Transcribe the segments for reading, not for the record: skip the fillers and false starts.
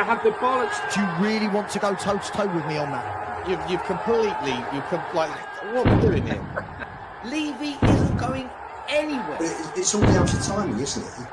to have the bollocks. Do you really want to go toe to toe with me on that? You've completely, like, what are we doing here? Levy isn't going anywhere. But it's all down to timing, isn't it?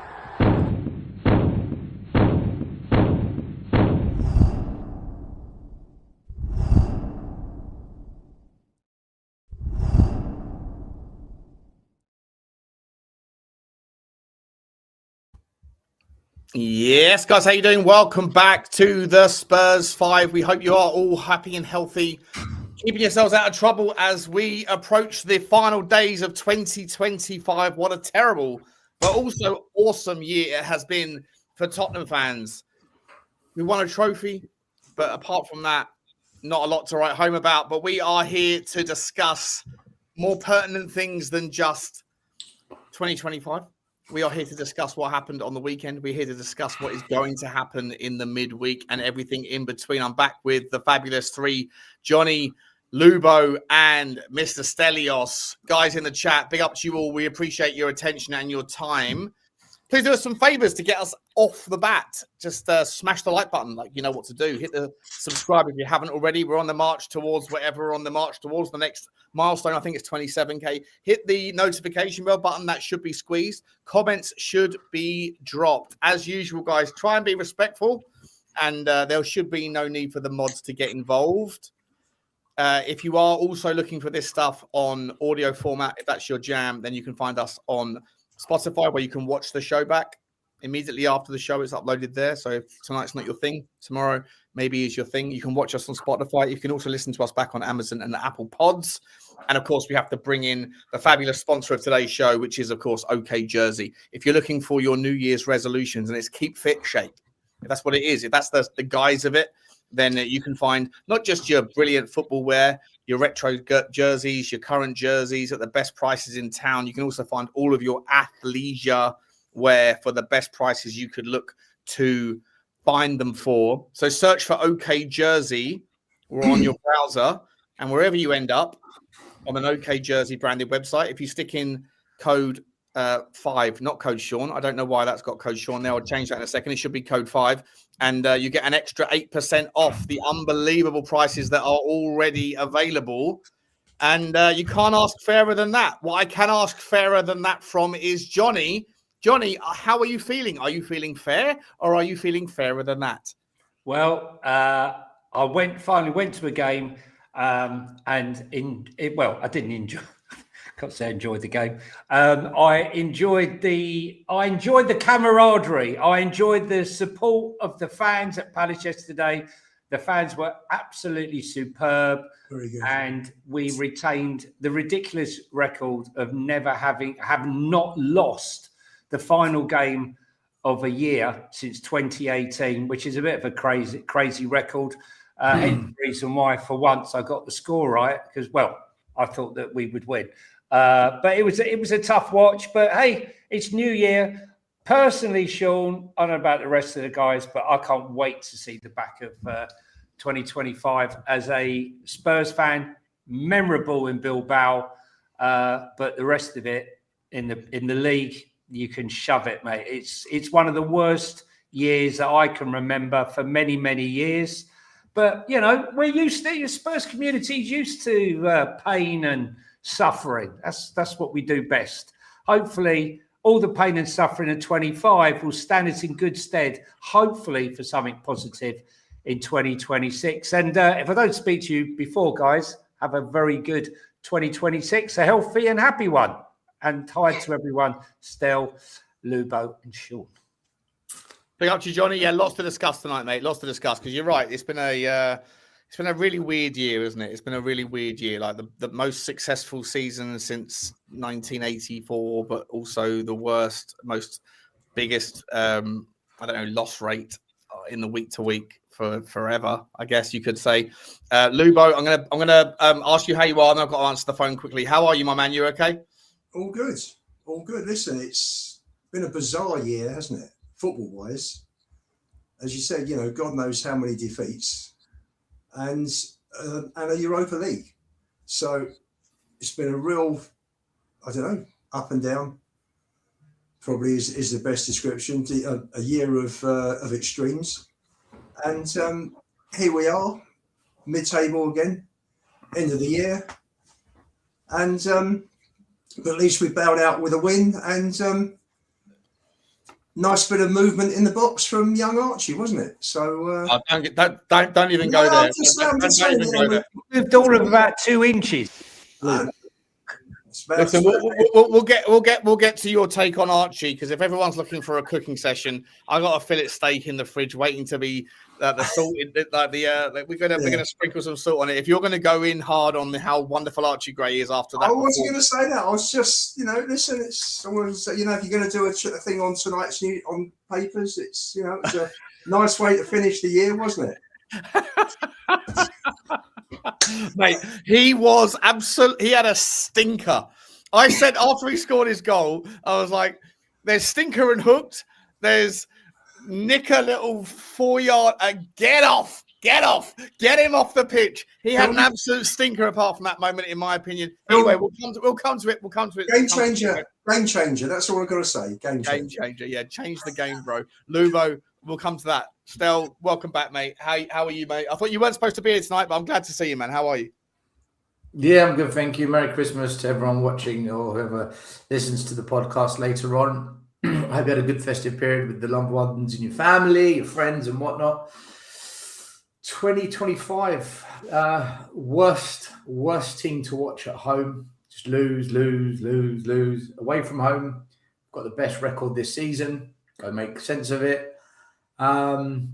Yes, guys, how you doing? Welcome back to the Spurs Five. We hope you are all happy and healthy, keeping yourselves out of trouble as we approach the final days of 2025. What a terrible, but also awesome year it has been for Tottenham fans. We won a trophy, but apart from that, not a lot to write home about. But we are here to discuss more pertinent things than just 2025. We are here to discuss what happened on the weekend. We're here to discuss what is going to happen in the midweek and everything in between. I'm back with the fabulous three, Johnny, Lubo, and Mr. Stelios. Guys in the chat, big up to you all. We appreciate your attention and your time. Please do us some favors to get us off the bat. Just smash the like button, like you know what to do. Hit the subscribe if you haven't already. We're on the march towards whatever. We're on the march towards the next milestone. I think it's 27K. Hit the notification bell button. That should be squeezed. Comments should be dropped. As usual, guys, try and be respectful. And there should be no need for the mods to get involved. If you are also looking for this stuff on audio format, if that's your jam, then you can find us on Spotify, where you can watch the show back immediately after the show is uploaded there. So if tonight's not your thing, tomorrow maybe is your thing. You can watch us on Spotify. You can also listen to us back on Amazon and the Apple Pods. And of course, we have to bring in the fabulous sponsor of today's show, which is, of course, OK Jersey. If you're looking for your New Year's resolutions, and it's keep fit shape, if that's what it is, if that's the guise of it, then you can find not just your brilliant football wear, your retro jerseys, your current jerseys at the best prices in town. You can also find all of your athleisure wear for the best prices you could look to find them for. So search for OK Jersey or on your browser, and wherever you end up on an OK Jersey branded website, if you stick in code 5, not code Sean. I don't know why that's got code Sean there. I'll change that in a second. It should be code 5. And you get an extra 8% off the unbelievable prices that are already available. And you can't ask fairer than that. What I can ask fairer than that from is Johnny. Johnny, how are you feeling? Are you feeling fair, or are you feeling fairer than that? Well, I finally went to a game, and I didn't enjoy. Can't say I enjoyed the game. I enjoyed the camaraderie. I enjoyed the support of the fans at Palace yesterday. The fans were absolutely superb. Very good. And we retained the ridiculous record of have not lost the final game of a year since 2018, which is a bit of a crazy record. Hence the reason why, for once, I got the score right, because, well, I thought that we would win. But it was a tough watch. But hey, it's New Year. Personally, Sean, I don't know about the rest of the guys, but I can't wait to see the back of 2025 as a Spurs fan. Memorable in Bilbao, but the rest of it in the league, you can shove it, mate. It's one of the worst years that I can remember for many, many years. But you know, we're used to, the Spurs community's used to pain and suffering. That's what we do best. Hopefully all the pain and suffering of 25 will stand us in good stead, hopefully for something positive in 2026. And if I don't speak to you before, guys, have a very good 2026, a healthy and happy one. And hi to everyone, Stel, Lubo and Sean. Big up to you, Johnny. Yeah, lots to discuss tonight, mate. Lots to discuss, because you're right. It's been a really weird year, isn't it? It's been a really weird year, like the most successful season since 1984, but also the worst, biggest, loss rate in the week to week for forever, I guess you could say. Lubo, I'm gonna ask you how you are, and I've got to answer the phone quickly. How are you, my man? You okay? All good. All good. Listen, it's been a bizarre year, hasn't it? Football-wise. As you said, God knows how many defeats. And a Europa League. So it's been a real, up and down. Probably is the best description. A year of extremes. And here we are, mid-table again, end of the year. And but at least we bailed out with a win, and nice bit of movement in the box from young Archie, wasn't it? So don't even go there. I'm just saying, Moved all of about 2 inches. Listen, we'll get to your take on Archie, because if everyone's looking for a cooking session, I got a fillet steak in the fridge waiting to be the salt. We're gonna sprinkle some salt on it. If you're gonna go in hard on how wonderful Archie Gray is after that, I wasn't going to say that. I was just, listen. I want to say, if you're going to do a thing on tonight's news on papers, it's it's a nice way to finish the year, wasn't it? Mate, he was absolute. He had a stinker. I said after he scored his goal, I was like, "There's stinker and hooked. There's nick a little 4-yard and get him off the pitch." He had an absolute stinker apart from that moment, in my opinion. Anyway, we'll come to it. Game changer. That's all I've got to say. Game changer. Yeah, change the game, bro. Lubo, we'll come to that. Stel, welcome back, mate. How are you, mate? I thought you weren't supposed to be here tonight, but I'm glad to see you, man. How are you? Yeah, I'm good, thank you. Merry Christmas to everyone watching or whoever listens to the podcast later on. I hope you had a good festive period with the loved ones in your family, your friends and whatnot. 2025, worst team to watch at home. Just lose. Away from home, got the best record this season. Got to make sense of it. And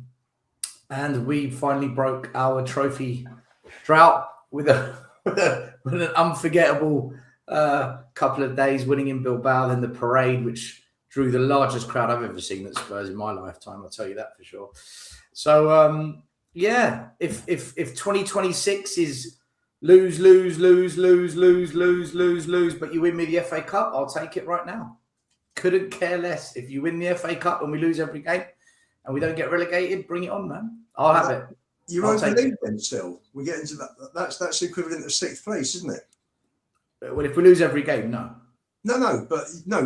we finally broke our trophy drought with an unforgettable couple of days, winning in Bilbao, then the parade, which drew the largest crowd I've ever seen at Spurs in my lifetime. I'll tell you that for sure. So if 2026 is lose, but you win me the FA Cup, I'll take it right now. Couldn't care less. If you win the FA Cup and we lose every game and we don't get relegated, bring it on, man. I'll have it. You're over the league then still. We're getting to that. That's the equivalent of 6th place, isn't it? Well, if we lose every game, no. No,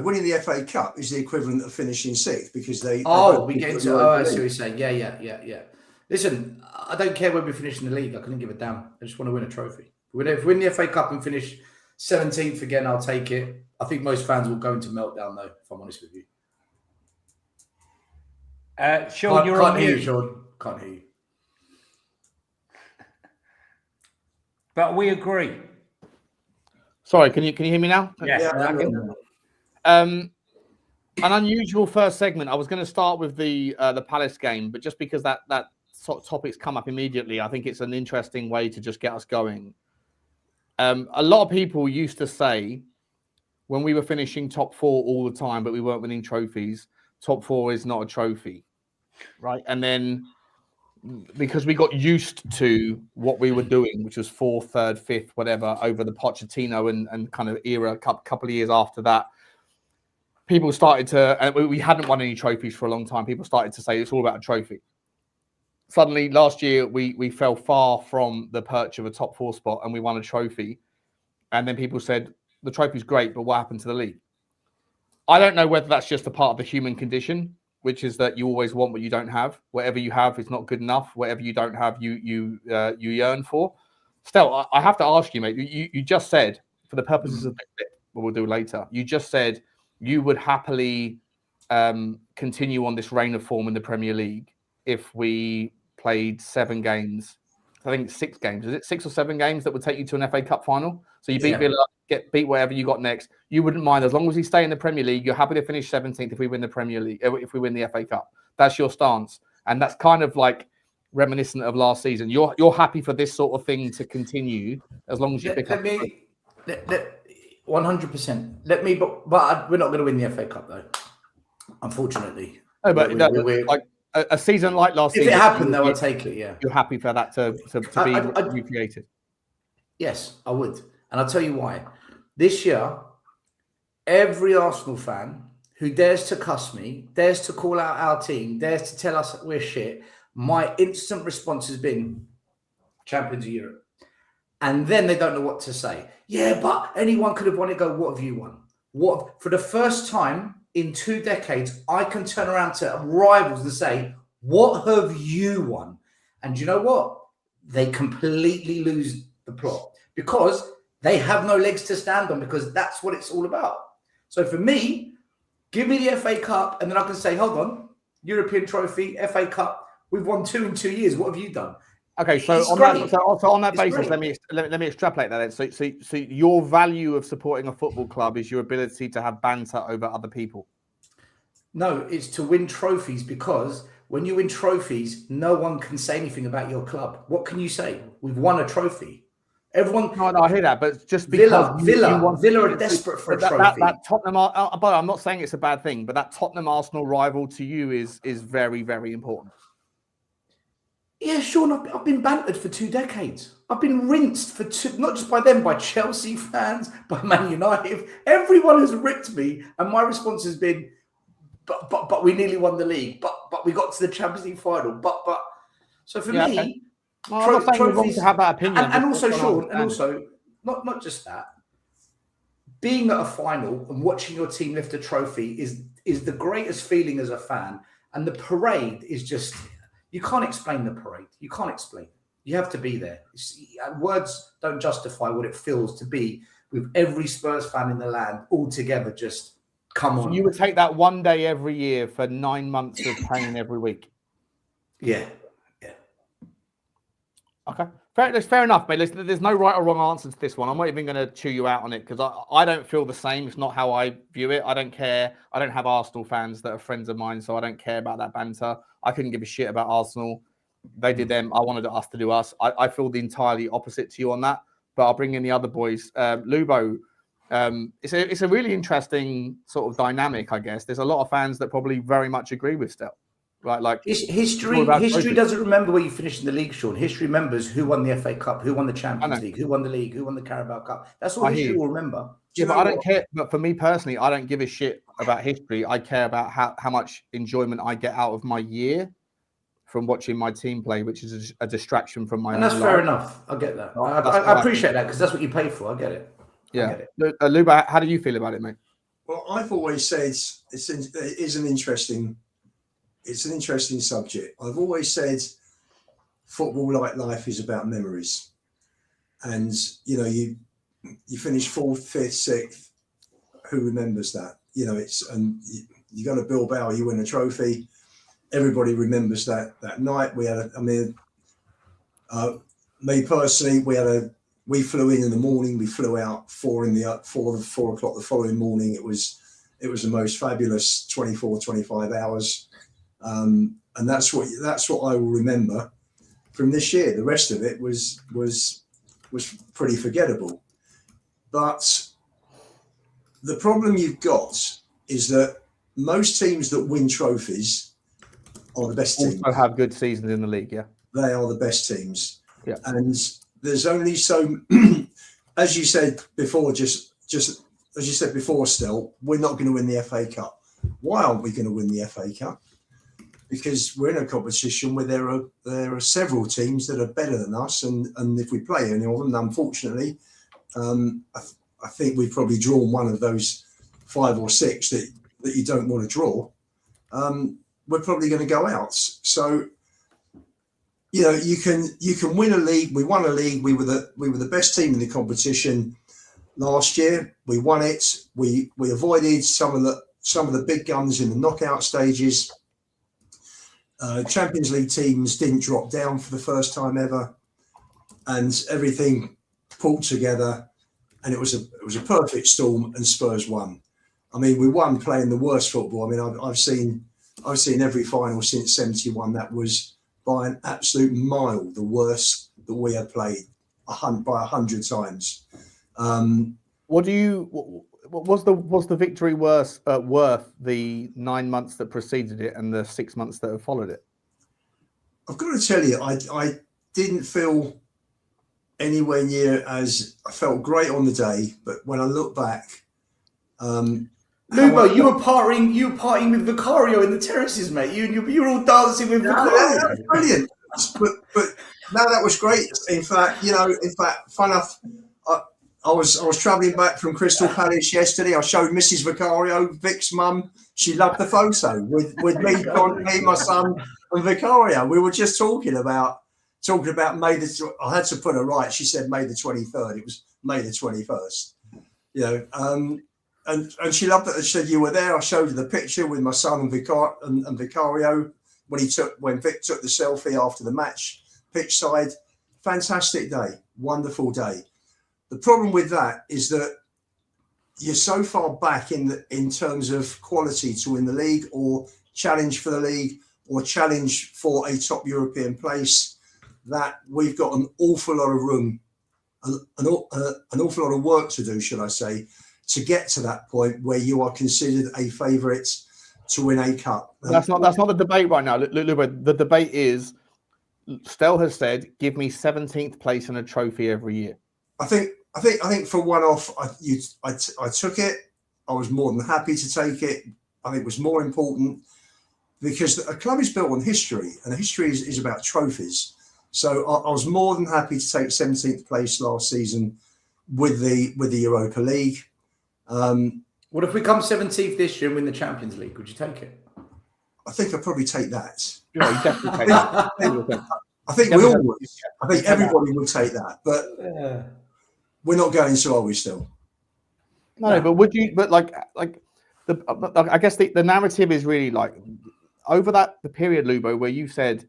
winning the FA Cup is the equivalent of finishing 6th because they. We get into. I see what you're saying. Yeah. Listen, I don't care where we finish in the league. I couldn't give a damn. I just want to win a trophy. If we win the FA Cup and finish 17th again, I'll take it. I think most fans will go into meltdown, though, if I'm honest with you. Sean, you're on mute. Sean. Can't hear you. But we agree. Sorry, can you hear me now? Yeah. An unusual first segment. I was going to start with the Palace game, but just because that sort of topic's come up immediately, I think it's an interesting way to just get us going. A lot of people used to say when we were finishing top 4 all the time, but we weren't winning trophies, top 4 is not a trophy, right? And then because we got used to what we were doing, which was 4th, 3rd, 5th, whatever, over the Pochettino and kind of era, a couple of years after that, people started to, and we hadn't won any trophies for a long time. People started to say it's all about a trophy. Suddenly, last year, we fell far from the perch of a top 4 spot and we won a trophy. And then people said, the trophy's great, but what happened to the league? I don't know whether that's just a part of the human condition, which is that you always want what you don't have. Whatever you have is not good enough. Whatever you don't have, you yearn for. Still, I have to ask you, mate, you just said, for the purposes of what we'll do later, you just said you would happily continue on this reign of form in the Premier League if we played 7 games. I think 6 games. Is it 6 or 7 games that would take you to an FA Cup final? So you beat Villa, beat whatever you got next. You wouldn't mind as long as you stay in the Premier League. You're happy to finish 17th if we win the Premier League, if we win the FA Cup. That's your stance, and that's kind of like reminiscent of last season. You're happy for this sort of thing to continue as long as you pick up. 100%. Let me, but we're not going to win the FA Cup though, unfortunately. No, but like a season like last season. If it happened, though, I'll take it. Yeah, you're happy for that to be recreated. Yes, I would, and I'll tell you why. This year, every Arsenal fan who dares to cuss me, dares to call out our team, dares to tell us that we're shit, my instant response has been Champions of Europe. And then they don't know what to say. Yeah, but anyone could have won it. Go, what have you won? What? For the first time in 2 decades, I can turn around to rivals and say, What have you won? And you know what? They completely lose the plot because they have no legs to stand on, because that's what it's all about. So for me, give me the FA Cup, and then I can say, hold on, European trophy, FA Cup, we've won 2 in 2 years. What have you done? Okay, so It's on great. that, so on that It's basis, great. let me extrapolate that then. So your value of supporting a football club is your ability to have banter over other people. No, it's to win trophies, because when you win trophies, no one can say anything about your club. What can you say? We've won a trophy. Everyone. No, I hear that, but just because Villa are desperate for a trophy. That Tottenham, but I'm not saying it's a bad thing, but that Tottenham Arsenal rival to you is very, very important. Yeah, Sean, I've been bantered for 2 decades. I've been rinsed for 2, not just by them, by Chelsea fans, by Man United. Everyone has ripped me, and my response has been, but we nearly won the league. But we got to the Champions League final. But so for me, okay. Well, I'm not saying you're wrong to have that opinion. And also, Sean, and also not just that. Being at a final and watching your team lift a trophy is the greatest feeling as a fan. And the parade is just, you can't explain the parade. You can't explain it. You have to be there. Words don't justify what it feels to be with every Spurs fan in the land all together. Just come on. So you would take that one day every year for 9 months of pain every week. Yeah. Okay, fair enough, mate. There's no right or wrong answer to this one. I'm not even going to chew you out on it, because I don't feel the same. It's not how I view it. I don't care. I don't have Arsenal fans that are friends of mine, so I don't care about that banter. I couldn't give a shit about Arsenal. They did them. I wanted us to do us. I feel the entirely opposite to you on that, but I'll bring in the other boys. Lubo, it's a really interesting sort of dynamic, I guess. There's a lot of fans that probably very much agree with Stel. Right, like history doesn't remember where you finished in the league, Sean. History remembers who won the FA Cup, who won the Champions League, who won the league, who won the Carabao Cup. That's all history will remember. Yeah, but I don't care. But for me personally, I don't give a shit about history. I care about how much enjoyment I get out of my year from watching my team play, which is a distraction from my own life. And that's fair enough. I get that. I appreciate that, because that's what you pay for. I get it. Yeah. Luba, how do you feel about it, mate? Well, I've always said it's an interesting subject. I've always said football, like life, is about memories. And, you finish 4th, 5th, 6th. Who remembers that? And you go to Bilbao, you win a trophy. Everybody remembers that night. We had, me personally, we flew in the morning. We flew out 4 o'clock the following morning. It was the most fabulous 24, 25 hours. And that's what I will remember from this year. The rest of it was pretty forgettable. But the problem you've got is that most teams that win trophies are the best teams. Also have good seasons in the league, yeah. They are the best teams. Yeah. And there's only so, as you said before, just as you said before, Stel, we're not going to win the FA Cup. Why aren't we going to win the FA Cup? Because we're in a competition where there are several teams that are better than us, and if we play any of them, unfortunately, I think we've probably drawn one of those 5 or 6 that you don't want to draw. We're probably going to go out. So, you can win a league. We won a league. We were the best team in the competition last year. We won it. We avoided some of the big guns in the knockout stages. Champions League teams didn't drop down for the first time ever, and everything pulled together, and it was a perfect storm, and Spurs won. I mean, we won playing the worst football. I mean, I've seen every final since '71. That was by an absolute mile the worst that we had played, by 100 times. Was the victory worth the 9 months that preceded it and the 6 months that have followed it? I've got to tell you, I didn't feel anywhere near as I felt great on the day, but when I look back, Lubo, you were partying with Vicario in the terraces, mate. You were all dancing with Vicario. That was brilliant. But no, that was great. In fact, fun enough. I was travelling back from Crystal Palace yesterday. I showed Mrs. Vicario, Vic's mum. She loved the photo with me, John, me, my son, and Vicario. We were just talking about May the. I had to put her right. She said May the 23rd. It was May the 21st. You know, and she loved it. She said you were there. I showed her the picture with my son and Vicario when Vic took the selfie after the match, pitch side. Fantastic day, wonderful day. The problem with that is that you're so far back in terms of quality to win the league or challenge for the league or challenge for a top European place that we've got an awful lot of room, an awful lot of work to do, should I say, to get to that point where you are considered a favourite to win a cup. That's not the debate right now. The debate is, Stell has said, give me 17th place and a trophy every year. I think for one-off, I took it. I was more than happy to take it. I think it was more important because a club is built on history, and history is about trophies. So I was more than happy to take 17th place last season with the Europa League. What if we come 17th this year and win the Champions League? Would you take it? I think I'd probably take that. Yeah, you definitely take that. I think we all would. I think everybody would take that, but we're not going to, are we still? No, but would you? But I guess the narrative is really like over the period, Lubo, where you said,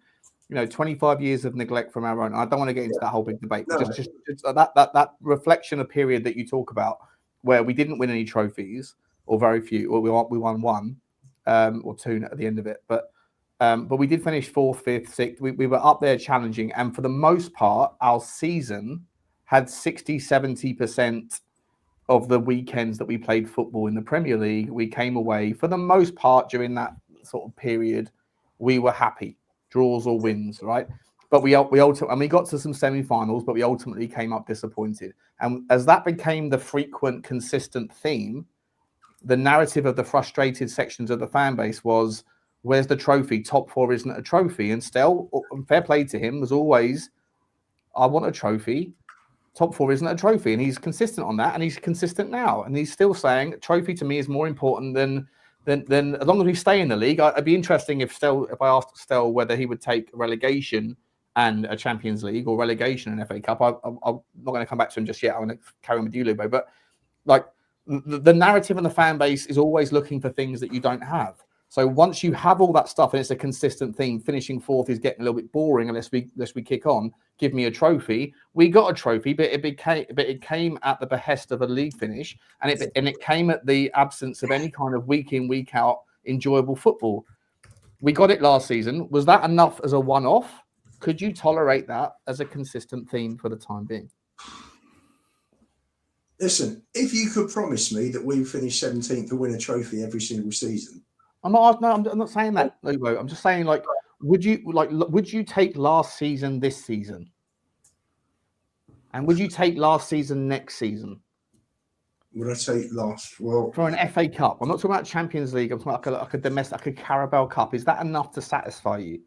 25 years of neglect from our own. I don't want to get into that whole big debate. No. Just that reflection of period that you talk about, where we didn't win any trophies or very few, or we won one or two at the end of it, but we did finish fourth, fifth, sixth. We were up there challenging, and for the most part, our season had 60-70% of the weekends that we played football in the Premier League. We came away for the most part during that sort of period. We were happy, draws or wins, right? But we ultimately, and we got to some semi-finals, but we ultimately came up disappointed. And as that became the frequent, consistent theme, the narrative of the frustrated sections of the fan base was, where's the trophy? Top four isn't a trophy. And still, fair play to him, was always, I want a trophy. Top four isn't a trophy. And he's consistent on that. And he's consistent now. And he's still saying trophy to me is more important than as long as we stay in the league. It'd be interesting if I asked Stell whether he would take relegation and a Champions League or relegation and FA Cup. I'm not going to come back to him just yet. I'm going to carry on with you, Lubo. But like the narrative and the fan base is always looking for things that you don't have. So once you have all that stuff and it's a consistent theme, finishing fourth is getting a little bit boring unless we kick on. Give me a trophy. We got a trophy, but it came at the behest of a league finish, and it came at the absence of any kind of week in, week out enjoyable football. We got it last season. Was that enough as a one-off? Could you tolerate that as a consistent theme for the time being? Listen, if you could promise me that we finish 17th and win a trophy every single season. I'm not saying that, Lubo. I'm just saying, would you take last season this season? And would you take last season next season? Would I take last? Well, for an FA Cup. I'm not talking about Champions League. I'm talking about like a domestic, like a Carabao Cup. Is that enough to satisfy you?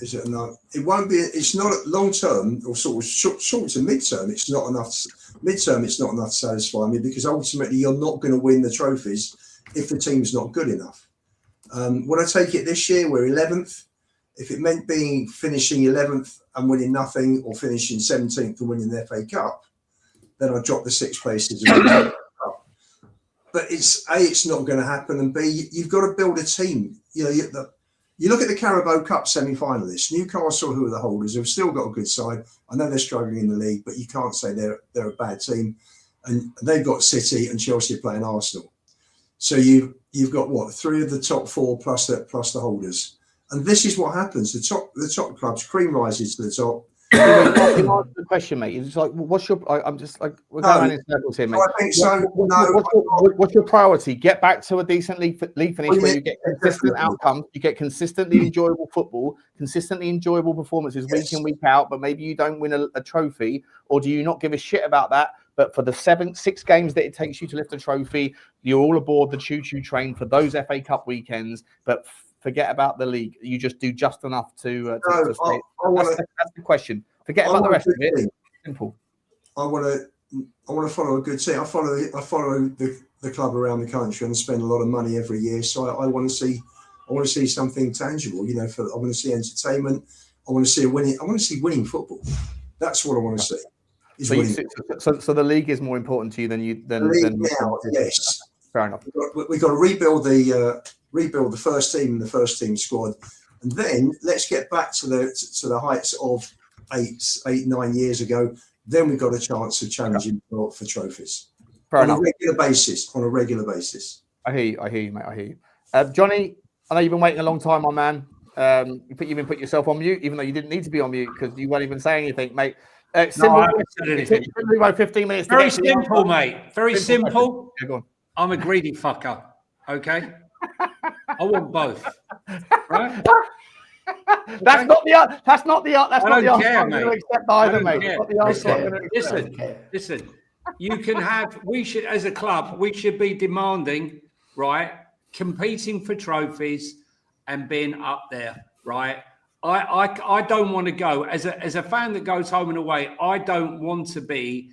Is it enough? It won't be. It's not long term or sort of short to mid term. It's not enough. Mid term, it's not enough to satisfy me because ultimately you're not going to win the trophies if the team's not good enough. Would I take it this year? We're 11th. If it meant finishing 11th and winning nothing, or finishing 17th and winning the FA Cup, then I'd drop the 6 places. But it's not going to happen, and B, you've got to build a team. You look at the Carabao Cup semi-finalists. Newcastle, who are the holders, have still got a good side. I know they're struggling in the league, but you can't say they're a bad team. And they've got City and Chelsea playing Arsenal. So you've got what, 3 of the top 4 plus the holders, and this is what happens. The top clubs, cream rises to the top. You answer the question, mate. It's like, what's your? I'm just like we're going around in circles here, mate. I think so. What's your priority? Get back to a decent league finish where you get consistent outcomes, you get consistently enjoyable football, consistently enjoyable performances week in, week out, but maybe you don't win a trophy, or do you not give a shit about that? But for the 6 games that it takes you to lift a trophy, you're all aboard the choo-choo train for those FA Cup weekends, but forget about the league. You just do just enough to stay. That's the question. Forget about the rest of it. Simple. I want to follow a good team. I follow the club around the country and spend a lot of money every year. So I want to see something tangible. You know, I want to see entertainment. I want to see winning football. That's what I want to see. So the league is more important to you than now. Yes, fair enough. We've got to rebuild the first team and the first team squad, and then let's get back to the heights of 8-9 years ago. Then we've got a chance of challenging for trophies on a regular basis. I hear you, mate. I hear you. Johnny, I know you've been waiting a long time, my man. You've even put yourself on mute, even though you didn't need to be on mute because you weren't even saying anything, mate. No, I haven't said anything. 15 minutes. Very simple, mate. Very simple. Yeah, go on. I'm a greedy fucker. Okay, I want both. Right? That's not the answer. That's not the answer. I'm going to accept either, mate. Listen. You can have. We should, as a club, we should be demanding, right, competing for trophies and being up there, right. I don't want to go as a fan that goes home and away. I don't want to be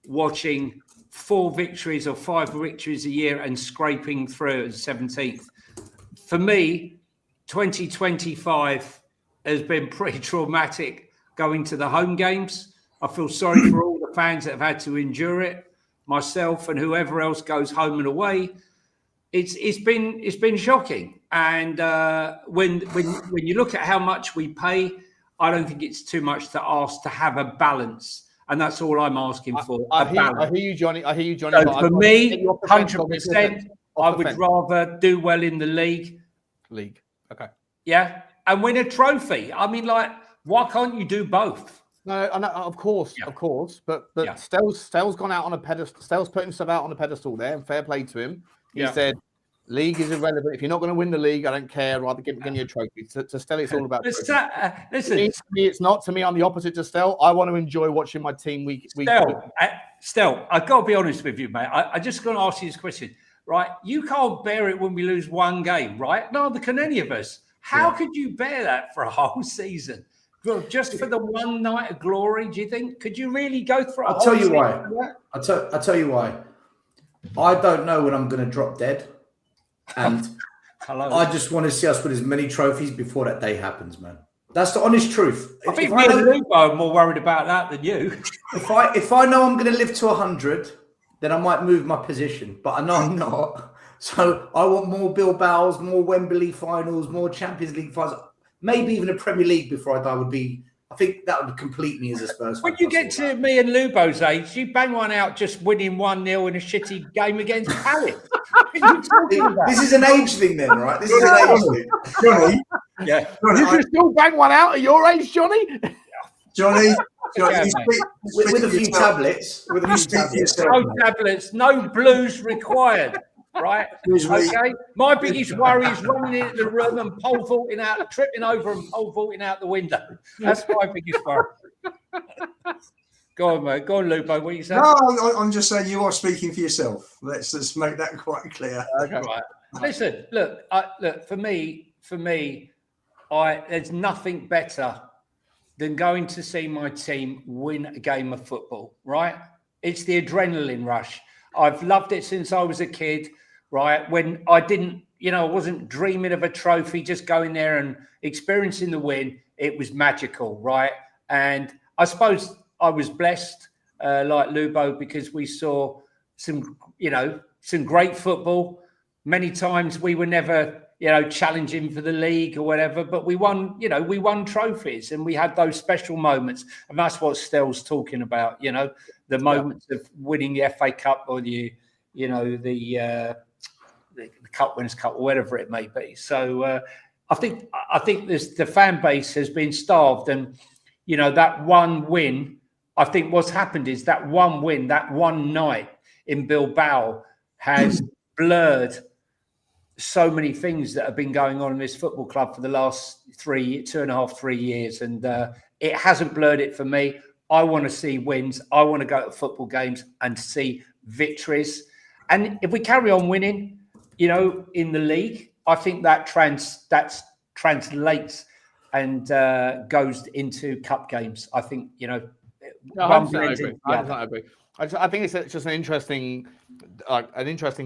watching 4 victories or 5 victories a year and scraping through at 17th. For me, 2025 has been pretty traumatic going to the home games. I feel sorry for all the fans that have had to endure it, myself and whoever else goes home and away. It's been shocking. And when you look at how much we pay, I don't think it's too much to ask to have a balance. And that's all I'm asking for. I hear you, Johnny. So for me, 100%, I would rather do well in the league. Okay. Yeah. And win a trophy. I mean, like, why can't you do both? No, of course. But Yeah. Stell's gone out on a pedestal. Stell's put himself out on a pedestal there, and fair play to him. He said, league is irrelevant. If you're not going to win the league, I don't care. I'd rather give you a trophy. To Stell, it's all about listen. To me, it's not. To me, I'm the opposite to Stell. I want to enjoy watching my team week. Stell, I've got to be honest with you, mate. I just got to ask you this question, right? You can't bear it when we lose one game, right? Neither can any of us. How could you bear that for a whole season? Well, just for the one night of glory, do you think? Could you really go through? I'll tell you why. I'll tell you why. I don't know when I'm going to drop dead. And I just want to see us win as many trophies before that day happens, man. That's the honest truth. I think me and Lupo are more worried about that than you. If I know I'm going to live to 100, then I might move my position. But I know I'm not. So I want more Bilbao's, more Wembley finals, more Champions League finals, maybe even a Premier League before I die would be. I think that would complete me as a Spurs fan. When you get to me and Lubo's age, you bang one out just winning 1-0 in a shitty game against Palace. This is an age thing then, right? This is an age thing. Johnny. Yeah. You can still bang one out at your age, Johnny. Johnny, with a few tablets. No tablets, no blues required. Right? Okay. My biggest worry is running into the room and pole vaulting out, tripping over and pole vaulting out the window. That's my biggest worry. Go on, mate. Go on, Lupo. What are you saying? No, I'm just saying you are speaking for yourself. Let's just make that quite clear. Okay. Right. Listen, look. For me, there's nothing better than going to see my team win a game of football. Right? It's the adrenaline rush. I've loved it since I was a kid. Right, when I didn't, I wasn't dreaming of a trophy, just going there and experiencing the win. It was magical, right? And I suppose I was blessed, like Lubo, because we saw some great football. Many times we were never, challenging for the league or whatever, but we won trophies and we had those special moments. And that's what Stell's talking about, the moments of winning the FA Cup or the Cup Winners' Cup or whatever it may be. So I think the fan base has been starved, and that one win. I think what's happened is that one win, that one night in Bilbao, has blurred so many things that have been going on in this football club for the last 2.5, 3 years, and it hasn't blurred it for me. I want to see wins. I want to go to football games and see victories, and if we carry on winning, in the league, I think that translates and goes into cup games. I think, No, one 100% I blends agree. into the 100% other. I agree. I think it's just an interesting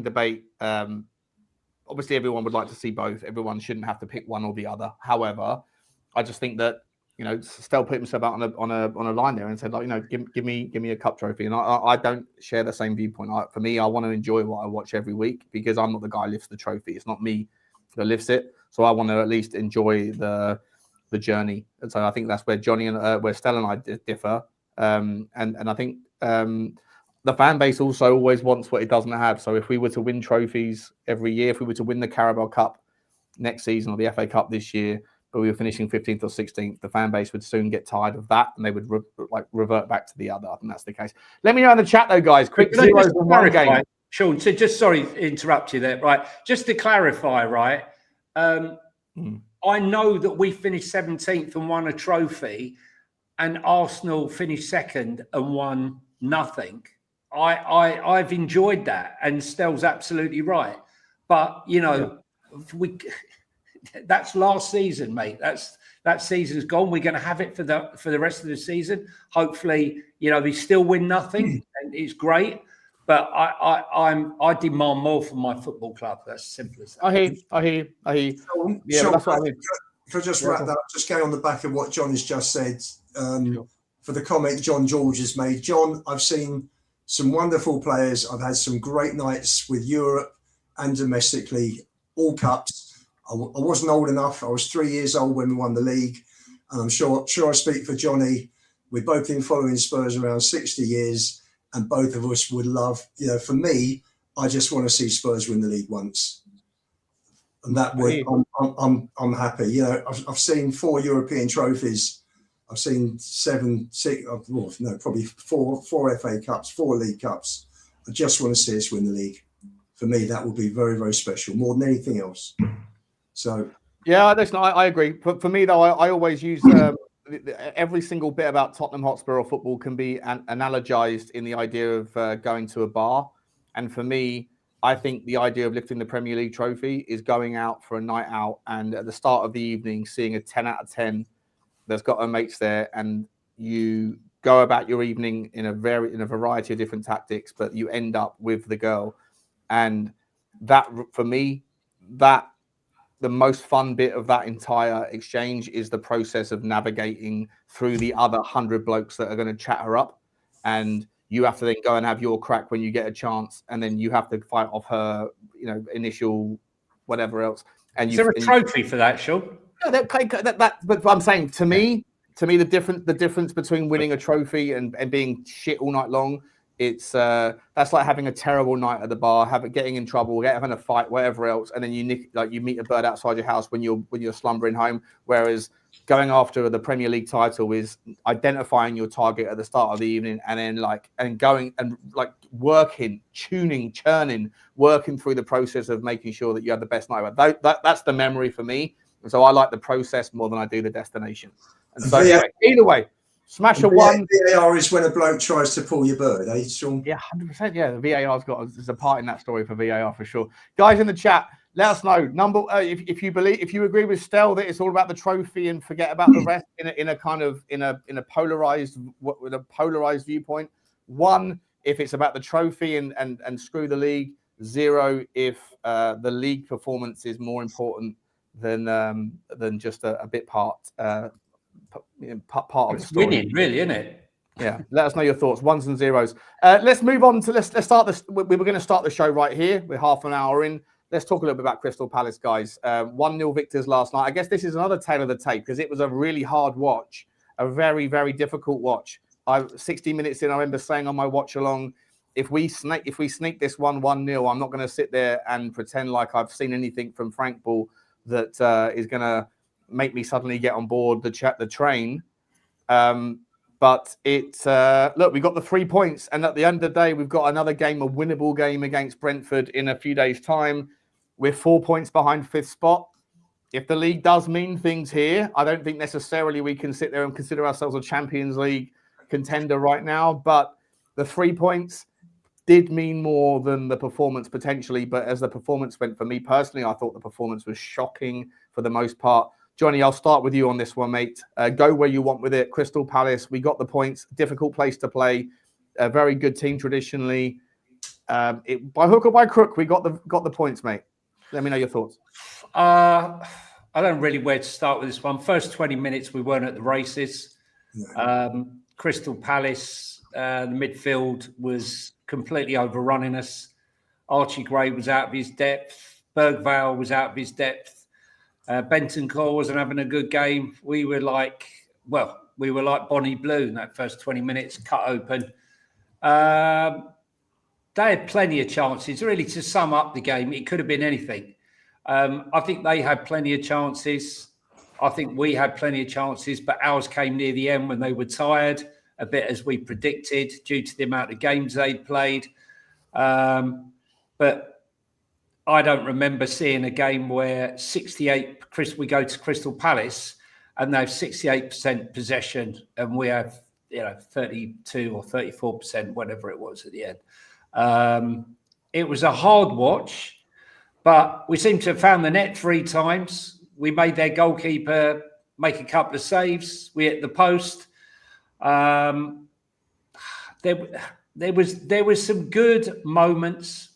debate. Obviously, everyone would like to see both. Everyone shouldn't have to pick one or the other. However, I just think that Stell put himself out on a line there and said, like, give me a cup trophy. And I don't share the same viewpoint. For me, I want to enjoy what I watch every week because I'm not the guy who lifts the trophy. It's not me that lifts it. So I want to at least enjoy the journey. And so I think that's where Johnny and where Stell and I differ. And I think the fan base also always wants what it doesn't have. So if we were to win trophies every year, if we were to win the Carabao Cup next season or the FA Cup this year, but we were finishing 15th or 16th, the fan base would soon get tired of that and they would revert back to the other. I think that's the case. Let me know in the chat though, guys. Quick zeros in one game. Sean, so just sorry to interrupt you there, right? Just to clarify, right? I know that we finished 17th and won a trophy, and Arsenal finished second and won nothing. I've enjoyed that, and Stell's absolutely right. But that's last season, mate. That season's gone. We're going to have it for the rest of the season. Hopefully, we still win nothing, and it's great. But I demand more from my football club. That's simple as that. I hear. Yeah, Sean, that's what I mean. If I just wrap that up, just going on the back of what John has just said, for the comment John George has made. John, I've seen some wonderful players. I've had some great nights with Europe and domestically, all cups. I wasn't old enough. I was 3 years old when we won the league. And I'm sure I speak for Johnny. We've both been following Spurs around 60 years. And both of us would love, for me, I just want to see Spurs win the league once. And that would, I'm happy. I've seen 4 European trophies. I've seen 4 FA Cups, 4 League Cups. I just want to see us win the league. For me, that would be very, very special, more than anything else. So, yeah, I agree. For me, though, I always use every single bit about Tottenham Hotspur or football can be analogized in the idea of going to a bar. And for me, I think the idea of lifting the Premier League trophy is going out for a night out and at the start of the evening, seeing a 10 out of 10 that's got her mates there, and you go about your evening in a variety of different tactics, but you end up with the girl. And that, for me, the most fun bit of that entire exchange is the process of navigating through the other 100 blokes that are going to chat her up. And you have to then go and have your crack when you get a chance. And then you have to fight off her, initial whatever else. And is there a trophy for that, Sean? Yeah, but I'm saying to me, the difference between winning a trophy and being shit all night long, it's that's like having a terrible night at the bar, getting in trouble, having a fight, whatever else, and then you meet a bird outside your house when you're slumbering home. Whereas going after the Premier League title is identifying your target at the start of the evening, and then going and working, churning, working through the process of making sure that you have the best night. That's the memory for me. And so I like the process more than I do the destination. And so either way, smash a one. VAR is when a bloke tries to pull your bird, eh, Sean? Yeah, 100%. Yeah, the VAR's there's a part in that story for VAR for sure. Guys in the chat, let us know. If you agree with Stell that it's all about the trophy and forget about the rest in a polarized viewpoint. 1, if it's about the trophy and screw the league. 0, if the league performance is more important than just a bit part of the story. Winning, really, isn't it? Yeah, let us know your thoughts, 1s and 0s. Let's move on to let's start this. We were going to start the show right here. We're half an hour in. Let's talk a little bit about Crystal Palace, guys. 1-0 victors last night. I guess this is another tale of the tape because it was a really hard watch, a very, very difficult watch. 60 minutes in, I remember saying on my watch along, if we sneak this 1-0, I'm not going to sit there and pretend like I've seen anything from Frank Ball that is going to make me suddenly get on board the train. But look, we got the 3 points, and at the end of the day, we've got another game, a winnable game against Brentford in a few days' time. We're 4 points behind 5th spot. If the league does mean things here, I don't think necessarily we can sit there and consider ourselves a Champions League contender right now. But the 3 points did mean more than the performance potentially. But as the performance went for me personally, I thought the performance was shocking for the most part. Johnny, I'll start with you on this one, mate. Go where you want with it. Crystal Palace, we got the points. Difficult place to play. A very good team traditionally. By hook or by crook, we got the points, mate. Let me know your thoughts. I don't know really where to start with this one. First 20 minutes, we weren't at the races. Crystal Palace, the midfield was completely overrunning us. Archie Gray was out of his depth. Bergvale was out of his depth. Bentancur wasn't having a good game. We were like Bonnie Blue in that first 20 minutes, cut open. They had plenty of chances. Really, to sum up the game, it could have been anything. I think they had plenty of chances. I think we had plenty of chances, but ours came near the end when they were tired, a bit as we predicted, due to the amount of games they'd played. But I don't remember seeing a game where we go to Crystal Palace and they have 68% possession and we have 32 or 34%, whatever it was at the end. It was a hard watch, but we seem to have found the net 3 times. We made their goalkeeper make a couple of saves. We hit the post. There was some good moments,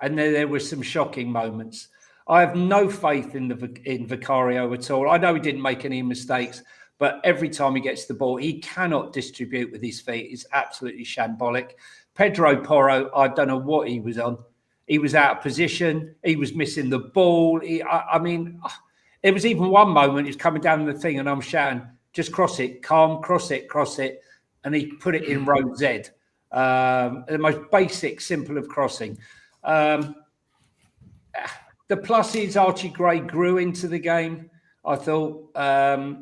and there were some shocking moments. I have no faith in Vicario at all. I know he didn't make any mistakes, but every time he gets the ball, he cannot distribute with his feet. It's absolutely shambolic. Pedro Porro, I don't know what he was on. He was out of position. He was missing the ball. There was even one moment he was coming down the thing and I'm shouting, just cross it, calm, cross it. And he put it in row Z. The most basic, simple of crossing. The pluses, Archie Gray grew into the game. I thought Odebert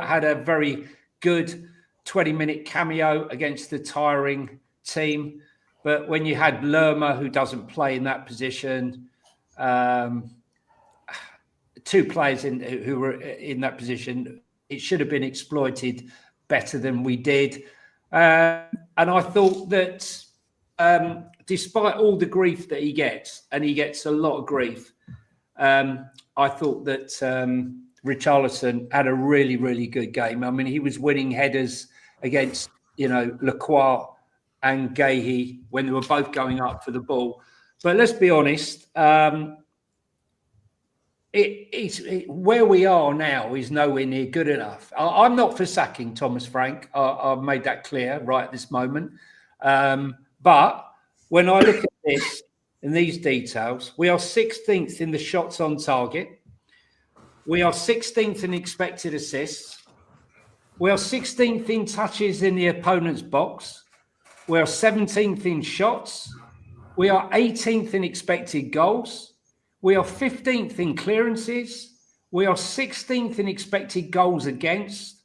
had a very good 20-minute cameo against the tiring team. But when you had Lerma, who doesn't play in that position, 2 players who were in that position, it should have been exploited better than we did. And I thought that despite all the grief that he gets, and he gets a lot of grief, I thought that Richarlison had a really, really good game. I mean, he was winning headers against, Lacroix and Gahey when they were both going up for the ball. But let's be honest, where we are now is nowhere near good enough. I'm not for sacking Thomas Frank. I've made that clear right at this moment. But when I look at this and these details, we are 16th in the shots on target. We are 16th in expected assists. We are 16th in touches in the opponent's box. We are 17th in shots. We are 18th in expected goals. We are 15th in clearances. We are 16th in expected goals against.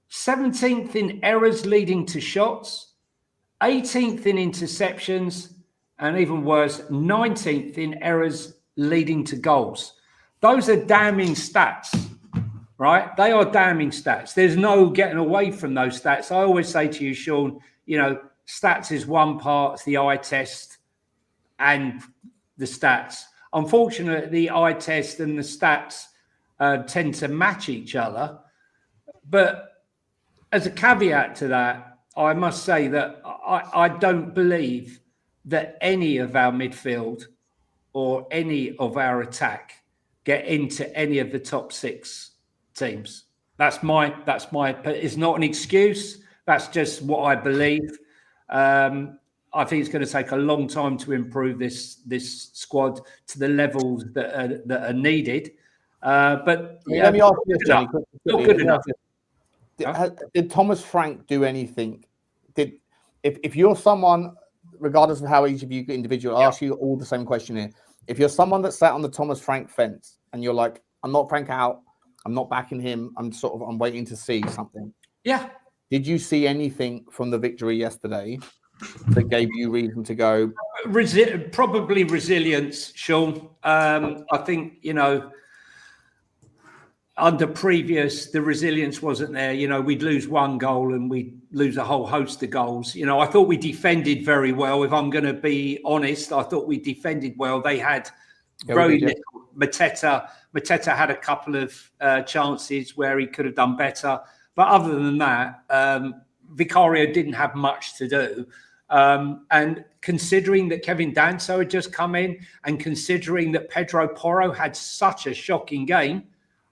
17th in errors leading to shots. 18th in interceptions. And even worse, 19th in errors leading to goals. Those are damning stats, right? They are damning stats. There's no getting away from those stats. I always say to you, Sean, stats is one part, it's the eye test and the stats. Unfortunately, the eye test and the stats tend to match each other. But as a caveat to that, I must say that I don't believe that any of our midfield or any of our attack get into any of the top 6 teams. That's my. It's not an excuse. That's just what I believe. I think it's going to take a long time to improve this squad to the levels that are needed. But let me ask you this, Johnny. Not good enough. Did Thomas Frank do anything? If you're someone, regardless of how each of you individual, I'll ask you all the same question here. If you're someone that sat on the Thomas Frank fence and you're like, I'm not Frank out, I'm not backing him, I'm waiting to see something. Yeah. Did you see anything from the victory yesterday that gave you reason to go? Probably resilience, Sean. I think, under previous, the resilience wasn't there. We'd lose 1 goal and we'd lose a whole host of goals. I thought we defended very well. If I'm going to be honest, I thought we defended well. They had very Mateta had a couple of chances where he could have done better. But other than that, Vicario didn't have much to do. And considering that Kevin Danso had just come in and considering that Pedro Porro had such a shocking game,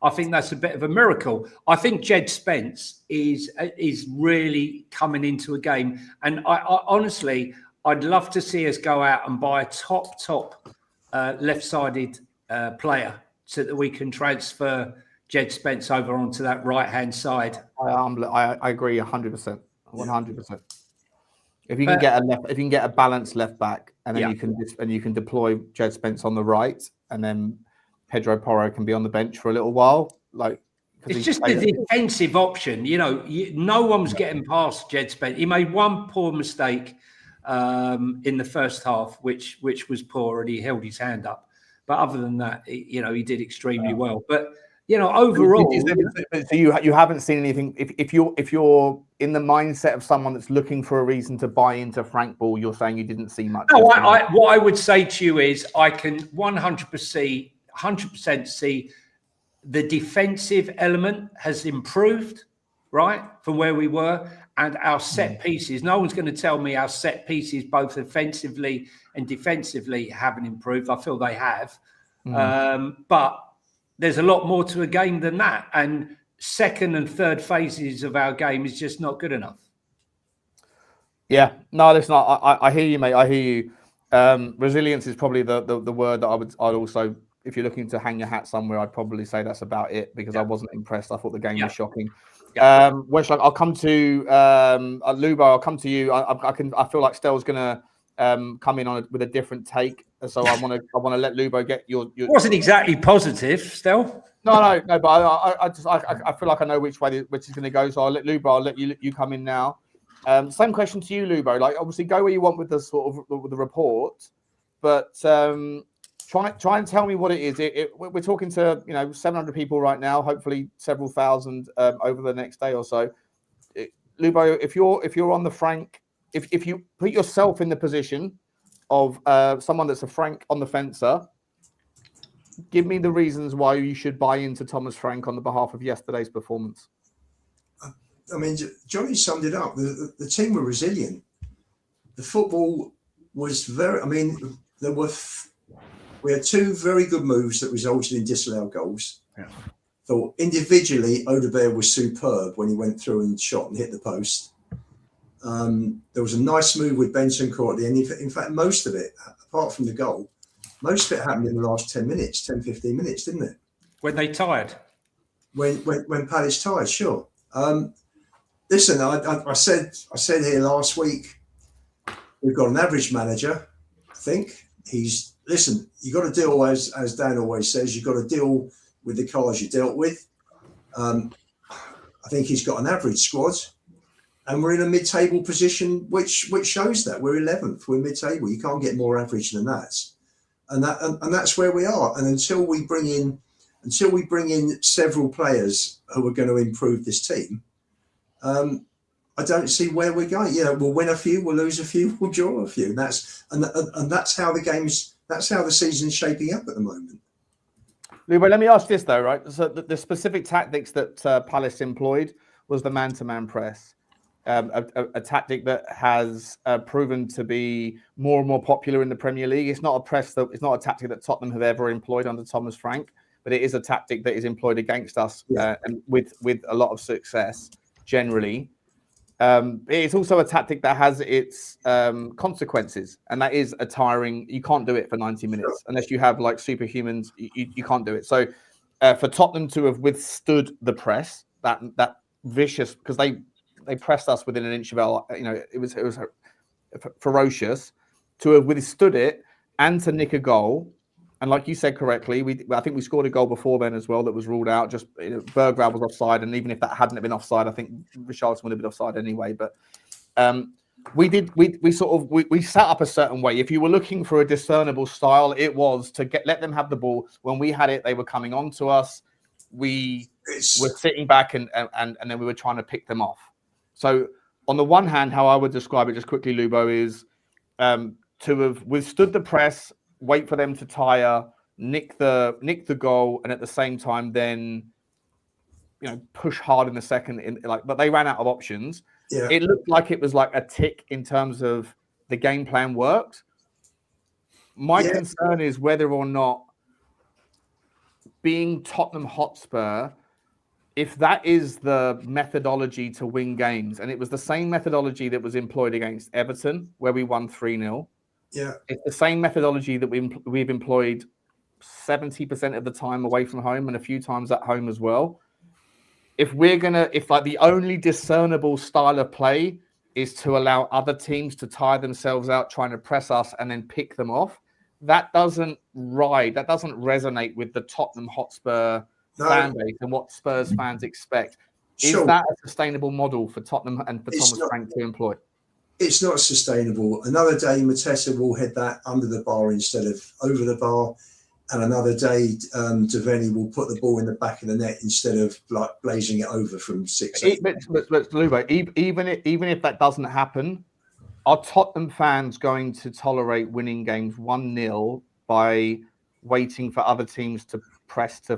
I think that's a bit of a miracle. I think Jed Spence is really coming into a game. And I honestly, I'd love to see us go out and buy a top left-sided player so that we can transfer Jed Spence over onto that right-hand side. I agree 100%. 100%. If you can get a balanced left back, and then you can deploy Jed Spence on the right, and then Pedro Porro can be on the bench for a little while. Like it's just the defensive option. No one was getting past Jed Spence. He made one poor mistake in the first half, which was poor, and he held his hand up. But other than that, he did extremely well. But overall, so you haven't seen anything. If you're in the mindset of someone that's looking for a reason to buy into Frank Ball, you're saying you didn't see much. No, what I would say to you is I can 100% see the defensive element has improved, right, from where we were, and our set pieces. No one's going to tell me our set pieces, both offensively and defensively, haven't improved. I feel they have, but there's a lot more to a game than that. And second and third phases of our game is just not good enough. Yeah, no, listen, I hear you, mate. I hear you. Resilience is probably the word that I'd also, if you're looking to hang your hat somewhere, I'd probably say that's about it, because I wasn't impressed. I thought the game was shocking. Westlock, I'll come to Lubo. I'll come to you. I feel like Stell's gonna come in with a different take. So I want to let Lubo get your. It wasn't exactly positive, Stell. No. But I feel like I know which is going to go. So I'll let you come in now. Same question to you, Lubo. Like, obviously, go where you want with the sort of with the report, but try and tell me what it is. We're talking to 700 people right now. Hopefully, several thousand over the next day or so. Lubo, if you're on the Frank, if you put yourself in the position of someone that's a Frank on the fencer, give me the reasons why you should buy into Thomas Frank on the behalf of yesterday's performance. I mean, Johnny summed it up. The team were resilient. The football was very. I mean, we had two very good moves that resulted in disallowed goals. Yeah. Thought individually, Odegaard was superb when he went through and shot and hit the post. There was a nice move with Bentancur at the end. In fact, most of it, apart from the goal, most of it happened in the last 10 minutes, 10, 15 minutes, didn't it? When they tired. When Palace tired, sure. Listen, I said here last week, we've got an average manager. I think you got to deal, as Dan always says, you've got to deal with the cards you dealt with. I think he's got an average squad. And we're in a mid-table position, which shows that we're 11th. We're mid-table. You can't get more average than that, and that's where we are. And until we bring in several players who are going to improve this team, I don't see where we're going. We'll win a few, we'll lose a few, we'll draw a few. And that's how the season's shaping up at the moment. Lubo, let me ask this though, right? So the specific tactics that Palace employed was the man-to-man press. A tactic that has proven to be more and more popular in the Premier League. It's not a tactic that Tottenham have ever employed under Thomas Frank, but it is a tactic that is employed against us and with a lot of success generally. It's also a tactic that has its consequences, and that is a tiring. You can't do it for 90 minutes unless you have like superhumans. You can't do it. So for Tottenham to have withstood the press, that vicious, because they pressed us within an inch of our, it was ferocious, to have withstood it and to nick a goal. And like you said correctly, I think we scored a goal before then as well that was ruled out. Just Bergwijn was offside, and even if that hadn't been offside, I think Richarlison would have been offside anyway. But we sat up a certain way. If you were looking for a discernible style, it was to let them have the ball. When we had it, they were coming on to us. We were sitting back and then we were trying to pick them off. So on the one hand, how I would describe it just quickly, Lubo, is to have withstood the press, wait for them to tire, nick the goal, and at the same time then push hard in the second. But they ran out of options. Yeah. It looked like it was like a tick in terms of the game plan worked. My concern is whether or not, being Tottenham Hotspur, if that is the methodology to win games, and it was the same methodology that was employed against Everton, where we won 3-0. Yeah. It's the same methodology that we've employed 70% of the time away from home and a few times at home as well. If the only discernible style of play is to allow other teams to tire themselves out trying to press us and then pick them off, that doesn't resonate with the Tottenham Hotspur fan base and what Spurs fans expect. Is that a sustainable model for Tottenham and for Thomas Frank to employ? It's not sustainable. Another day, Mateta will head that under the bar instead of over the bar. And another day, Devaney will put the ball in the back of the net instead of like blazing it over from 6. But Lilywhite, even if that doesn't happen, are Tottenham fans going to tolerate winning games 1-0 by waiting for other teams to press to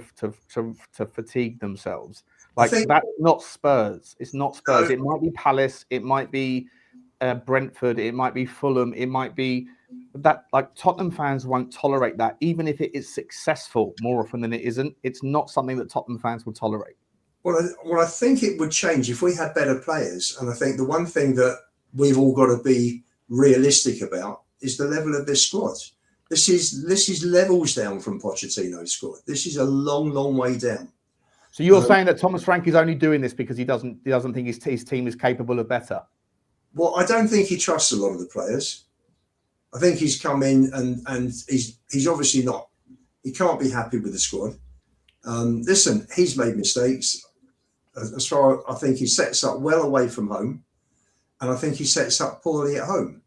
fatigue themselves? That's not Spurs. It's not Spurs. It might be Palace. It might be Brentford. It might be Fulham. It might be that. Like, Tottenham fans won't tolerate that, even if it is successful more often than it isn't. It's not something that Tottenham fans will tolerate. Well, I think it would change if we had better players. And I think the one thing that we've all got to be realistic about is the level of this squad. This is levels down from Pochettino's squad. This is a long, long way down. So you're saying that Thomas Frank is only doing this because he doesn't think his team is capable of better? Well, I don't think he trusts a lot of the players. I think he's come in and he's obviously not. He can't be happy with the squad. Listen, he's made mistakes. As far as I think he sets up well away from home, and I think he sets up poorly at home.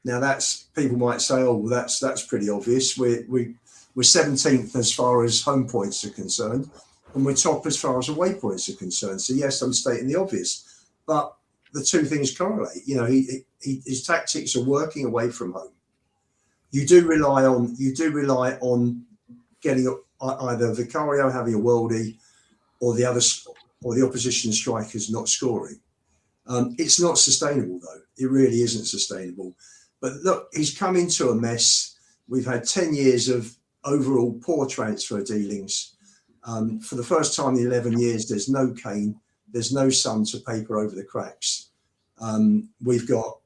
Now, people might say, oh, well, that's pretty obvious. We're 17th as far as home points are concerned, and we're top as far as away points are concerned. So yes, I'm stating the obvious, but the two things correlate. His tactics are working away from home. You do rely on getting either Vicario having a worldie or the opposition strikers not scoring. It's not sustainable, though. It really isn't sustainable. But look, he's come into a mess. We've had 10 years of overall poor transfer dealings. For the first time in 11 years, there's no Kane. There's no Son to paper over the cracks. We've got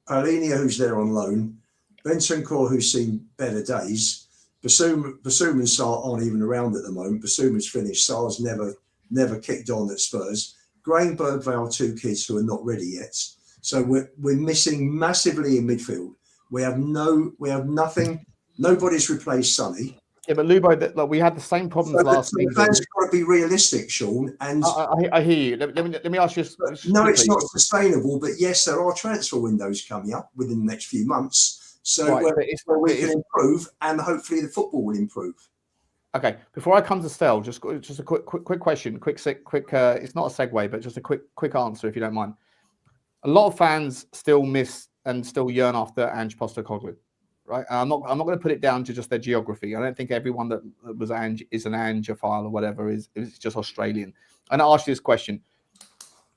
Paulinho, who's there on loan. Bentancur, who's seen better days. Basuma and Sarr aren't even around at the moment. Basuma's finished. Sarr's never kicked on at Spurs. Grain, Bergvall, two kids who are not ready yet. So we're missing massively in midfield. We have nothing. Nobody's replaced Sonny. Yeah, but Lubo, we had the same problems last season. The fans got to be realistic, Sean. And I hear you. Let me ask you. No, it's not sustainable. But yes, there are transfer windows coming up within the next few months. So where we can improve, and hopefully the football will improve. Okay, before I come to Stel, just a quick question, quick. It's not a segue, but just a quick answer, if you don't mind. A lot of fans still miss and still yearn after Ange Postecoglou, right? And I'm not going to put it down to just their geography. I don't think everyone that was Ange is an Angeophile or whatever is just Australian. And I ask you this question: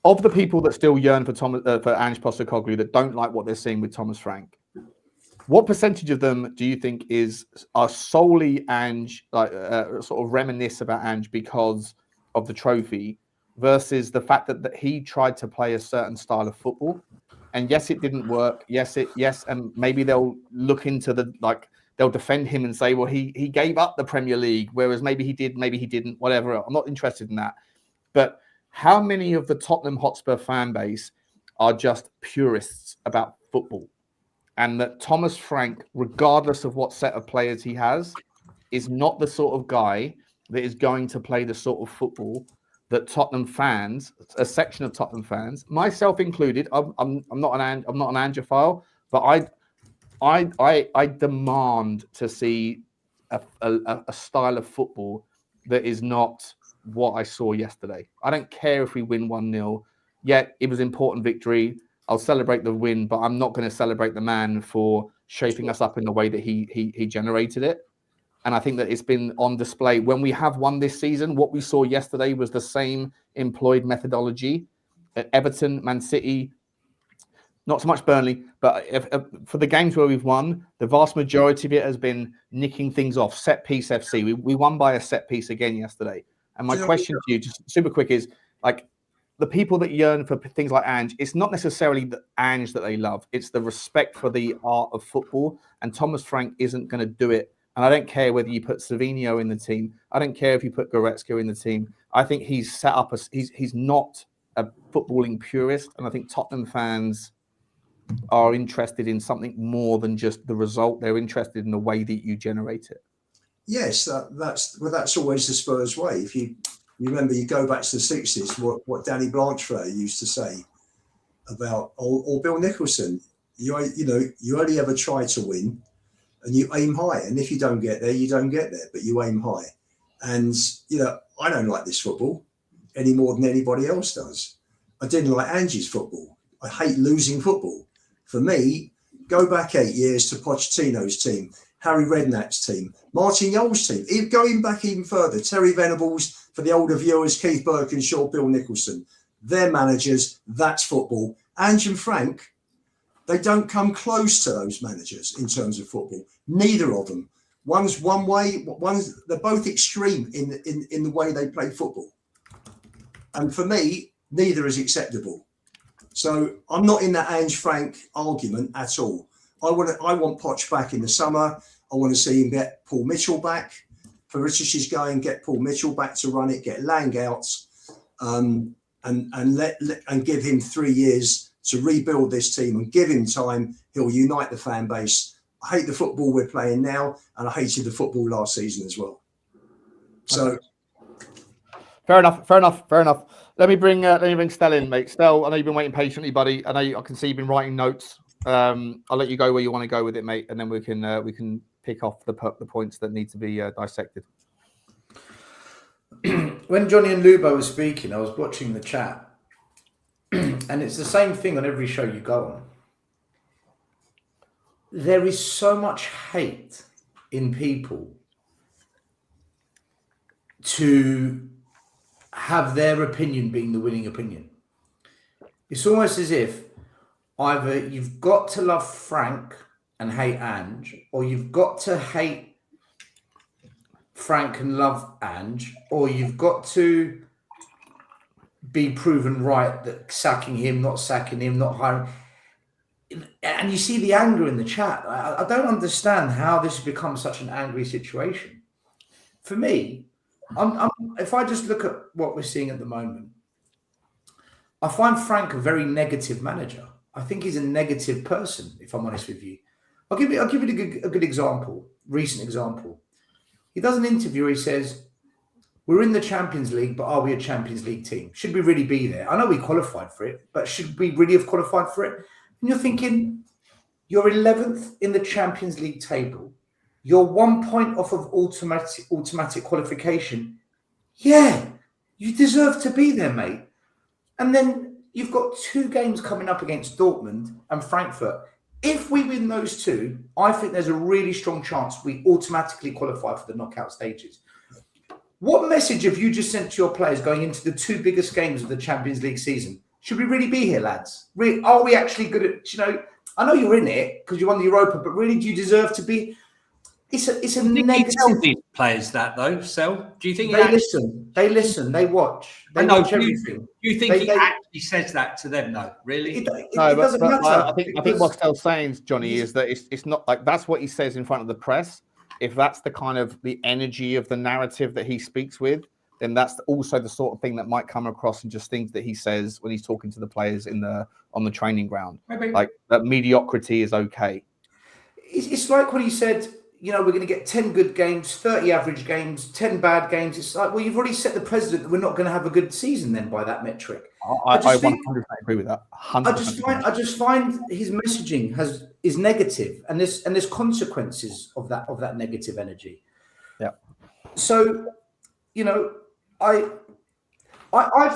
of the people that still yearn for Ange Postecoglou that don't like what they're seeing with Thomas Frank, what percentage of them do you think are solely Ange, sort of reminisce about Ange because of the trophy, versus the fact that he tried to play a certain style of football, and yes, it didn't work. Yes, and maybe they'll look into they'll defend him and say, well, he gave up the Premier League, whereas maybe he did, maybe he didn't, whatever. I'm not interested in that. But how many of the Tottenham Hotspur fan base are just purists about football? And that Thomas Frank, regardless of what set of players he has, is not the sort of guy that is going to play the sort of football that Tottenham fans, a section of Tottenham fans, myself included, I'm not an Angeophile, but I demand to see a style of football that is not what I saw yesterday. I don't care if we win 1-0. Yet it was an important victory. I'll celebrate the win, but I'm not going to celebrate the man for shaping us up in the way that he generated it. And I think that it's been on display. When we have won this season, what we saw yesterday was the same employed methodology at Everton, Man City, not so much Burnley, but for the games where we've won, the vast majority of it has been nicking things off, set piece FC. We won by a set piece again yesterday. And my question to you, just super quick, is like the people that yearn for things like Ange, it's not necessarily the Ange that they love. It's the respect for the art of football. And Thomas Frank isn't going to do it. And I don't care whether you put Savinho in the team. I don't care if you put Goretzka in the team. I think he's set up he's not a footballing purist. And I think Tottenham fans are interested in something more than just the result. They're interested in the way that you generate it. Yes, that's always the Spurs way. If you remember, you go back to the 60s, what Danny Blanchflower used to say about, or Bill Nicholson, you only ever try to win and you aim high. And if you don't get there, you don't get there, but you aim high. And, I don't like this football any more than anybody else does. I didn't like Angie's football. I hate losing football. For me, go back 8 years to Pochettino's team, Harry Redknapp's team, Martin Yole's team, going back even further, Terry Venables, for the older viewers, Keith Birkinshaw, Bill Nicholson. They're managers, that's football. Ange and Frank, they don't come close to those managers in terms of football. Neither of them. One's one way, they're both extreme in the way they play football. And for me, neither is acceptable. So I'm not in that Ange Frank argument at all. I want Poch back in the summer. I want to see him get Paul Mitchell back. Paritici's going, get Paul Mitchell back to run it, get Lang out, and give him 3 years to rebuild this team and give him time. He'll unite the fan base. I hate the football we're playing now, and I hated the football last season as well. So, fair enough. Let me bring Stel in, mate. Stel, I know you've been waiting patiently, buddy. I can see you've been writing notes. I'll let you go where you want to go with it, mate, and then we can pick off the points that need to be dissected. When Johnny and Lubo were speaking, I was watching the chat, and it's the same thing on every show you go on. There is so much hate in people to have their opinion being the winning opinion. It's almost as if either you've got to love Frank and hate Ange, or you've got to hate Frank and love Ange, or you've got to be proven right that sacking him, not hiring. And you see the anger in the chat. I don't understand how this has become such an angry situation. For me, if I just look at what we're seeing at the moment, I find Frank a very negative manager. I think he's a negative person, if I'm honest with you. I'll give you a good example, recent example. He does an interview where he says, we're in the Champions League, but are we a Champions League team? Should we really be there? I know we qualified for it, but should we really have qualified for it? And you're thinking, you're 11th in the Champions League table. You're 1 point off of automatic qualification. Yeah, you deserve to be there, mate. And then you've got 2 games coming up against Dortmund and Frankfurt. If we win those 2, I think there's a really strong chance we automatically qualify for the knockout stages. What message have you just sent to your players going into the 2 biggest games of the Champions League season? Should we really be here, lads? Are we actually good at, I know you're in it because you won the Europa, but really, do you deserve to be? It's a negative. Tell these players that though, Sel. Do you think they listen? They listen. They watch. They watch everything. Do you think he actually says that to them? No, really. It doesn't matter. I think what Stel's saying, Johnny, is that it's not like that's what he says in front of the press. If that's the kind of the energy of the narrative that he speaks with, then that's also the sort of thing that might come across in just things that he says when he's talking to the players on the training ground. Maybe. Like that mediocrity is okay. It's like when he said, we're going to get 10 good games, 30 average games, 10 bad games. It's like, well, you've already set the precedent that we're not going to have a good season then by that metric. I 100% agree with that. 100%. I just find his messaging is negative, and there's consequences of that negative energy. Yeah. So, I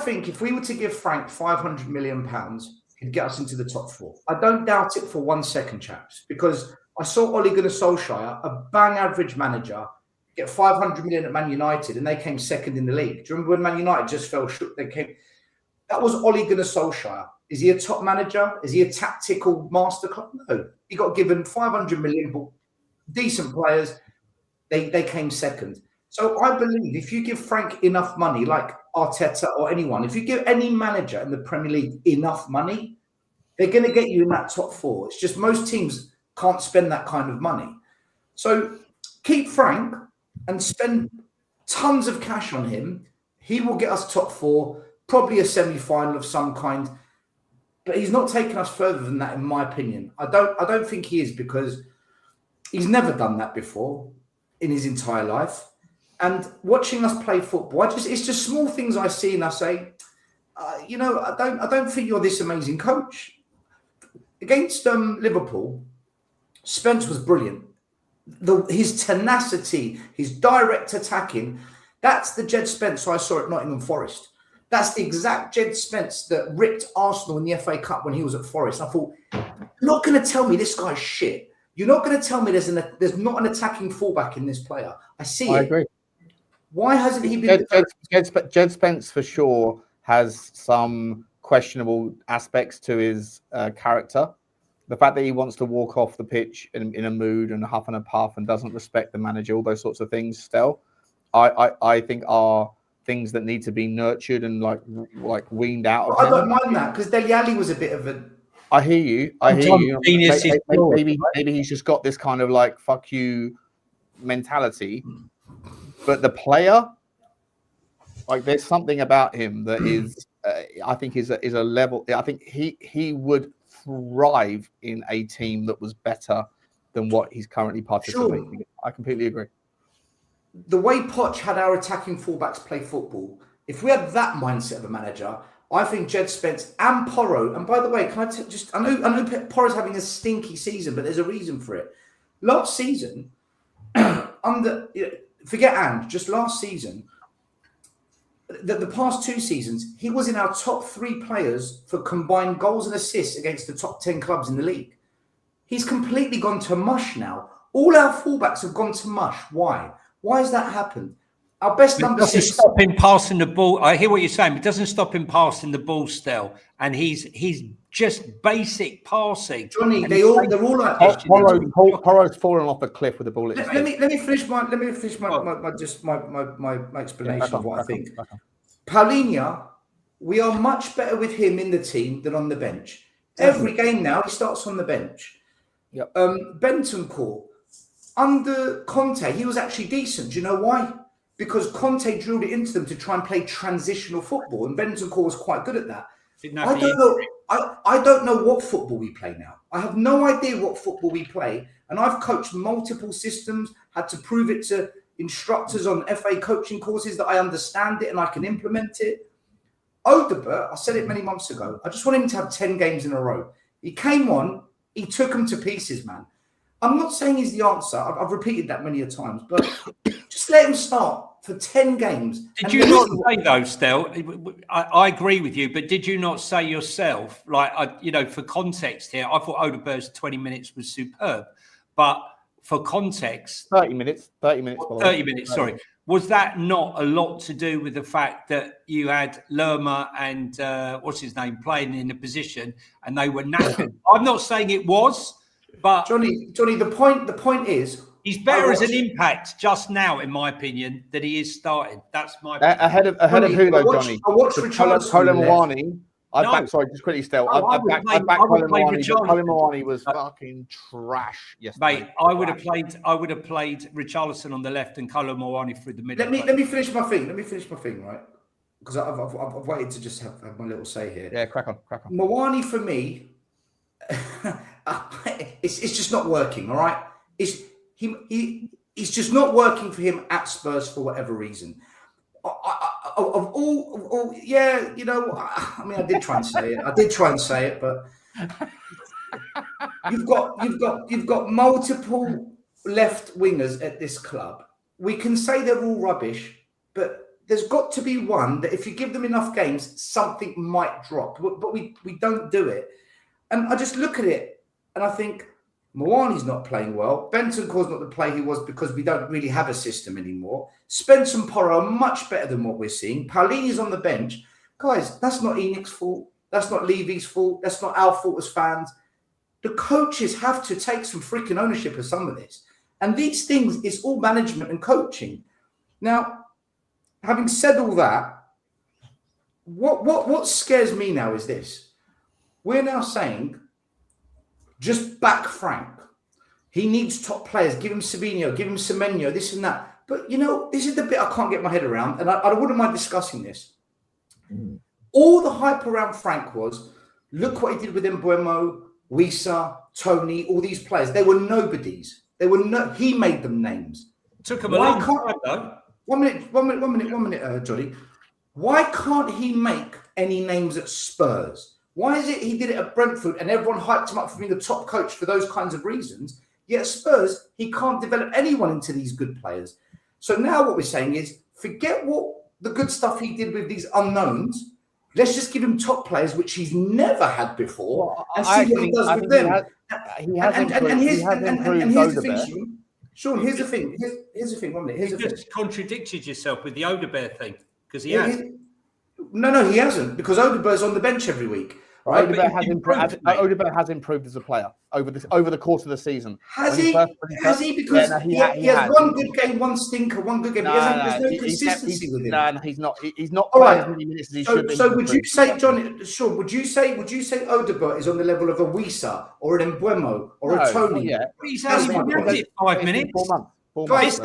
think if we were to give Frank £500 million, he'd get us into the top 4. I don't doubt it for 1 second, chaps, because I saw Ole Gunnar Solskjaer, a bang average manager, get 500 million at Man United, and they came second in the league. Do you remember when Man United just fell short? That was Ole Gunnar Solskjaer. Is he a top manager? Is he a tactical masterclass? No. He got given 500 million, decent players. They came second. So I believe if you give Frank enough money, like Arteta or anyone, if you give any manager in the Premier League enough money, they're going to get you in that top 4. It's just most teams can't spend that kind of money. So keep Frank and spend tons of cash on him. He will get us top 4, probably a semi-final of some kind. But he's not taking us further than that, in my opinion. I don't think he is, because he's never done that before in his entire life. And watching us play football, it's just small things I see and I say, I don't think you're this amazing coach. Against Liverpool, Spence was brilliant. His tenacity, his direct attacking, that's the Jed Spence I saw at Nottingham Forest. That's the exact Jed Spence that ripped Arsenal in the FA Cup when he was at Forest. I thought, you're not going to tell me this guy's shit. You're not going to tell me there's not an attacking fullback in this player. I see it. I agree. Why hasn't he been... Jed Spence for sure has some questionable aspects to his character. The fact that he wants to walk off the pitch in a mood and huff and a puff and doesn't respect the manager, all those sorts of things still, I think are things that need to be nurtured and like weaned out of him. I don't mind that, because Dele Alli was a bit of a... I hear you. Maybe he's just got this kind of like fuck you mentality. But the player, like, there's something about him that is, I think, is a level. I think he would thrive in a team that was better than what he's currently participating in. I completely agree. The way Poch had our attacking fullbacks play football, if we had that mindset of a manager, I think Jed Spence and Porro, and by the way, can I know Porro's having a stinky season, but there's a reason for it. Last season, forget And, just last season, the past 2 seasons, he was in our top 3 players for combined goals and assists against the top 10 clubs in the league. He's completely gone to mush now. All our fullbacks have gone to mush. Why? Why has that happened? Our best number 6... doesn't stop him passing the ball. I hear what you're saying, but it doesn't stop him passing the ball still. And he's just basic passing. Johnny, they're all like this. Porro's fallen off the cliff with the ball. Let me finish my explanation of what I think. Paulinho, we are much better with him in the team than on the bench. Every game now, he starts on the bench. Yep. Bentancur, under Conte, he was actually decent. Do you know why? Because Conte drilled it into them to try and play transitional football, and Bentancur was quite good at that. I don't know what football we play now. I have no idea what football we play, and I've coached multiple systems, had to prove it to instructors on FA coaching courses that I understand it and I can implement it. Odegaard, I said it many months ago, I just want him to have 10 games in a row. He came on, he took them to pieces, man. I'm not saying he's the answer. I've repeated that many a times, but just let him start for 10 games. Did you not say, though, Stel, I agree with you, but did you not say yourself, for context here, I thought Odegaard's 20 minutes was superb, but for context... 30 minutes. 30 minutes, sorry. Was that not a lot to do with the fact that you had Lerma and, what's his name, playing in a position and they were knackered? I'm not saying it was, but... Johnny, the point is... He's better as an impact just now, in my opinion, that he is starting. That's my ahead of who though, Johnny? I watched Richarlison. Sorry, just quickly, still. I backed Colin Moani. Colin Moani was fucking trash yesterday. Mate, I would have played Richarlison on the left and Colin Moani through the middle. Let me finish my thing, right? Because I've waited to just have my little say here. Yeah, crack on. Moani for me, it's just not working. All right, He's just not working for him at Spurs for whatever reason. I did try and say it. But you've got multiple left wingers at this club. We can say they're all rubbish, but there's got to be one that if you give them enough games, something might drop. But we don't do it. And I just look at it and I think, Mawani's not playing well. Bentancur's not the player he was because we don't really have a system anymore. Spence and Porro are much better than what we're seeing. Paulini's on the bench. Guys, that's not Enoch's fault. That's not Levy's fault. That's not our fault as fans. The coaches have to take some freaking ownership of some of this. And these things, it's all management and coaching. Now, having said all that, what scares me now is this. We're now saying, just back Frank. He needs top players. Give him Sabinho, give him Semenyo, this and that. But, this is the bit I can't get my head around, and I wouldn't mind discussing this. All the hype around Frank was, look what he did with Mbeumo, Wissa, Tony, all these players. They were nobodies. He made them names. Took him a long time, though. One minute, Johnny. Why can't he make any names at Spurs? Why is it he did it at Brentford and everyone hyped him up for being the top coach for those kinds of reasons? Yet at Spurs, he can't develop anyone into these good players. So now what we're saying is, forget what the good stuff he did with these unknowns. Let's just give him top players, which he's never had before, and see what he does with them. And here's the thing, Sean. Here's the thing. Here's the thing. 1 minute. You just contradicted yourself with the Odebear thing because he has. No, he hasn't, because Odebear's on the bench every week. Right? Odebear has improved as a player over the course of the season. Has he? Because he has one good game, one stinker, one good game. There's no consistency with him. No, he's not. He's not playing as many minutes as he should be. So would you say, John? Sean, would you say Odebear is on the level of a Wissa or an Mbeumo or a Tony? Yeah, he's only 5 minutes. 4 months. Guys,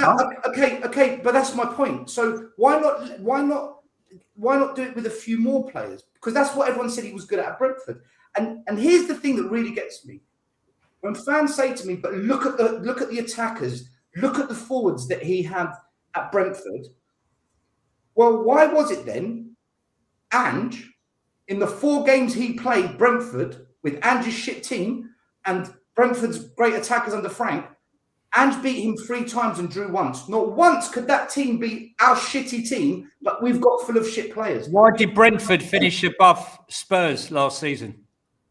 okay, but that's my point. So why not do it with a few more players? Because that's what everyone said he was good at Brentford. And here's the thing that really gets me. When fans say to me, but look at the attackers, look at the forwards that he had at Brentford. Well, why was it then Ange, in the 4 games he played Brentford with Ange's shit team and Brentford's great attackers under Frank, Ange beat him 3 times and drew once. Not once could that team beat our shitty team, but we've got full of shit players. Why did Brentford finish above Spurs last season?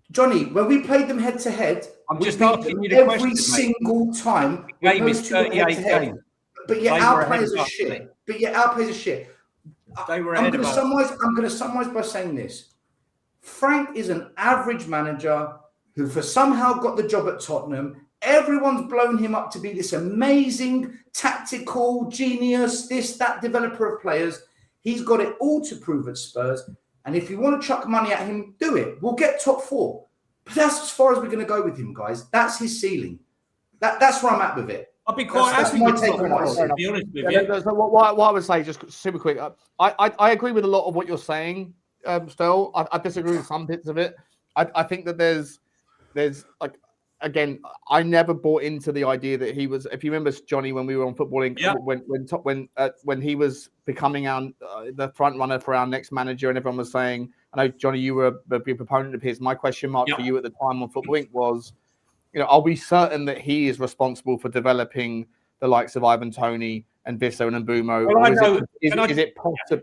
Johnny, when we played them head to head, I'm just asking you the question, every single time. The game is 38 games. But yet our players are shit. They were ahead of us. I'm going to summarize by saying this. Frank is an average manager who somehow got the job at Tottenham. Everyone's blown him up to be this amazing, tactical, genius, that developer of players. He's got it all to prove at Spurs. And if you want to chuck money at him, do it. We'll get top 4. But that's as far as we're going to go with him, guys. That's his ceiling. That's where I'm at with it. I'll be quite happy with take on what I said. to be honest with you. So what I would say, just super quick, I agree with a lot of what you're saying, Stel. I disagree with some bits of it. I think that there's like, again, I never bought into the idea that he was. If you remember, Johnny, when we were on Footballing, when he was becoming the front runner for our next manager, and everyone was saying, I know, Johnny, you were a big proponent of his. My question mark for you at the time on Footballing was, are we certain that he is responsible for developing the likes of Ivan Toney and Wissa and Mbeumo? Well, is it possible?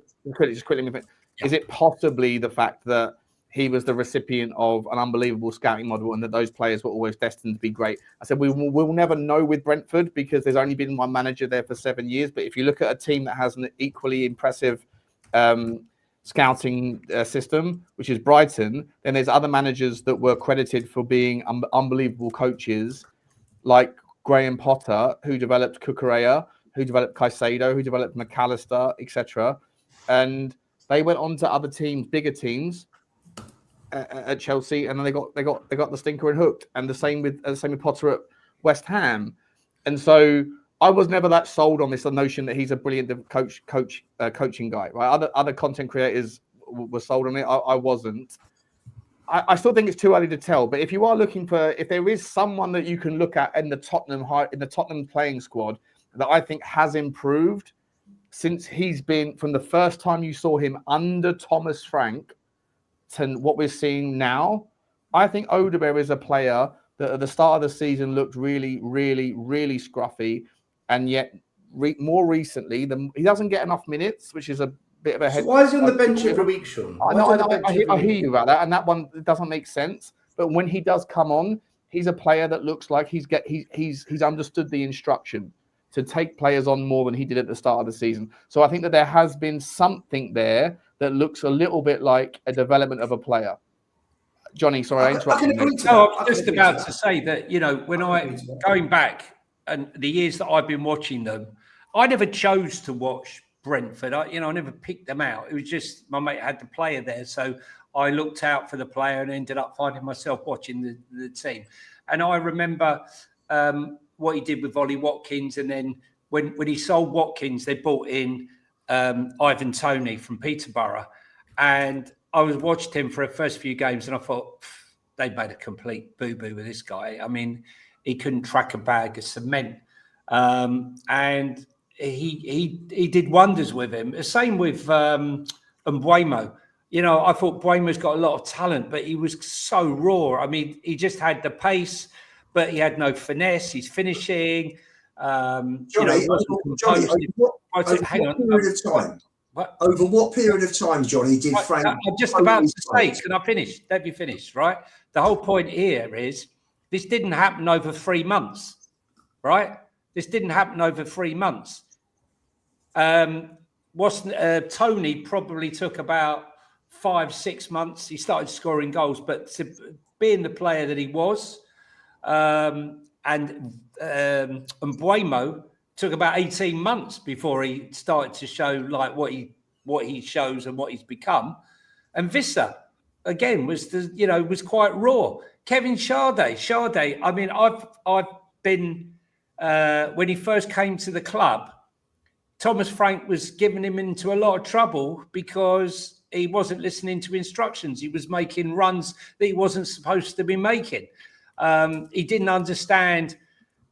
Is it possibly the fact that he was the recipient of an unbelievable scouting model and that those players were always destined to be great? I said, we'll never know with Brentford because there's only been one manager there for 7 years. But if you look at a team that has an equally impressive scouting system, which is Brighton, then there's other managers that were credited for being unbelievable coaches, like Graham Potter, who developed Cucurella, who developed Caicedo, who developed McAllister, etc. And they went on to other teams, bigger teams, at Chelsea, and then they got the stinker and hooked. And the same with Potter at West Ham. And so I was never that sold on this notion that he's a brilliant coaching guy. Right? Other content creators were sold on it. I wasn't. I still think it's too early to tell. But if you are looking if there is someone that you can look at in the Tottenham playing squad that I think has improved since he's been, from the first time you saw him under Thomas Frank to what we're seeing now, I think Odebear is a player that at the start of the season looked really, really, really scruffy, and yet more recently, he doesn't get enough minutes, which is a bit of a head. So why is he on the bench every week, Sean? I hear you about that, and that one doesn't make sense. But when he does come on, he's a player that looks like he's understood the instruction to take players on more than he did at the start of the season. So I think that there has been something there that looks a little bit like a development of a player. Johnny, sorry, I interrupted you. No, I was just about to say that, when going back and the years that I've been watching them, I never chose to watch Brentford. I never picked them out. It was just my mate had the player there. So I looked out for the player and ended up finding myself watching the team. And I remember what he did with Ollie Watkins. And then when he sold Watkins, they brought in Ivan Toney from Peterborough. And I was watched him for the first few games and I thought, they made a complete boo-boo with this guy. I mean, he couldn't track a bag of cement. And he did wonders with him. The same with Mbeumo. I thought Mbeumo's got a lot of talent, but he was so raw. I mean, he just had the pace, but he had no finesse. He's finishing. Johnny, hang on. Period of time? What? Over what period of time, Johnny, did Frank... I'm just about to say, can I finish? Let me finish, right? The whole point here is this didn't happen over 3 months, right? This didn't happen over 3 months. Tony probably took about 5-6 months. He started scoring goals, but being the player that he was, and Mbeumo took about 18 months before he started to show like what he shows and what he's become. And Visser, again, was quite raw. Kevin Sade. I mean, I've been when he first came to the club, Thomas Frank was giving him into a lot of trouble because he wasn't listening to instructions. He was making runs that he wasn't supposed to be making. He didn't understand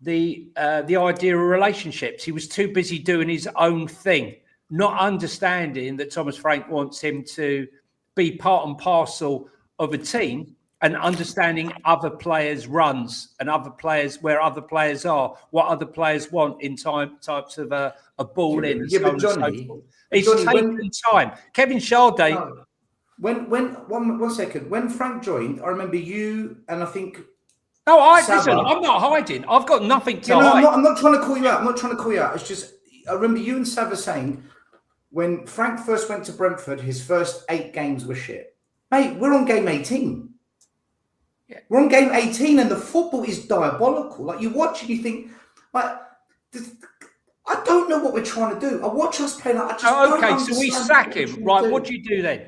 the idea of relationships. He was too busy doing his own thing, not understanding that Thomas Frank wants him to be part and parcel of a team and understanding other players' runs and other players, where other players are, what other players want in types of a ball in. Yeah, but Johnny, it's taken time. Kevin Sade. One second. When Frank joined, I remember you and I think. No, listen. I'm not hiding. I've got nothing to hide. I'm not trying to call you out. It's just I remember you and Sava saying when Frank first went to Brentford, his first 8 games were shit. Mate, we're on game 18. Yeah. We're on game 18, and the football is diabolical. Like you watch it, you think, like, I don't know what we're trying to do. I watch us play. Like, so we sack him, right? What do you do then?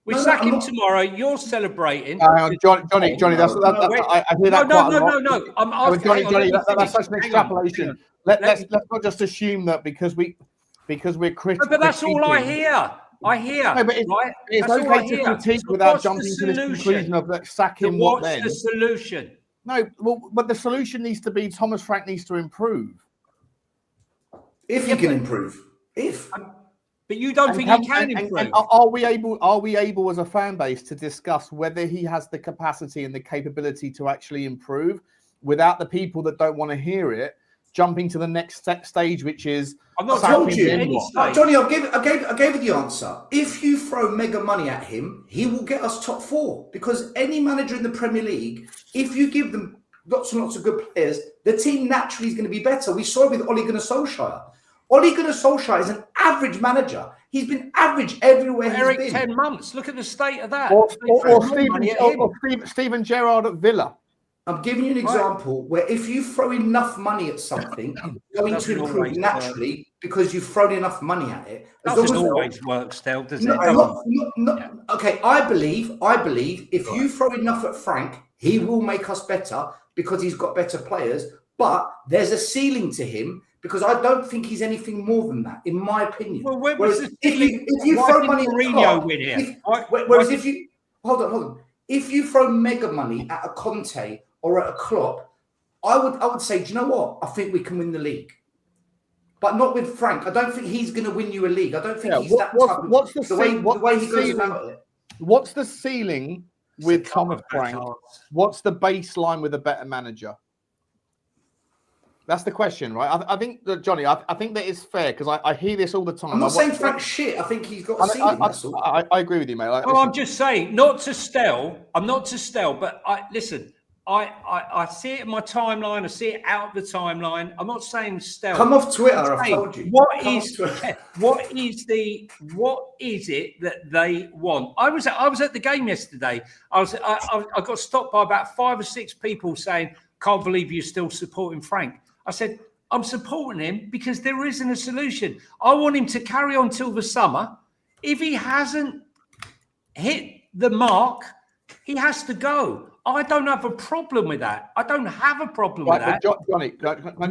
We sack him tomorrow. You're celebrating. Johnny. I hear that. No. I'm asking. Johnny, that's such an extrapolation. Let's not just assume that because we're critical. No, but that's all I hear. No, but it's okay to critique without jumping to this conclusion of sack him. What then? What's the solution? No, but the solution needs to be Thomas Frank needs to improve. If he can improve, but you don't think he can improve. And are we able as a fan base to discuss whether he has the capacity and the capability to actually improve without the people that don't want to hear it jumping to the next stage, which is I'm not told you, Johnny. I gave you the answer. If you throw mega money at him, he will get us top 4 because any manager in the Premier League, if you give them lots and lots of good players, the team naturally is going to be better. We saw it with Ole Gunnar Solskjaer. Ole Gunnar Solskjaer is an average manager. He's been average everywhere he's been. 10 months. Look at the state of that. Or Steven Gerrard at Villa. I'm giving you an example where if you throw enough money at something, it's going to improve naturally because you've thrown enough money at it. That doesn't always work still, does it? Okay, I believe if you throw enough at Frank, he will make us better because he's got better players. But there's a ceiling to him because I don't think he's anything more than that, in my opinion. Well, whereas if you throw money at Mourinho win here? Whereas if you hold on, if you throw mega money at a Conte or at a Klopp, I would say, do you know what? I think we can win the league, but not with Frank. I don't think he's going to win you a league. I don't think he's that type of the way he goes about it. What's the ceiling with Thomas Frank? What's the baseline with a better manager? That's the question, right? I think that, Johnny, I think that is fair because I hear this all the time. I'm not saying Frank's shit. I think he's got a ceiling. I agree with you, mate. I'm just saying, not to Stell, but listen, I see it in my timeline. I see it out of the timeline. I'm not saying stealth. Come off Twitter. I've told you. What is it that they want? I was at the game yesterday. I got stopped by about 5 or 6 people saying, "Can't believe you're still supporting Frank." I said, "I'm supporting him because there isn't a solution. I want him to carry on till the summer. If he hasn't hit the mark, he has to go. I don't have a problem with that. I don't have a problem with that. Johnny,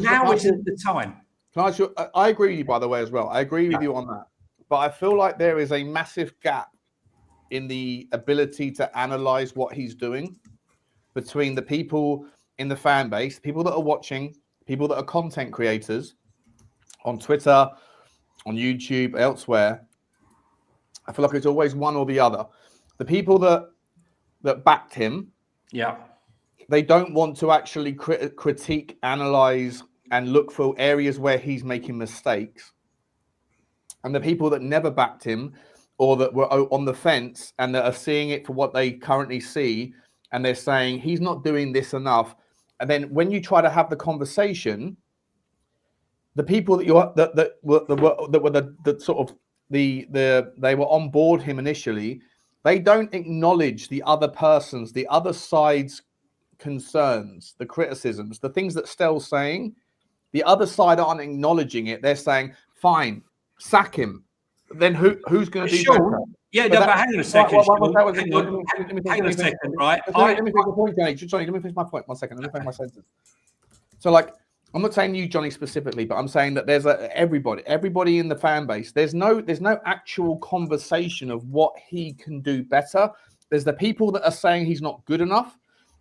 now isn't the time. I agree with you, by the way, as well. I agree with you on that. But I feel like there is a massive gap in the ability to analyze what he's doing between the people in the fan base, people that are watching, people that are content creators on Twitter, on YouTube, elsewhere. I feel like it's always one or the other. The people that backed him, they don't want to actually critique, analyze, and look for areas where he's making mistakes. And the people that never backed him or that were on the fence and that are seeing it for what they currently see, and they're saying he's not doing this enough. And then when you try to have the conversation, the people they were on board him initially, they don't acknowledge the other person's, the other side's concerns, the criticisms, the things that Stell's saying. The other side aren't acknowledging it. They're saying, "Fine, sack him." Then who's going to do better? Yeah, but hang on a second. Hang on a second, right? Let me finish the point, Johnny. Johnny, let me finish my point. 1 second. Let me finish my sentence. So, like, I'm not saying you, Johnny, specifically, but I'm saying that there's everybody in the fan base. There's no actual conversation of what he can do better. There's the people that are saying he's not good enough,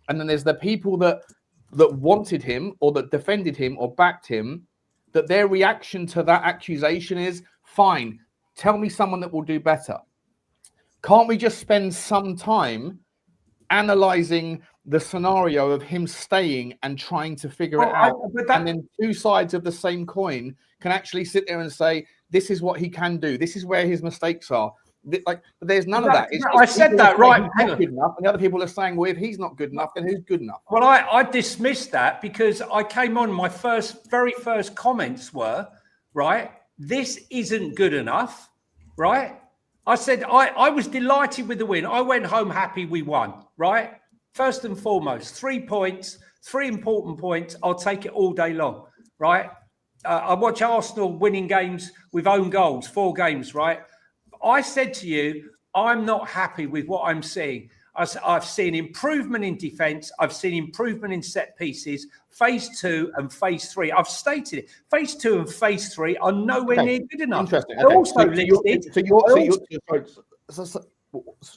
and then there's the people that wanted him or that defended him or backed him. That their reaction to that accusation is, "Fine, tell me someone that will do better." Can't we just spend some time analyzing the scenario of him staying and trying to figure it out? And then two sides of the same coin can actually sit there and say, "This is what he can do. This is where his mistakes are." Like, there's none of that. I said that, right? He's not good enough, and the other people are saying, "Well, if he's not good enough, then who's good enough?" Well, I dismissed that because I came on. My very first comments were, right, this isn't good enough, right? I said I was delighted with the win. I went home happy we won, right? First and foremost, 3 points, 3 important points. I'll take it all day long, right? I watch Arsenal winning games with own goals, 4 games, right? I said to you, I'm not happy with what I'm seeing. I've seen improvement in defence. I've seen improvement in set pieces. Phase 2 and phase 3. I've stated it. Phase 2 and phase 3 are nowhere near good enough. Interesting. So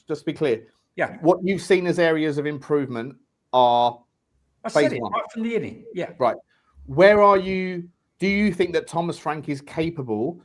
just to be clear. Yeah. What you've seen as areas of improvement are phase 1. Right from the beginning. Yeah. Right. Where are you? Do you think that Thomas Frank is capable?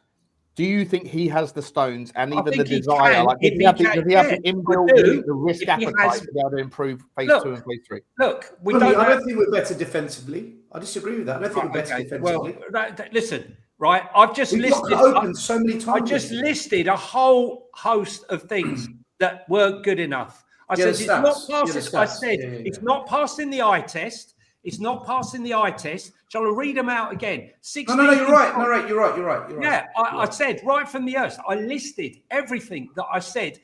Do you think he has the stones and even the desire? Like, does he have the inbuilt risk appetite to be able to improve phase 2 and phase 3? Look, I don't think we're better defensively. I disagree with that. I don't think we're better defensively. Well, listen, right? I've just listed open so many times. I just listed a whole host of things that weren't good enough. I said it's not passing. I said it's not passing the eye test. It's not passing the eye test. Shall I read them out again? No, you're right. You're right. Yeah, I said right from the earth, I listed everything that I said.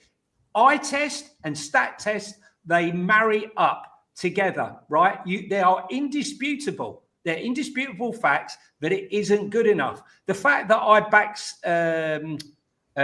Eye test and stat test, they marry up together, right? They are indisputable. They're indisputable facts that it isn't good enough. The fact that I back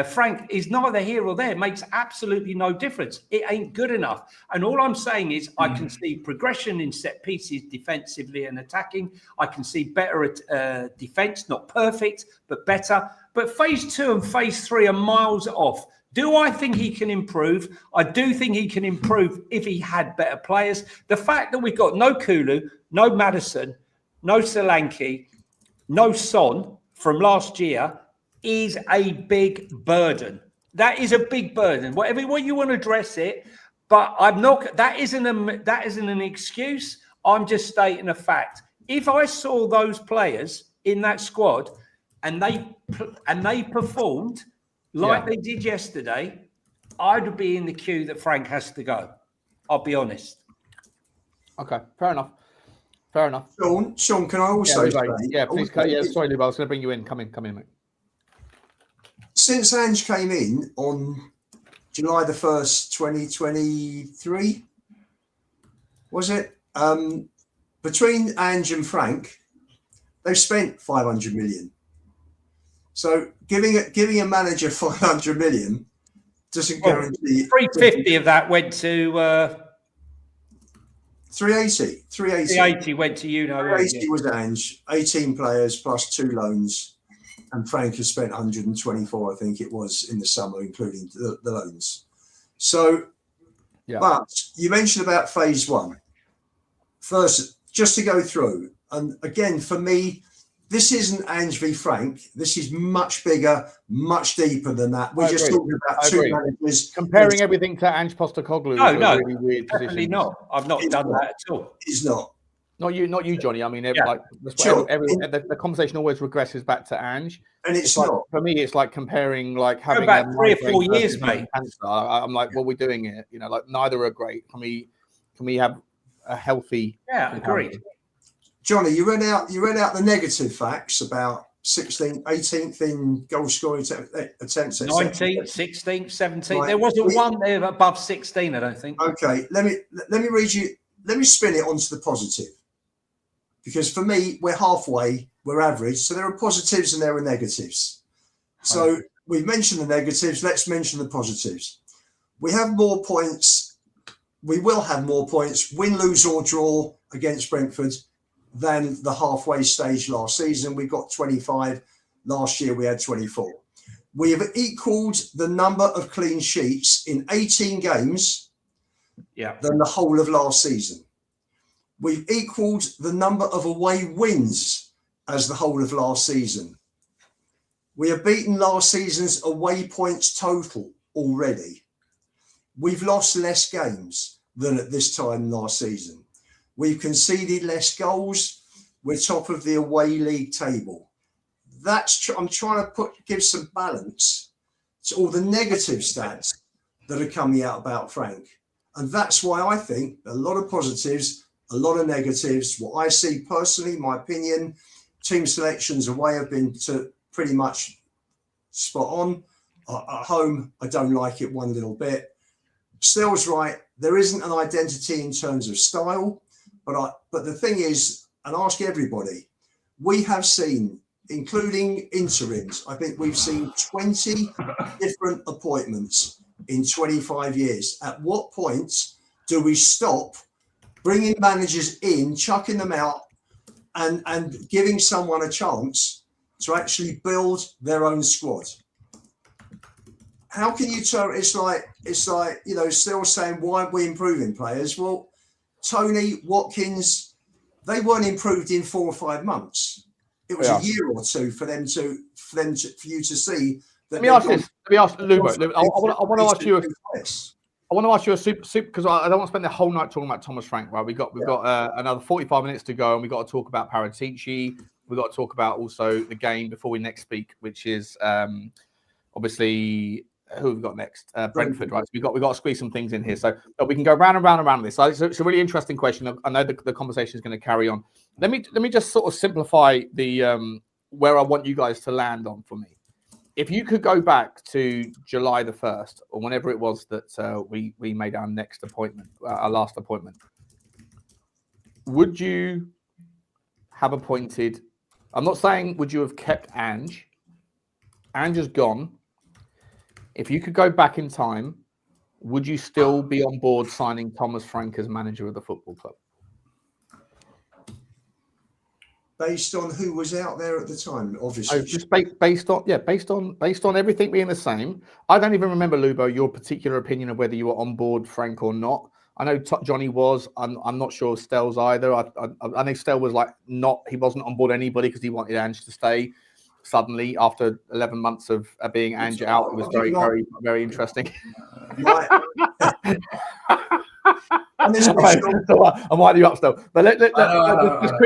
Frank is neither here or there makes absolutely no difference. It ain't good enough. And all I'm saying is I can see progression in set pieces defensively and attacking. I can see better at defense, not perfect, but better. But phase 2 and phase 3 are miles off. Do I think he can improve? I do think he can improve if he had better players. The fact that we've got no Kulu, no Maddison, no Solanke, no Son from last year is a big burden. That is a big burden. Whatever way you want to address it, but I'm not. That isn't an excuse. I'm just stating a fact. If I saw those players in that squad and they performed like they did yesterday, I'd be in the queue that Frank has to go. I'll be honest. Okay, fair enough. Fair enough. Sean, can I also say? Yeah, please. Yeah, sorry, Lubo. I was going to bring you in. Come in, mate. Since Ange came in on July the 1st, 2023, was it? Between Ange and Frank, they've spent 500 million. So giving a manager 500 million doesn't guarantee. 350 of that went to 380. 380 went to 380 was Ange, 18 players plus 2 loans, and Frank has spent 124, I think it was, in the summer, including the loans. So, but you mentioned about phase 1. First, just to go through, and again, for me, this isn't Ange v Frank. This is much bigger, much deeper than that. We're just talking about two managers. Comparing everything to Ange Postecoglou. No, really weird definitely position. not. I've not done that at all. It's not. Not you, Johnny. I mean, the conversation always regresses back to Ange. And it's like, not. For me, it's like comparing, like having back 3 or 4 years, mate. I'm like, what are we doing here? You know, like neither are great. Can we have a healthy? Yeah, agreed. Johnny, you read out the negative facts about 16th, 18th in goal scoring attempts. 19th, 16th, 17th. Right. There wasn't one there above 16, I don't think. Okay, let me read you. Let me spin it onto the positive, because for me, we're halfway, we're average. So there are positives and there are negatives. So we've mentioned the negatives. Let's mention the positives. We have more points. We will have more points, win, lose or draw against Brentford, than the halfway stage last season. We got 25. Last year we had 24. We have equalled the number of clean sheets in 18 games than the whole of last season. We've equalled the number of away wins as the whole of last season. We have beaten last season's away points total already. We've lost less games than at this time last season. We've conceded less goals. We're top of the away league table. I'm trying to give some balance to all the negative stats that are coming out about Frank. And that's why I think a lot of positives, a lot of negatives. What I see personally, my opinion, team selections away have been pretty much spot on. At home, I don't like it one little bit. Still's right. There isn't an identity in terms of style. But the thing is, and ask everybody, we have seen, including interims, I think we've seen 20 different appointments in 25 years. At what point do we stop bringing managers in, chucking them out, and giving someone a chance to actually build their own squad? How can you turn? It's like still saying, why aren't we improving players? Well, Tony, Watkins, they weren't improved in 4 or 5 months. It was a year or two for you to see. Let me ask Lubo. I want to ask you. I want to ask you a super because I don't want to spend the whole night talking about Thomas Frank. Right, we've got another 45 minutes to go, and we've got to talk about Paratici. We've got to talk about also the game before we next speak, which is obviously. Who have we got next? Brentford, right? So we've got to squeeze some things in here, so we can go round and round and round this. So it's a really interesting question. I know the conversation is going to carry on. Let me just sort of simplify the where I want you guys to land on for me. If you could go back to July the 1st or whenever it was that we made our next appointment, our last appointment, would you have appointed? I'm not saying would you have kept Ange. Ange is gone. If you could go back in time, would you still be on board signing Thomas Frank as manager of the football club? Based on who was out there at the time, obviously. Just based on everything being the same. I don't even remember, Lubo, your particular opinion of whether you were on board Frank or not. I know Johnny was. I'm not sure Stell's either. I know Stell was like not. He wasn't on board anybody because he wanted Ange to stay. Suddenly, after 11 months of being Ange out, it was very, very, very interesting. I might you up still, but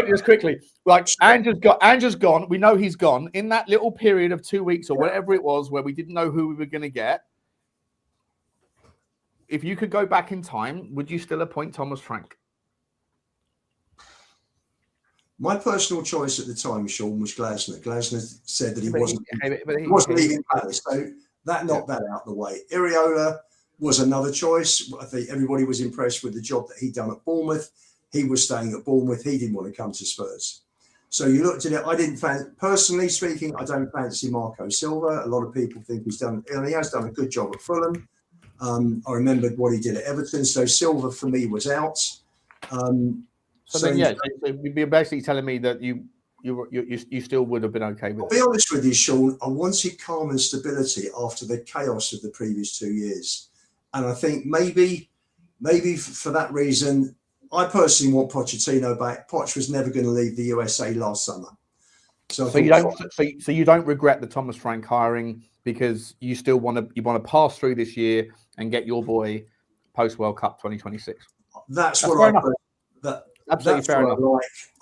just quickly. Like Ange has gone. We know he's gone. In that little period of 2 weeks or whatever it was, where we didn't know who we were going to get. If you could go back in time, would you still appoint Thomas Frank? My personal choice at the time, Sean, was Glasner. Glasner said that he wasn't leaving Palace, so that knocked that out of the way. Iriola was another choice. I think everybody was impressed with the job that he'd done at Bournemouth. He was staying at Bournemouth. He didn't want to come to Spurs. So you looked at it. I didn't personally speaking, I don't fancy Marco Silva. A lot of people think he has done a good job at Fulham. I remembered what he did at Everton. So Silva for me was out. So you're basically telling me that you still would have been okay with it. I'll be honest with you, Sean. I wanted calm and stability after the chaos of the previous 2 years, and I think maybe for that reason, I personally want Pochettino back. Poch was never going to leave the USA last summer, so you don't regret the Thomas Frank hiring because you still want to pass through this year and get your boy post World Cup 2026. That's what Absolutely fair enough.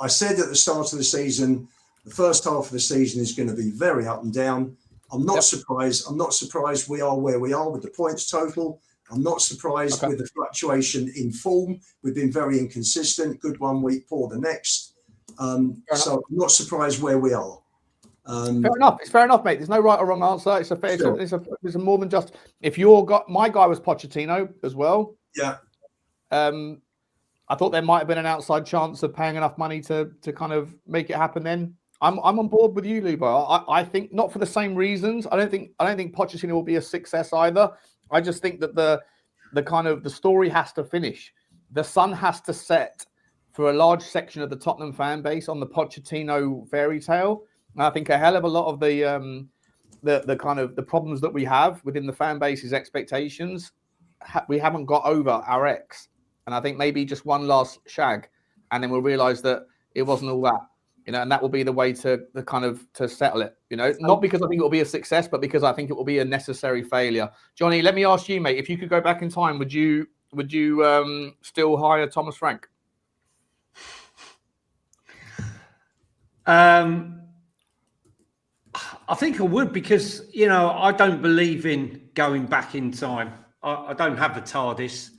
I said at the start of the season, the first half of the season is going to be very up and down. I'm not surprised. I'm not surprised we are where we are with the points total. I'm not surprised with the fluctuation in form. We've been very inconsistent. Good one week, poor the next. So I'm not surprised where we are. Fair enough. It's fair enough, mate. There's no right or wrong answer. It's a fair. Sure. It's a more than just. If my guy was Pochettino as well. Yeah. I thought there might have been an outside chance of paying enough money to kind of make it happen. Then I'm on board with you, Lubo. I think not for the same reasons. I don't think Pochettino will be a success either. I just think that the story has to finish. The sun has to set for a large section of the Tottenham fan base on the Pochettino fairy tale. And I think a hell of a lot of the problems that we have within the fan base's expectations, we haven't got over our ex. And I think maybe just one last shag, and then we'll realise that it wasn't all that, and that will be the way to settle it, not because I think it will be a success, but because I think it will be a necessary failure. Johnny, let me ask you, mate, if you could go back in time, would you still hire Thomas Frank? I think I would because, I don't believe in going back in time. I don't have a TARDIS.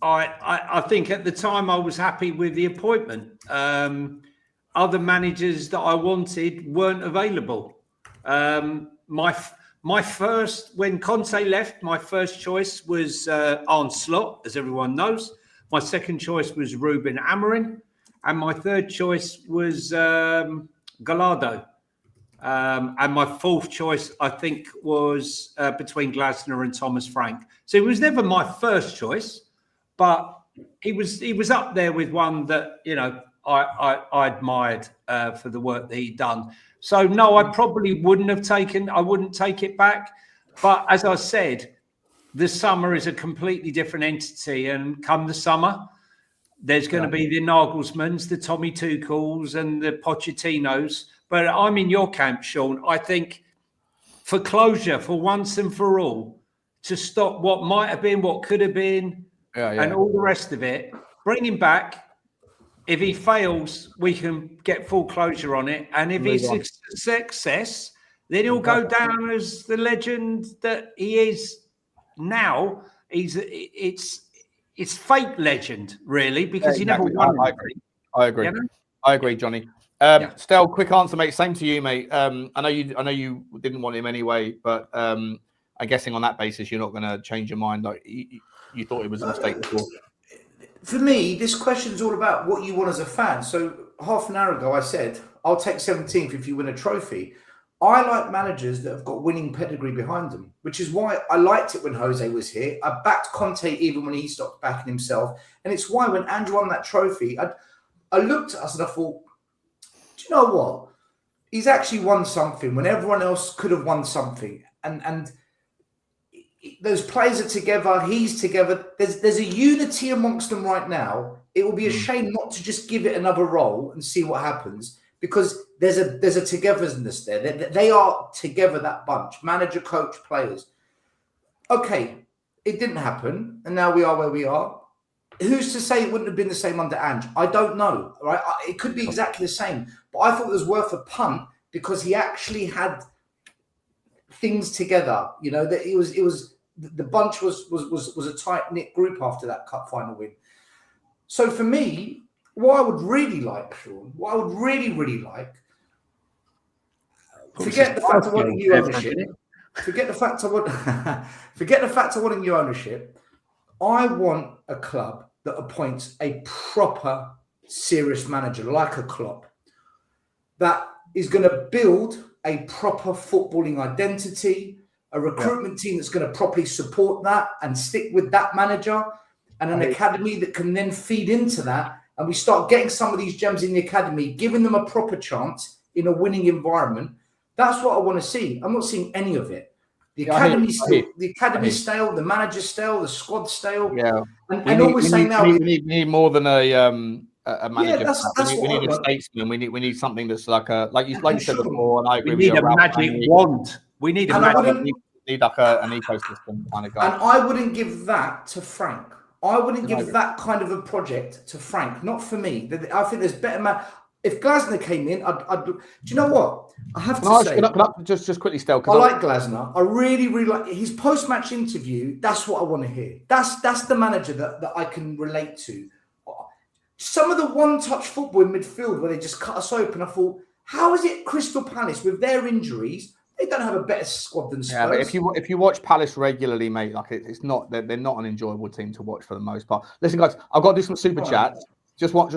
I think at the time I was happy with the appointment. Other managers that I wanted weren't available. My first, when Conte left, my first choice was Arne Slot, as everyone knows. My second choice was Ruben Amorim. And my third choice was Gallardo. And my fourth choice, I think, was between Glasner and Thomas Frank. So it was never my first choice, but he was up there with one that I admired for the work that he'd done. So no, I probably wouldn't take it back. But as I said, the summer is a completely different entity, and come the summer, there's going to be the Nagelsmanns, the Tommy Tuchels, and the Pochettinos. But I'm in your camp, Sean. I think for closure, for once and for all, to stop what might have been, what could have been, and all the rest of it, bring him back. If he fails, we can get full closure on it. And if he's a success, then he'll go down as the legend that he is now. It's fake legend, really, because he never won. I agree. I agree, Johnny. Stel, quick answer, mate. Same to you, mate. I know you didn't want him anyway, but I'm guessing on that basis you're not going to change your mind. Like you thought it was a mistake before. For me, this question is all about what you want as a fan. So half an hour ago, I said I'll take 17th if you win a trophy. I like managers that have got winning pedigree behind them, which is why I liked it when Jose was here. I backed Conte even when he stopped backing himself. And it's why when Andrew won that trophy, I looked at us and I thought, do you know what? He's actually won something when everyone else could have won something. And those players are together. He's together. There's a unity amongst them right now. It will be a shame not to just give it another roll and see what happens, because there's a togetherness there. They are together, that bunch, manager, coach, players. Okay, it didn't happen, and now we are where we are. Who's to say it wouldn't have been the same under Ange? I don't know. Right? It could be exactly the same, but I thought it was worth a punt because he actually had things together. That it was the bunch was a tight knit group after that cup final win. So for me, what I would really like, Sean, what I would really like, forget the fact of wanting new ownership. Forget the fact of wanting new ownership. I want a club that appoints a proper, serious manager like a Klopp that is going to build a proper footballing identity, a recruitment team that's going to properly support that and stick with that manager, and an academy that can then feed into that. And we start getting some of these gems in the academy, giving them a proper chance in a winning environment. That's what I want to see. I'm not seeing any of it. The academy's stale, the manager's stale, the squad's stale. Yeah. And all we're saying now, we need more than a manager. That's we need a statesman. We need something that's like you said before, and I agree. We need a magic wand. We need a magic. We need like an ecosystem kind of guy. And I wouldn't give that to Frank. I wouldn't give that kind of a project to Frank. Not for me. I think there's better. If Glasner came in, I'd. Do you know what? I have to say. Just quickly, Stel. I like Glasner. I really like his post-match interview. That's what I want to hear. That's the manager that I can relate to. Some of the one-touch football in midfield where they just cut us open. I thought, how is it Crystal Palace with their injuries? They don't have a better squad than Spurs. Yeah, but if you watch Palace regularly, mate, like it's not they're not an enjoyable team to watch for the most part. Listen, guys, I've got to do some super chats. Just want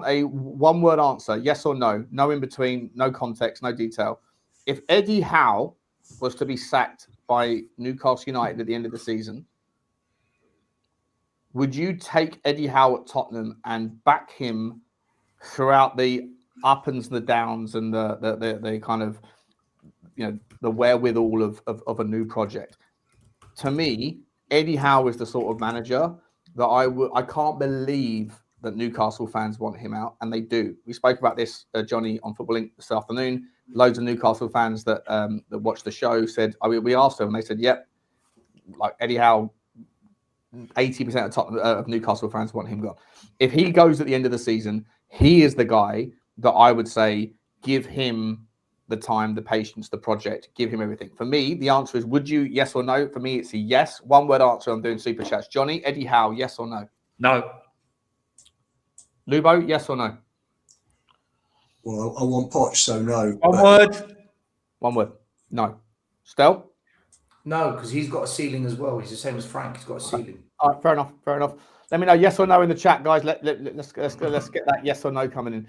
a one-word answer, yes or no. No in between, no context, no detail. If Eddie Howe was to be sacked by Newcastle United at the end of the season, would you take Eddie Howe at Tottenham and back him throughout the ups and the downs and the kind of, the wherewithal of a new project? To me, Eddie Howe is the sort of manager that I can't believe that Newcastle fans want him out, and they do. We spoke about this, Johnny, on Football Inc. this afternoon. Loads of Newcastle fans that watched the show said, we asked them, and they said, yep, like Eddie Howe, 80% of Newcastle fans want him gone. If he goes at the end of the season, he is the guy that I would say, give him the time, the patience, the project, give him everything. For me, the answer is, would you, yes or no? For me, it's a yes. One word answer. I'm doing super chats. Johnny, Eddie Howe, yes or no? No. Lubo, yes or no? Well, I want Poch, so no. One word. No. Stel? No, because he's got a ceiling as well. He's the same as Frank. He's got a ceiling. All right, fair enough. Let me know yes or no in the chat, guys. Let's get that yes or no coming in.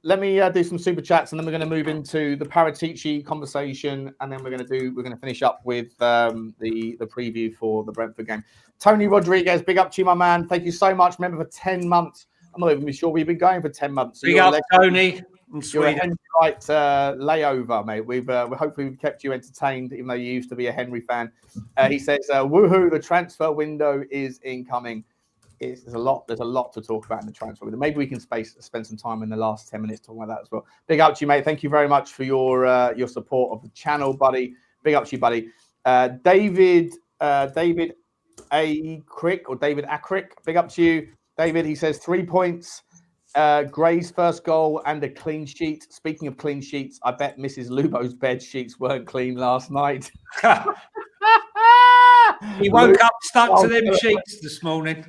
Let me do some super chats, and then we're going to move into the Paratici conversation, and then we're going to finish up with the preview for the Brentford game. Tony Rodriguez, big up to you, my man. Thank you so much. Remember, for 10 months. I'm not even sure we've been going for 10 months. So big up, Tony. You're a Henry Wright layover, mate. Hopefully we've kept you entertained, even though you used to be a Henry fan. He says, "Woohoo! The transfer window is incoming." There's a lot to talk about in the transfer window. Maybe we can spend some time in the last 10 minutes talking about that as well. Big up to you, mate. Thank you very much for your support of the channel, buddy. Big up to you, buddy. David A. Crick or David Acrick. Big up to you, David. He says 3 points. Gray's first goal and a clean sheet. Speaking of clean sheets, I bet Mrs. Lubo's bed sheets weren't clean last night. He woke up stuck to them sheets this morning.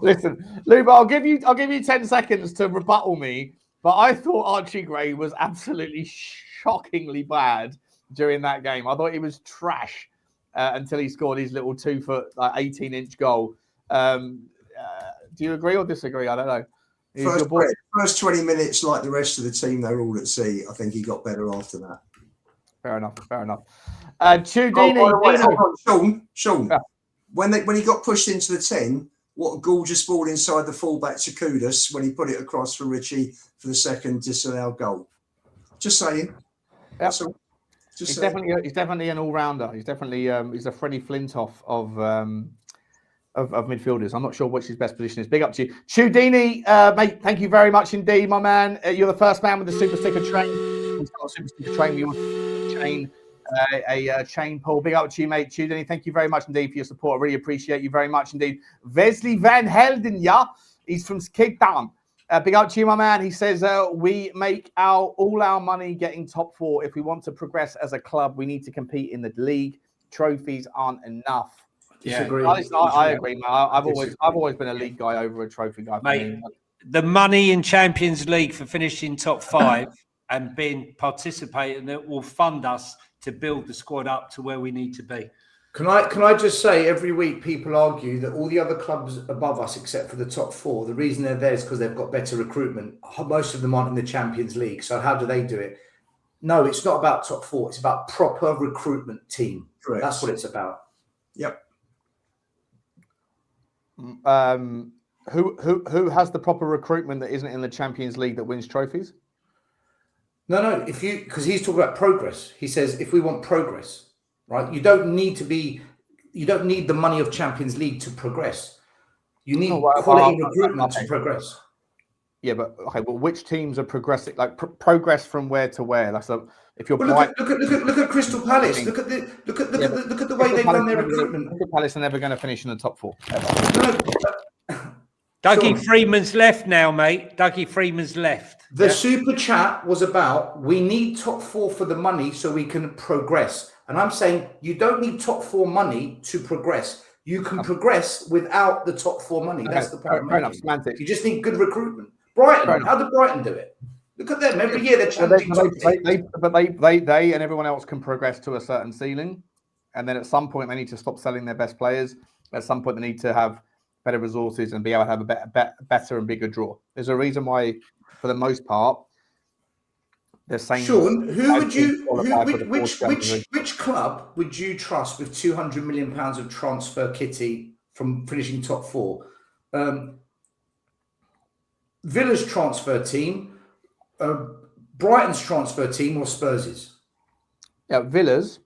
Listen, Lubo, I'll give you 10 seconds to rebuttal me, but I thought Archie Gray was absolutely shockingly bad during that game. I thought he was trash until he scored his little 2 foot, 18-inch goal. Do you agree or disagree? I don't know. First 20 minutes, like the rest of the team, they were all at sea. I think he got better after that. Fair enough. Chudini. Sean. Yeah. When he got pushed into the 10, what a gorgeous ball inside the fullback to Kudus when he put it across for Richie for the second disallowed goal. Just saying. Yep. He's definitely an all-rounder. He's definitely he's a Freddie Flintoff of midfielders. I'm not sure which his best position is. Big up to you. Chudini, mate, thank you very much indeed, my man. You're the first man with the super sticker train. He's got a super sticker train. We want a chain pull. Big up to you, mate. Chudini, thank you very much indeed for your support. I really appreciate you very much indeed. Wesley Van Helden, yeah. He's from Cape Town. Big up to you, my man. He says, we make all our money getting top 4. If we want to progress as a club, we need to compete in the league. Trophies aren't enough. Disagree. I agree, man. I've always been a league guy over a trophy guy. Mate, the money in Champions League for finishing top 5 and being participating that will fund us to build the squad up to where we need to be. Can I just say, every week people argue that all the other clubs above us, except for the top 4, the reason they're there is because they've got better recruitment. Most of them aren't in the Champions League. So how do they do it? No, it's not about top 4. It's about proper recruitment team. Correct. That's what it's about. Yep. Who has the proper recruitment that isn't in the Champions League that wins trophies? No, because he's talking about progress. He says if we want progress, right? You don't need the money of Champions League to progress. You need quality recruitment to progress. Yeah, but which teams are progressing? Like progress from where to where? That's if you're look at Crystal Palace. Look at the way they've done their recruitment. Crystal Palace are never going to finish in the top 4. Dougie Freeman's left now, mate. Dougie Freeman's left. The super chat was about we need top 4 for the money so we can progress. And I'm saying you don't need top 4 money to progress. You can progress without the top 4 money. That's the point. Fair enough, semantics. You just need good recruitment. Brighton, how did Brighton do it? Look at them. Every year they're challenging. But they and everyone else can progress to a certain ceiling. And then at some point they need to stop selling their best players. At some point they need to have better resources and be able to have a better and bigger draw. There's a reason why, for the most part, they're saying. Sean, which club would you trust with £200 million of transfer kitty from finishing top 4? Villa's transfer team, Brighton's transfer team, or Spurs's? Yeah, Villa's.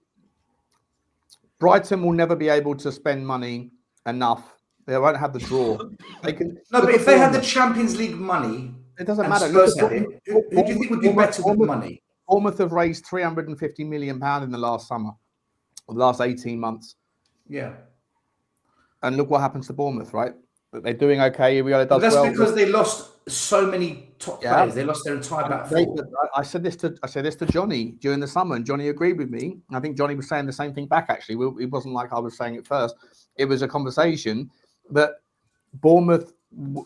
Brighton will never be able to spend money enough. They won't have the draw. They can. No, but if they had the Champions League money, it doesn't matter. Spurs had it, who do you think would do better with the money? Bournemouth have raised £350 million in the last summer, or the last 18 months. Yeah. And look what happens to Bournemouth, right? They're doing okay. That's because they lost so many top players. They lost their entire back four. I said this to Johnny during the summer, and Johnny agreed with me. I think Johnny was saying the same thing back. Actually, it wasn't like I was saying it first. It was a conversation that Bournemouth,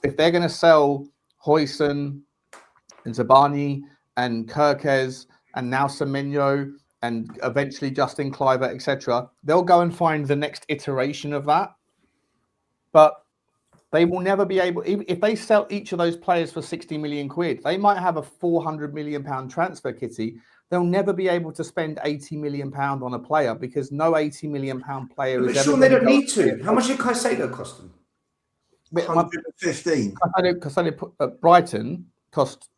if they're going to sell Hoyson and Zabani and Kirkes and now Semenyo and eventually Justin Kluivert, etc., they'll go and find the next iteration of that. But they will never be able, if they sell each of those players for 60 million quid, they might have a 400 million pound transfer kitty. They'll never be able to spend 80 million pound on a player because no 80 million pound player is. But Sean, they don't need to. How much did Caicedo cost them? 115. Brighton cost.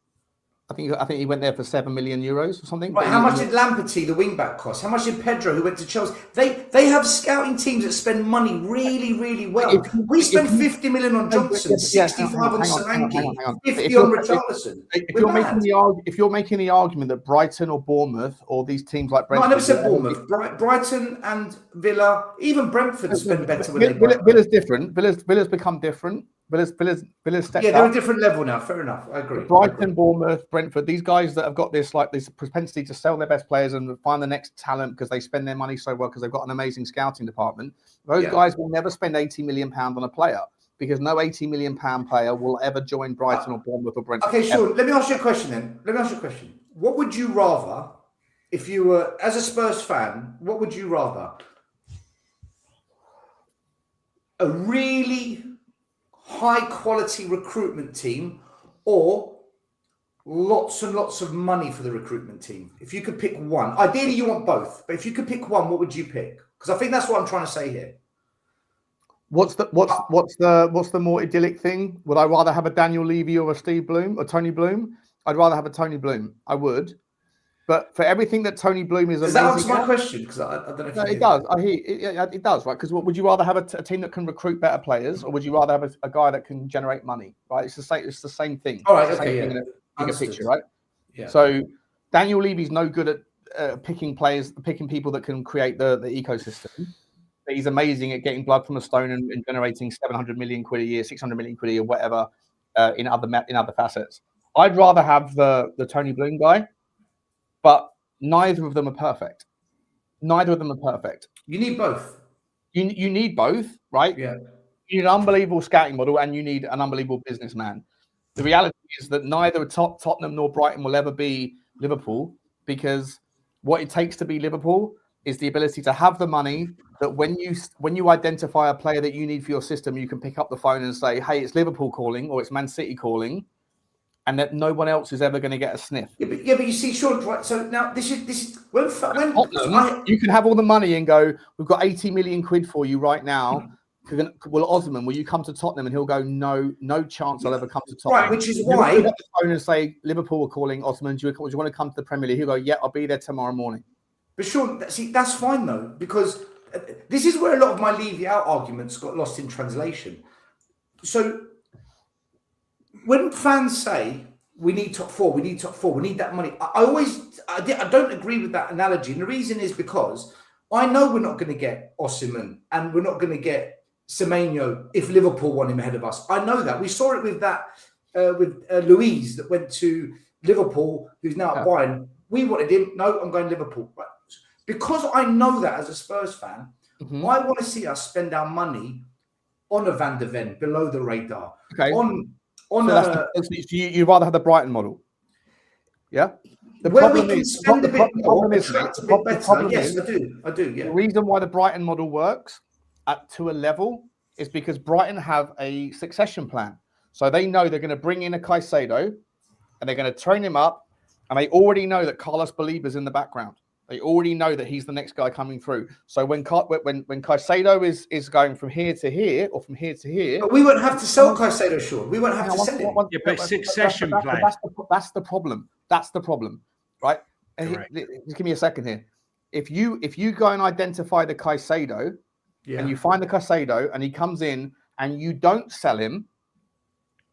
I think he went there for €7 million or something. Right, how much did Lamperty, the wingback, cost? How much did Pedro, who went to Chelsea? They have scouting teams that spend money really, really well. We spend 50 million on Johnson, 65 on Solanke, 50 on Richarlison. If you're making the argument that Brighton or Bournemouth or these teams like Brentford, I never said Bournemouth. Brighton and Villa, even Brentford spend better. Villa's different. Villa's become different. Villa's stepped they're up. a different level now. Fair enough. I agree. Brighton, Bournemouth, Brentford, these guys that have got this propensity to sell their best players and find the next talent because they spend their money so well because they've got an amazing scouting department. Those guys will never spend £80 million on a player because no £80 million player will ever join Brighton or Bournemouth or Brentford. Okay, sure. Let me ask you a question then. What would you rather, if you were, as a Spurs fan, what would you rather? A really high quality recruitment team or lots and lots of money for the recruitment team? If you could pick one, ideally you want both, but if you could pick one, what would you pick? Because I think that's what I'm trying to say here. What's the more idyllic thing? Would I rather have a Daniel Levy or a Steve Bloom or Tony Bloom? I'd rather have a Tony Bloom. I would. But for everything that Tony Bloom is amazing. Does that answer my question? Because I don't know if it does. It does, right? Because would you rather have a team that can recruit better players, or would you rather have a guy that can generate money? Right? It's the same thing. All right. Okay. Yeah. Bigger picture, right? Yeah. So Daniel Levy's no good at picking people that can create the ecosystem. But he's amazing at getting blood from a stone and generating 700 million quid a year, 600 million quid a year, whatever, in other facets. I'd rather have the Tony Bloom guy. But neither of them are perfect. You need both. You need both, right? Yeah. You need an unbelievable scouting model and you need an unbelievable businessman. The reality is that neither Tottenham nor Brighton will ever be Liverpool, because what it takes to be Liverpool is the ability to have the money that when you identify a player that you need for your system, you can pick up the phone and say, hey, it's Liverpool calling or it's Man City calling, and that no one else is ever going to get a sniff. Yeah, but you see, Sean, right? So now this is when Tottenham, you can have all the money and go, we've got 80 million quid for you right now. Well, Osman, will you come to Tottenham? And he'll go, no chance I'll ever come to Tottenham. Right, which is why pick up the phone and say, Liverpool are calling, Osman, do you want to come to the Premier League? He'll go, yeah, I'll be there tomorrow morning. But Sean, see, that's fine though, because this is where a lot of my leave you out arguments got lost in translation. So when fans say we need top four, we need that money, I don't agree with that analogy. And the reason is because I know we're not going to get Osimhen and we're not going to get Semenyo if Liverpool want him ahead of us. I know that. We saw it with that with Luiz that went to Liverpool, who's now at Bayern. We wanted him. No, I'm going Liverpool. Right. Because I know that as a Spurs fan, I want to see us spend our money on a Van der Ven below the radar. Okay. You'd rather have the Brighton model. Yeah. Where we can spend a bit more, attract a bit better. Yes, I do. Yeah. The reason why the Brighton model works to a level is because Brighton have a succession plan. So they know they're going to bring in a Caicedo and they're going to train him up, and they already know that Carlos Balíba's in the background. They already know that he's the next guy coming through. So when Caicedo is going from here to here or from here to here, but we won't have to sell Caicedo, Sean. We won't have to sell him. Yeah, but succession plan. That's the problem. That's the problem, right? Just give me a second here. If you go and identify the Caicedo, and you find the Caicedo and he comes in and you don't sell him,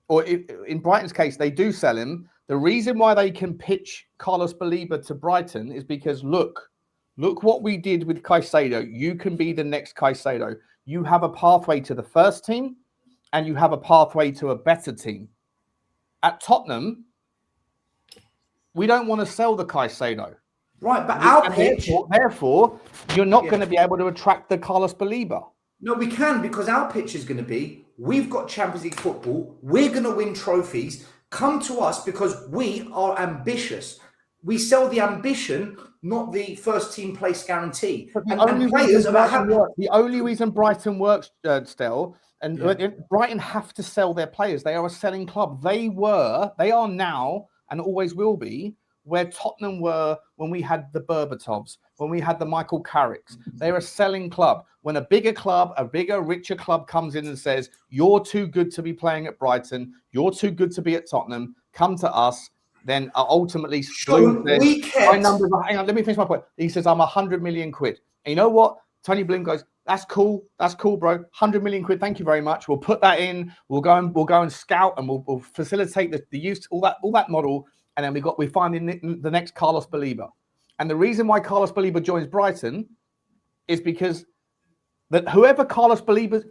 or in Brighton's case they do sell him, the reason why they can pitch Carlos Balíba to Brighton is because look what we did with Caicedo. You can be the next Caicedo. You have a pathway to the first team and you have a pathway to a better team. At Tottenham, we don't want to sell the Caicedo. Right, but our pitch... Therefore, you're not going to be able to attract the Carlos Balíba. No, we can, because our pitch is going to be, we've got Champions League football, we're going to win trophies, come to us because we are ambitious. We sell the ambition, not the first team place guarantee. The only reason Brighton works, Stel, Brighton have to sell their players. They are a selling club. They are now, and always will be, where Tottenham were when we had the Berbatovs, when we had the Michael Carricks. They're a selling club. When a bigger club, a bigger, richer club comes in and says, you're too good to be playing at Brighton, you're too good to be at Tottenham, come to us, then ultimately... Sean, hang on, let me finish my point. He says, I'm 100 million quid. And you know what? Tony Bloom goes, that's cool, bro. 100 million quid, thank you very much. We'll put that in, we'll go and scout, and we'll facilitate the use, all that model. And then we find the next Carlos Balíba. And the reason why Carlos Balíba joins Brighton is because that whoever Carlos Balíba's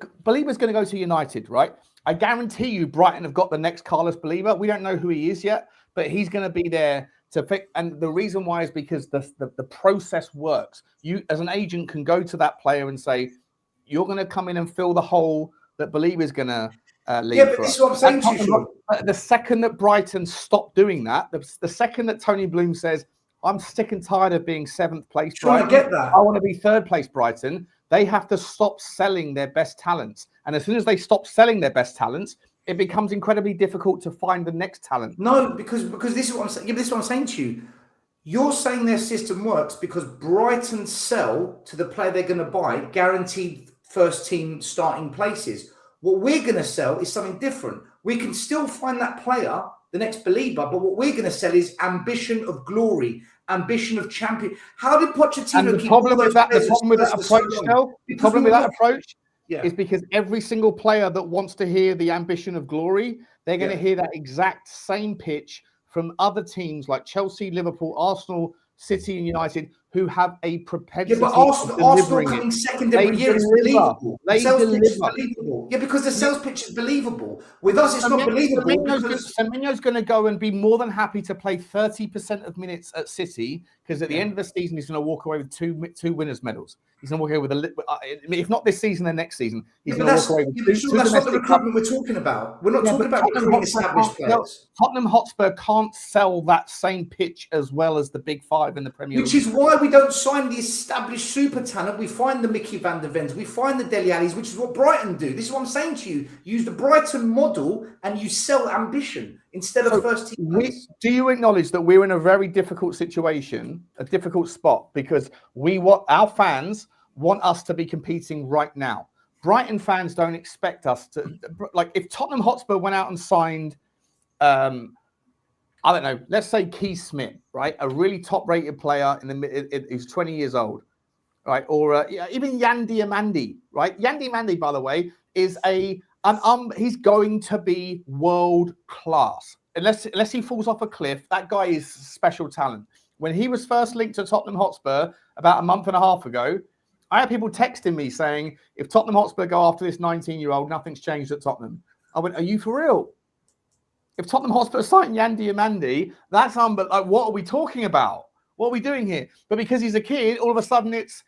going to go to United, right? I guarantee you Brighton have got the next Carlos Balíba. We don't know who he is yet, but he's going to be there to pick. And the reason why is because the process works. You, as an agent, can go to that player and say, you're going to come in and fill the hole that Balíba is going to leave. Yeah, but this is what I'm saying to you, Sean. The second that Brighton stop doing that, the second that Tony Bloom says, I'm sick and tired of being 7th place Brighton, I get that. I want to be 3rd place Brighton, they have to stop selling their best talents. And as soon as they stop selling their best talents, it becomes incredibly difficult to find the next talent. No, because this is what I'm saying. Yeah, this is what I'm saying to you. You're saying their system works because Brighton sell to the player they're going to buy guaranteed first team starting places. What we're going to sell is something different. We can still find that player, the next Balíba, but what we're going to sell is ambition of glory, ambition of champion. How did Pochettino keep all those players? The problem with that approach is because every single player that wants to hear the ambition of glory, they're going to hear that exact same pitch from other teams like Chelsea, Liverpool, Arsenal, City and United, who have a propensity but Arsenal coming second every year is believable. The sales pitch is believable. Yeah, because the sales pitch is believable. With us, it's not believable. Semenyo's going to go and be more than happy to play 30% of minutes at City because at the end of the season, he's going to walk away with two winners' medals. He's going to walk away with if not this season, then next season. He's going to walk away with that's not the recruitment we're talking about. We're not talking about recruiting established players. Tottenham Hotspur can't sell that same pitch as well as the big five in the Premier League. Which is why we don't sign the established super talent. We find the Mickey van der Vens, we find the Dele Allis, which is what Brighton do. This is what I'm saying to you. Use the Brighton model and you sell ambition instead of first team. Do you acknowledge that we're in a very difficult situation, a difficult spot, because our fans want us to be competing right now. Brighton fans don't expect us to, like, if Tottenham Hotspur went out and signed, I don't know, let's say Keith Smith, right? A really top-rated player who's 20 years old, right? Or even Yandy Amandi, right? Yandy Amandi, by the way, is he's going to be world class. Unless he falls off a cliff, that guy is special talent. When he was first linked to Tottenham Hotspur about a month and a half ago, I had people texting me saying, if Tottenham Hotspur go after this 19-year-old, nothing's changed at Tottenham. I went, are you for real? If Tottenham Hotspur signed Yandy Amandi, that's like, what are we talking about? What are we doing here? But because he's a kid, all of a sudden it's,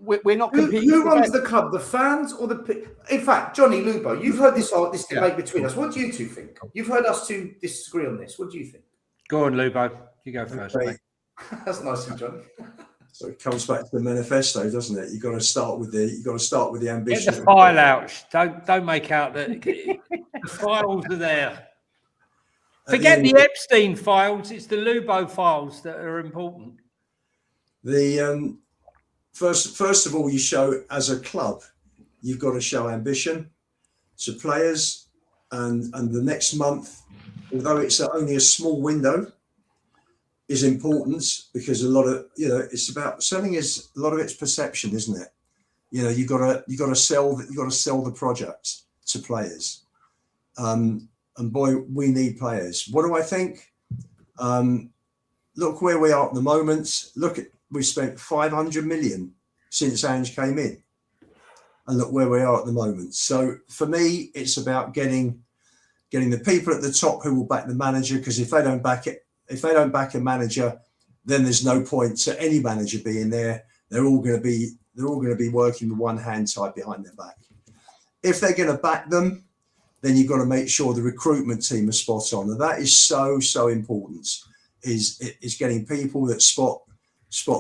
we're not competing. Who runs the club, the fans or the... In fact, Johnny Lubo, you've heard this debate between us. What do you two think? You've heard us two disagree on this. What do you think? Go on, Lubo. You go first, mate. That's nice of Johnny. So it comes back to the manifesto, doesn't it? You've got to start with the ambition. Get the file out. Don't make out that the files are there. Forget the Epstein files. It's the Lubo files that are important. The first of all, you show as a club, you've got to show ambition to players, and the next month, although it's only a small window, is important because a lot of it's about selling. Is a lot of it's perception, isn't it? You got to sell the project to players, and boy, we need players. What do I think? Look where we are at the moment. We spent 500 million since Ange came in, and look where we are at the moment. So for me, it's about getting the people at the top who will back the manager, because if they don't back a manager, then there's no point to any manager being there. They're all going to be working with one hand tied behind their back. If they're going to back them, then you've got to make sure the recruitment team are spot on, and that is so important. Is getting people that spot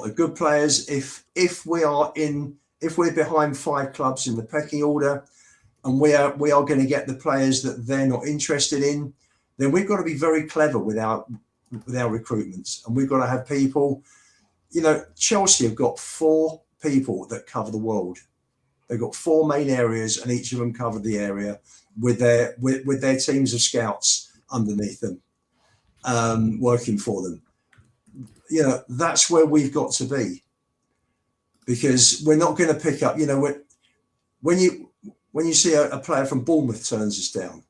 the good players. If we're behind 5 clubs in the pecking order, and we are going to get the players that they're not interested in, then we've got to be very clever with our recruitments, and we've got to have people. Chelsea have got 4 people that cover the world. They've got 4 main areas, and each of them cover the area with their teams of scouts underneath them, working for them. That's where we've got to be, because we're not going to pick up. When you see a player from Bournemouth turns us down.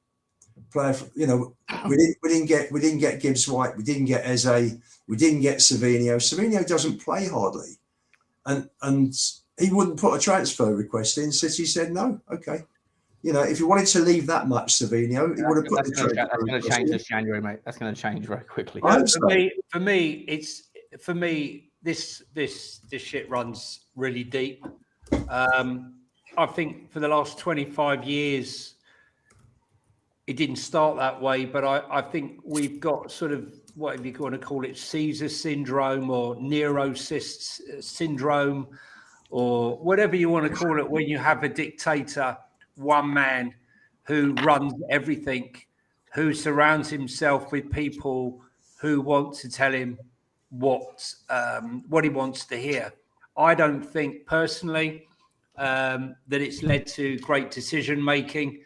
We didn't get Gibbs White, we didn't get Eze, we didn't get Savinho. Savinho doesn't play hardly, and he wouldn't put a transfer request in. City said no. Okay, if you wanted to leave that much, Savinho, he would have put the transfer. That's going to change this January, mate. That's going to change very quickly. For me, this shit runs really deep. I think for the last 25 years. It didn't start that way, but I think we've got sort of, whatever you want to call it, Caesar syndrome or Nero syndrome, or whatever you want to call it, when you have a dictator, one man who runs everything, who surrounds himself with people who want to tell him what he wants to hear. I don't think personally that it's led to great decision making.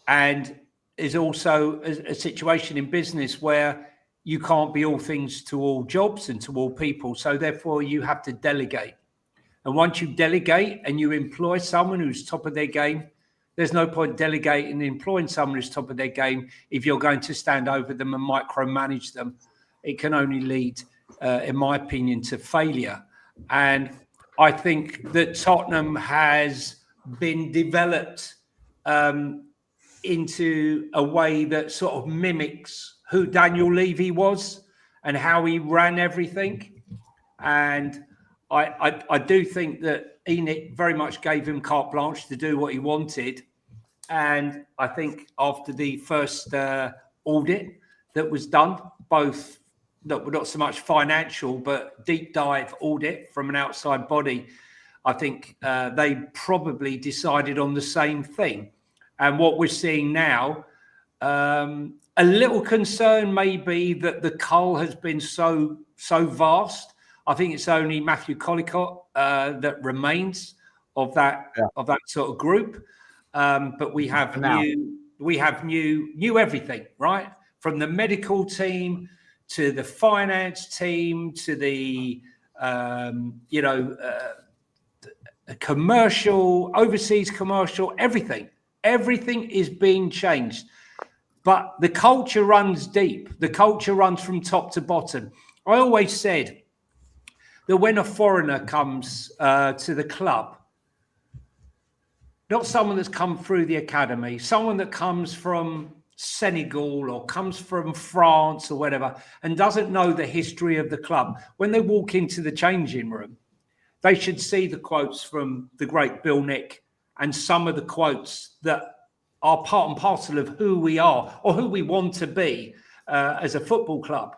And is also a situation in business where you can't be all things to all jobs and to all people. So therefore you have to delegate. And once you delegate and you employ someone who's top of their game, there's no point delegating and employing someone who's top of their game if you're going to stand over them and micromanage them. It can only lead, in my opinion, to failure. And I think that Tottenham has been developed into a way that sort of mimics who Daniel Levy was and how he ran everything. And I do think that Enoch very much gave him carte blanche to do what he wanted. And I think after the first audit that was done, both that were not so much financial, but deep dive audit from an outside body, I think they probably decided on the same thing. And what we're seeing now, a little concern may be that the cull has been so vast. I think it's only Matthew Collicott that remains of that sort of group. But we have new everything, right? From the medical team to the finance team to the commercial, overseas commercial, everything is being changed. But the culture runs deep. The culture runs from top to bottom. I always said that when a foreigner comes to the club, not someone that's come through the academy, someone that comes from Senegal or comes from France or whatever, and doesn't know the history of the club, when they walk into the changing room, they should see the quotes from the great Bill Nick and some of the quotes that are part and parcel of who we are or who we want to be as a football club.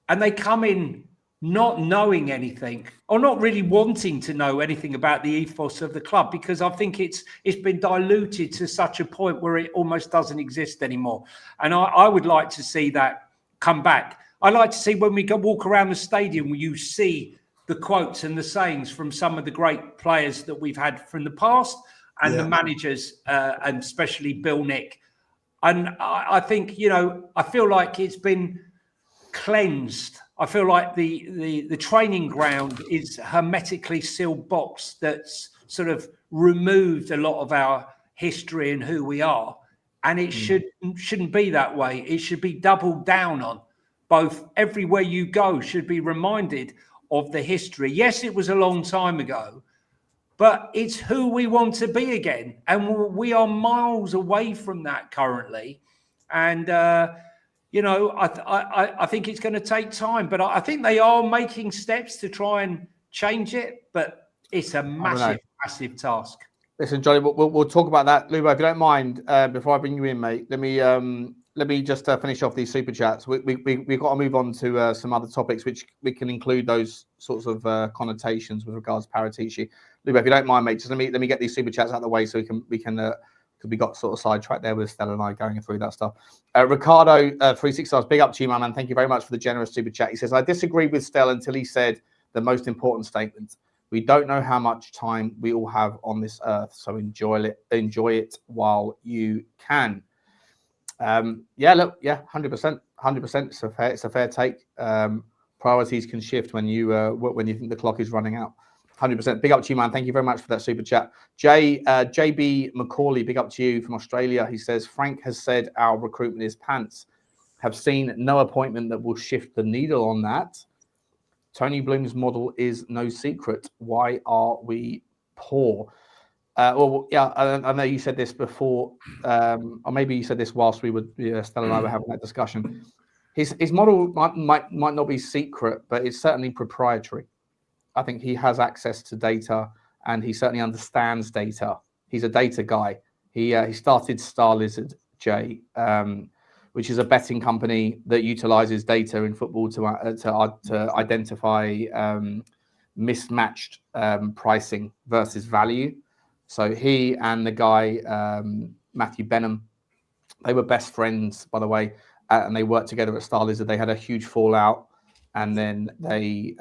And they come in not knowing anything or not really wanting to know anything about the ethos of the club, because I think it's been diluted to such a point where it almost doesn't exist anymore. And I would like to see that come back. I like to see when we go walk around the stadium, you see the quotes and the sayings from some of the great players that we've had from the past and the managers, and especially Bill Nick. And I think, I feel like it's been cleansed. I feel like the training ground is a hermetically sealed box that's sort of removed a lot of our history and who we are. And it shouldn't be that way. It should be doubled down on. Both everywhere you go should be reminded of the history. Yes, it was a long time ago, but it's who we want to be again. And we are miles away from that currently. And, I think it's going to take time, but I think they are making steps to try and change it. But it's a massive task. Listen, Johnny, we'll talk about that. Lubo, if you don't mind, before I bring you in, mate, let me just finish off these super chats. We've got to move on to some other topics, which we can include those sorts of connotations with regards to Paratici. Lubo, if you don't mind, mate, just let me get these super chats out of the way so we can because we got sort of sidetracked there with Stella and I going through that stuff. Ricardo 365, big up to you, my man. Thank you very much for the generous super chat. He says, I disagreed with Stella until he said the most important statement. We don't know how much time we all have on this earth, so enjoy it while you can. 100%. It's a fair take. Priorities can shift when you think the clock is running out. 100%. Big up to you, man. Thank you very much for that super chat. JB Macaulay, big up to you from Australia. He says, Frank has said our recruitment is pants. Have seen no appointment that will shift the needle on that. Tony Bloom's model is no secret. Why are we poor? I know you said this before, or maybe you said this whilst we were, Stella and I were having that discussion. His model might not be secret, but it's certainly proprietary. I think he has access to data, and he certainly understands data. He's a data guy. He started Star Lizard, Jay, which is a betting company that utilizes data in football to identify mismatched pricing versus value. So he and the guy, Matthew Benham, they were best friends, by the way, and they worked together at Star Lizard. They had a huge fallout, and then they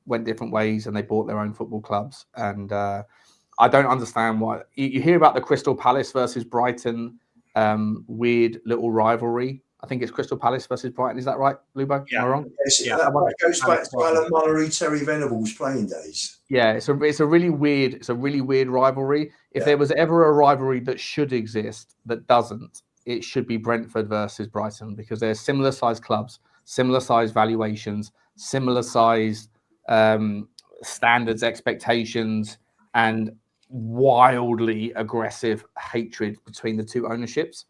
went different ways, and they bought their own football clubs. And I don't understand why. You hear about the Crystal Palace versus Brighton weird little rivalry. I think it's Crystal Palace versus Brighton. Is that right, Lubo? Yeah. Am I wrong? That goes back to Alan Mullery, Terry Venables' playing days. Yeah, it's a really weird rivalry. If there was ever a rivalry that should exist that doesn't, it should be Brentford versus Brighton, because they're similar sized clubs, similar sized valuations, similar sized standards, expectations, and wildly aggressive hatred between the two ownerships.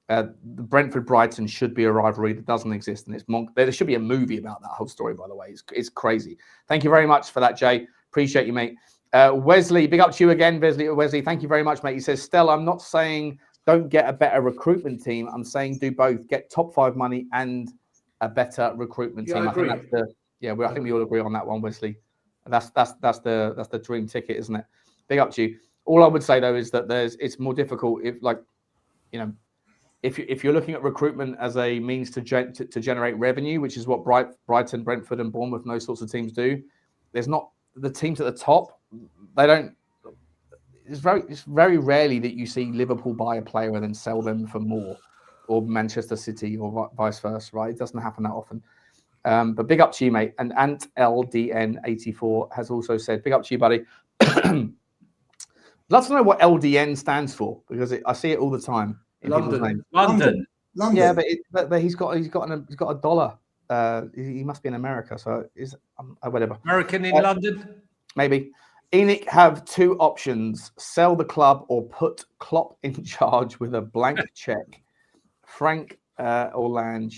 The Brentford Brighton should be a rivalry that doesn't exist, and there should be a movie about that whole story. By the way, it's crazy. Thank you very much for that, Jay. Appreciate you, mate. Wesley, big up to you again, Wesley. Thank you very much, mate. He says, Stella, I'm not saying don't get a better recruitment team. I'm saying do both. Get top 5 money and a better recruitment team. I think I think we all agree on that one, Wesley. That's the dream ticket, isn't it? Big up to you. All I would say though is that it's more difficult if you're looking at recruitment as a means to generate revenue, which is what Brighton, Brentford, and Bournemouth and those sorts of teams do. There's not the teams at the top. They don't. It's very rarely that you see Liverpool buy a player and then sell them for more, or Manchester City, or vice versa. Right? It doesn't happen that often. But big up to you, mate. And Ant LDN84 has also said, big up to you, buddy. Love to know what LDN stands for, because I see it all the time in people's names. London. Yeah, but he's got a dollar. He must be in America, so is whatever. American in London, maybe. ENIC have 2 options: sell the club or put Klopp in charge with a blank check. Frank or Lange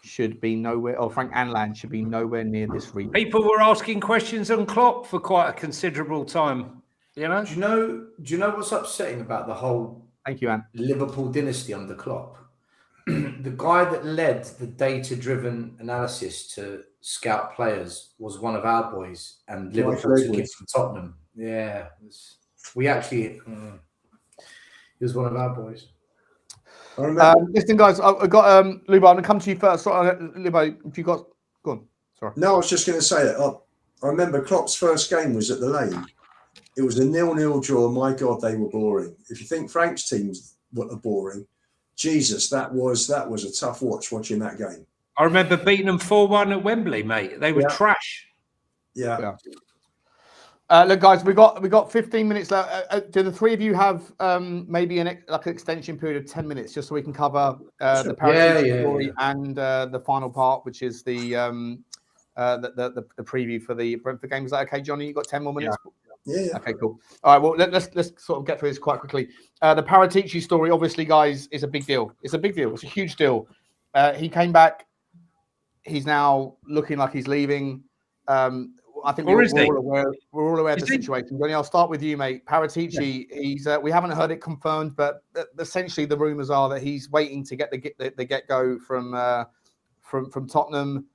should be nowhere, or Frank and Lange should be nowhere near this region. People were asking questions on Klopp for quite a considerable time. You know? Do you know what's upsetting about the whole Thank you, Ant. Liverpool dynasty under Klopp? The guy that led the data-driven analysis to scout players was one of our boys, and Liverpool took it from Tottenham. Yeah, he was one of our boys. Listen, guys, I've got Lubo. I'm going to come to you first. Sorry, Lubo, if you got, go on. Sorry. No, I was just going to say it. I remember Klopp's first game was at the Lane. It was a 0-0 draw. My God, they were boring. If you think Frank's teams were boring, Jesus, that was a tough watch watching that game. I remember beating them 4-1 at Wembley, mate. They were trash. Yeah. Look, guys, we got 15 minutes left. Do the 3 of you have maybe an extension period of 10 minutes, just so we can cover the Paratici story and the final part, which is the preview for the Brentford game? Is that okay, Johnny? You got 10 more minutes? Yeah. Okay, cool. All right, well, let's sort of get through this quite quickly. The Paratici story, obviously, guys, is a big deal. It's a big deal. It's a huge deal. He came back. He's now looking like he's leaving. I think we're all aware of the situation. Johnny, I'll start with you, mate. Paratici, he's we haven't heard it confirmed, but essentially the rumours are that he's waiting to get the get-go from Tottenham.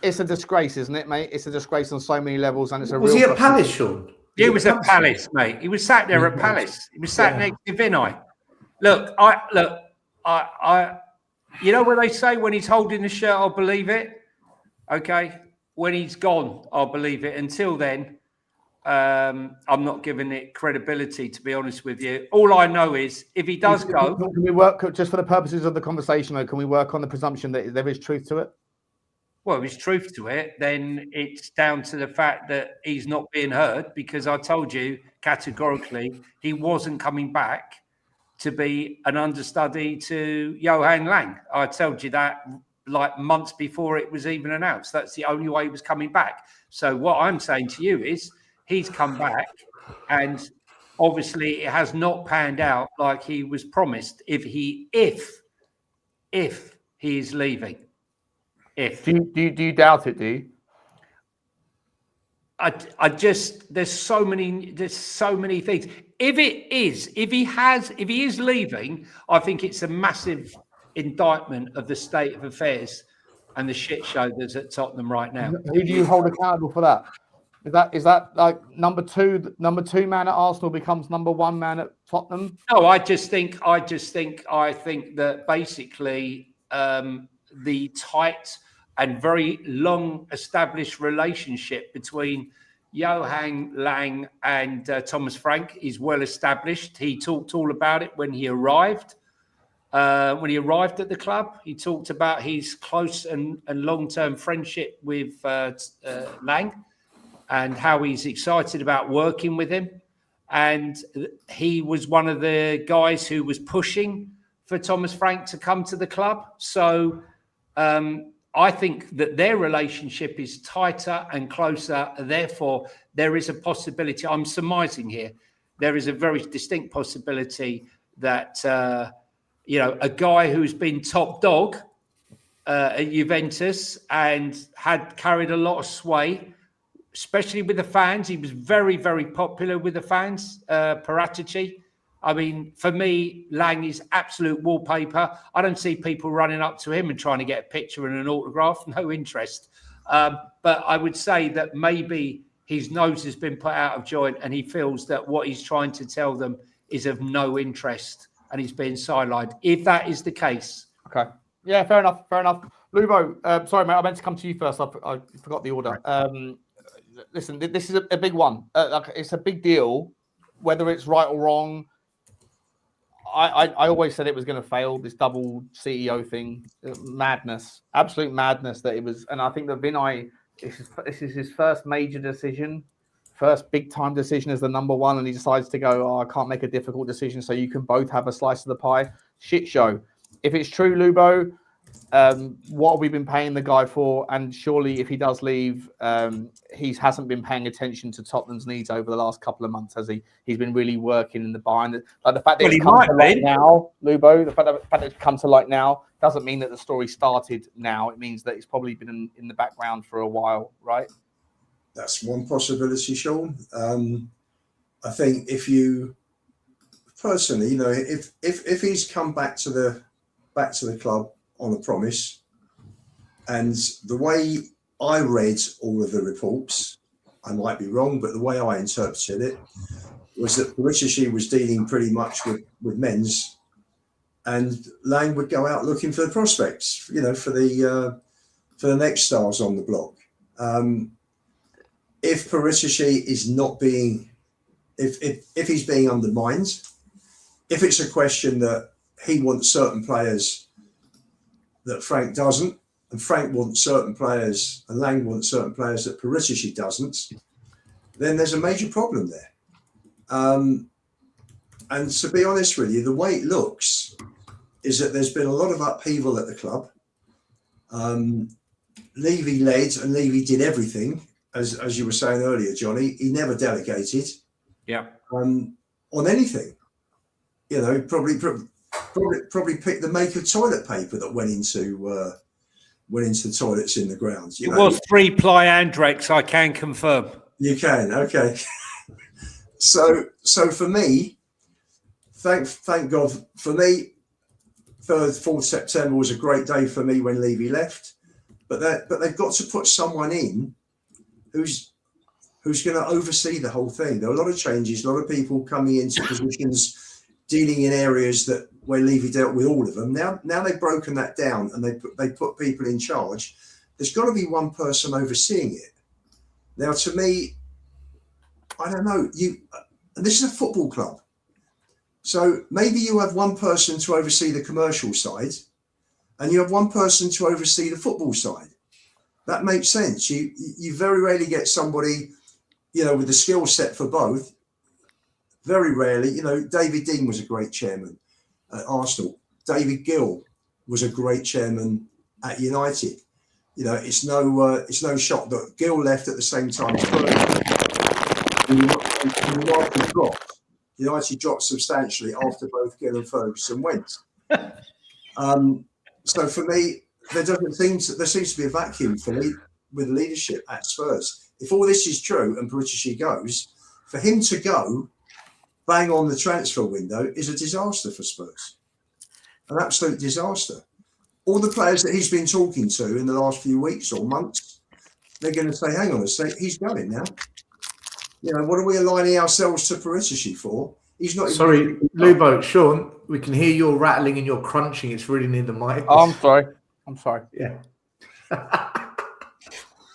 It's a disgrace, isn't it, mate? It's a disgrace on so many levels, and it's a. Was he at Palace, Sean? He was at Palace, mate. He was sat there at Palace. He was sat next to Vinay. Look, I you know what they say, when he's holding the shirt, I'll believe it. Okay. When he's gone, I'll believe it. Until then, I'm not giving it credibility, to be honest with you. All I know is if he does go. Can we work, just for the purposes of the conversation, though, can we work on the presumption that there is truth to it? Well, if there's truth to it, then it's down to the fact that he's not being heard, because I told you categorically he wasn't coming back to be an understudy to Johan Lang. I told you that like months before it was even announced. That's the only way he was coming back. So what I'm saying to you is he's come back, and obviously it has not panned out like he was promised if he is leaving. Do you doubt it? Do you? I just there's so many things. If he is leaving, I think it's a massive indictment of the state of affairs and the shit show that's at Tottenham right now. Who do you hold accountable for that? Is that like number two man at Arsenal becomes number 1 man at Tottenham? No, I think that basically the tight and very long established relationship between Johan Lang and Thomas Frank is well established. He talked all about it when he arrived. When he arrived at the club, he talked about his close and long-term friendship with Lang and how he's excited about working with him. And he was one of the guys who was pushing for Thomas Frank to come to the club. So I think that their relationship is tighter and closer. Therefore, there is a possibility, I'm surmising here, there is a very distinct possibility that you know, a guy who's been top dog at Juventus and had carried a lot of sway, especially with the fans. He was very, very popular with the fans, Paratici. I mean, for me, Lang is absolute wallpaper. I don't see people running up to him and trying to get a picture and an autograph. No interest. But I would say that maybe his nose has been put out of joint and he feels that what he's trying to tell them is of no interest and he's being sidelined. If that is the case. Okay. Yeah, fair enough. Fair enough. Lubo, sorry, mate, I meant to come to you first. I forgot the order. Listen, this is a big one. It's a big deal, whether it's right or wrong. I always said it was going to fail, this double CEO thing. Madness. Absolute madness that it was. And I think that Vinay, this is his first major decision, first big-time decision as the number one, and he decides to go, oh, I can't make a difficult decision, so you can both have a slice of the pie. Shit show. If it's true, Lubo, what have we been paying the guy for? And surely if he does leave, he hasn't been paying attention to Tottenham's needs over the last couple of months, has he? He's been really working in the behind. Like the fact that it's come to light now, Lubo, the fact that it's come to light now doesn't mean that the story started now. It means that it's probably been in the background for a while, right? That's one possibility, Sean. I think if you personally, you know, if he's come back to the club on a promise, and the way I read all of the reports, I might be wrong, but the way I interpreted it was that Paratici was dealing pretty much with men's, and Lang would go out looking for the prospects, you know, for the next stars on the block. If Paratici is not being, if he's being undermined, if it's a question that he wants certain players that Frank doesn't, and Frank wants certain players, and Lang wants certain players that Paratici doesn't, then there's a major problem there. And to be honest with you, the way it looks is that there's been a lot of upheaval at the club. Levy led and Levy did everything, as you were saying earlier, Johnny. He never delegated. Yeah. On anything. You know, probably picked the make of toilet paper that went into toilets in the grounds. It was 3-ply Andrex, I can confirm. You can, okay. So for me, thank God for me, 3rd, 4th September was a great day for me when Levy left. But they've got to put someone in who's going to oversee the whole thing. There are a lot of changes, a lot of people coming into positions, dealing in areas that where Levy dealt with all of them. Now they've broken that down and they put people in charge. There's got to be one person overseeing it. Now, to me, I don't know. And this is a football club, so maybe you have one person to oversee the commercial side, and you have one person to oversee the football side. That makes sense. You very rarely get somebody, you know, with the skill set for both. Very rarely, you know, David Dean was a great chairman at Arsenal. David Gill was a great chairman at United. You know, it's no shock that Gill left at the same time. United dropped substantially after both Gill and Ferguson went. So for me, there seems to be a vacuum for me with leadership at Spurs. If all this is true and Paratici goes, for him to go bang on the transfer window is a disaster for Spurs. An absolute disaster. All the players that he's been talking to in the last few weeks or months, they're going to say, hang on a sec, he's going now. You know, what are we aligning ourselves to Paratici for? He's not. Sorry, Lubo, Sean, we can hear your rattling and your crunching. It's really near the mic. Oh, I'm sorry. Yeah.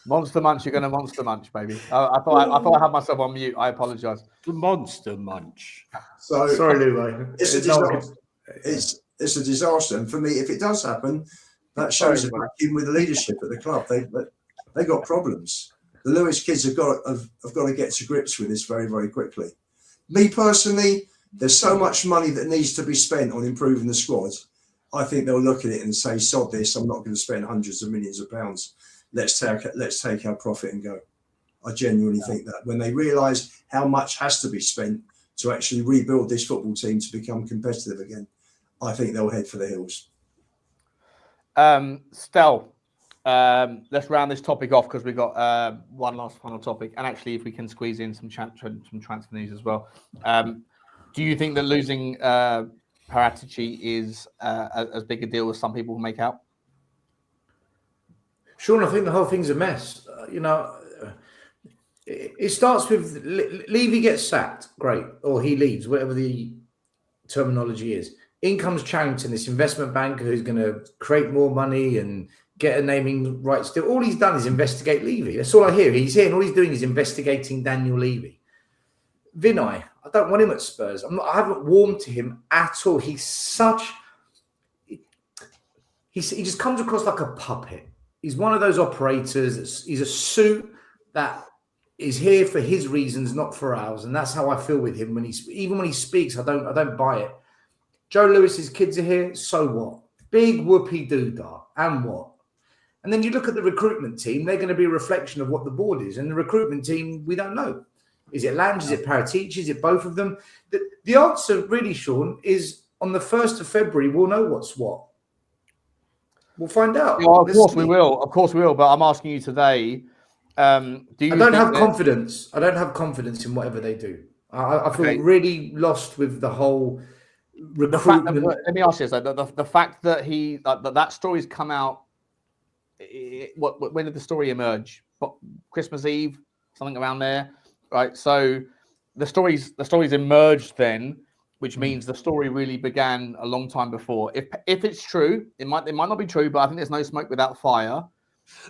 Monster Munch, you're going to Monster Munch, baby. I thought I had myself on mute. I apologise. The Monster Munch. So sorry, Lubo. It's a disaster. It's a disaster, and for me, if it does happen, that shows a vacuum with the leadership at the club. They got problems. The Lewis kids have got to get to grips with this very, very quickly. Me personally, there's so much money that needs to be spent on improving the squad. I think they'll look at it and say, sod this, I'm not going to spend hundreds of millions of pounds. Let's take our profit and go. I genuinely think that when they realise how much has to be spent to actually rebuild this football team to become competitive again, I think they'll head for the hills. Stel, let's round this topic off because we've got one last final topic. And actually, if we can squeeze in some transfer news as well. Do you think that losing Paratici is as big a deal as some people will make out? Sean, I think the whole thing's a mess. It starts with Levy gets sacked, great, or he leaves, whatever the terminology is. In comes Charrington, this investment banker who's going to create more money and get a naming rights deal. All he's done is investigate Levy. That's all I hear. He's here and all he's doing is investigating Daniel Levy. Vinay, I don't want him at Spurs. I haven't warmed to him at all. He just comes across like a puppet. He's one of those operators. He's a suit that is here for his reasons, not for ours. And that's how I feel with him. Even when he speaks, I don't buy it. Joe Lewis's kids are here. So what? Big whoopee doodah. And what? And then you look at the recruitment team. They're going to be a reflection of what the board is. And the recruitment team, we don't know. Is it Lange? Is it Paratici? Is it both of them? The answer, really, Sean, is on the 1st of February, we'll know what's what. We'll find out. Well, of course we will. Of course we will. But I'm asking you today, I don't have confidence. I don't have confidence in whatever they do. I feel really lost with the whole recruitment. Let me ask you this. The fact that that story's come out, when did the story emerge? Christmas Eve, something around there, right? So the story's emerged then, which means the story really began a long time before. If it's true, it might not be true, but I think there's no smoke without fire.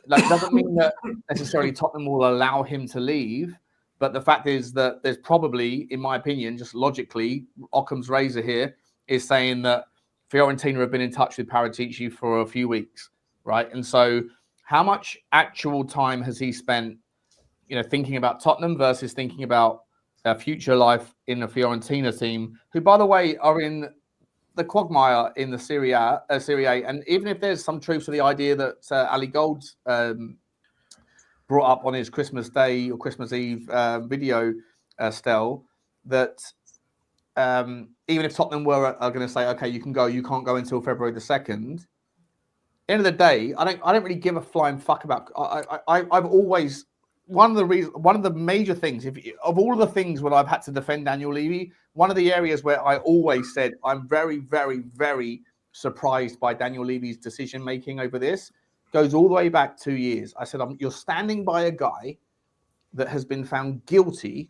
That doesn't mean that necessarily Tottenham will allow him to leave. But the fact is that there's probably, in my opinion, just logically, Occam's razor here is saying that Fiorentina have been in touch with Paratici for a few weeks, right? And so how much actual time has he spent, thinking about Tottenham versus thinking about future life in the Fiorentina team, who, by the way, are in the quagmire in the Serie A. And even if there's some truth to the idea that Ali Gold brought up on his Christmas Day or Christmas Eve video, Stel, that even if Tottenham are going to say, okay, you can go, you can't go until February the 2nd. End of the day, I don't really give a flying fuck about. I've always. One of the major things, of all of the things where I've had to defend Daniel Levy, one of the areas where I always said I'm very, very, very surprised by Daniel Levy's decision making over this goes all the way back 2 years. I said, you're standing by a guy that has been found guilty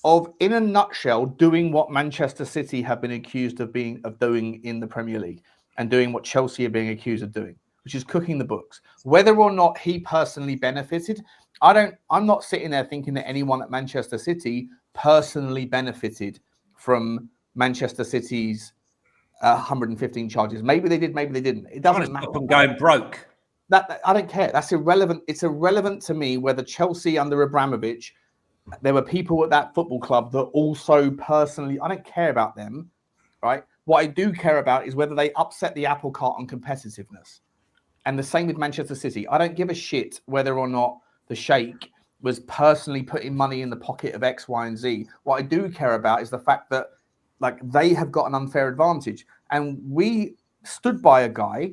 of, in a nutshell, doing what Manchester City have been accused of doing in the Premier League and doing what Chelsea are being accused of doing, which is cooking the books. Whether or not he personally benefited, I'm not sitting there thinking that anyone at Manchester City personally benefited from Manchester City's 115 charges. Maybe they did, maybe they didn't. It doesn't matter. Them going broke. That I don't care. That's irrelevant. It's irrelevant to me whether Chelsea under Abramovich, there were people at that football club that also personally, I don't care about them, right? What I do care about is whether they upset the apple cart on competitiveness. And the same with Manchester City. I don't give a shit whether or not the Sheikh was personally putting money in the pocket of X, Y, and Z. What I do care about is the fact that they have got an unfair advantage. And we stood by a guy,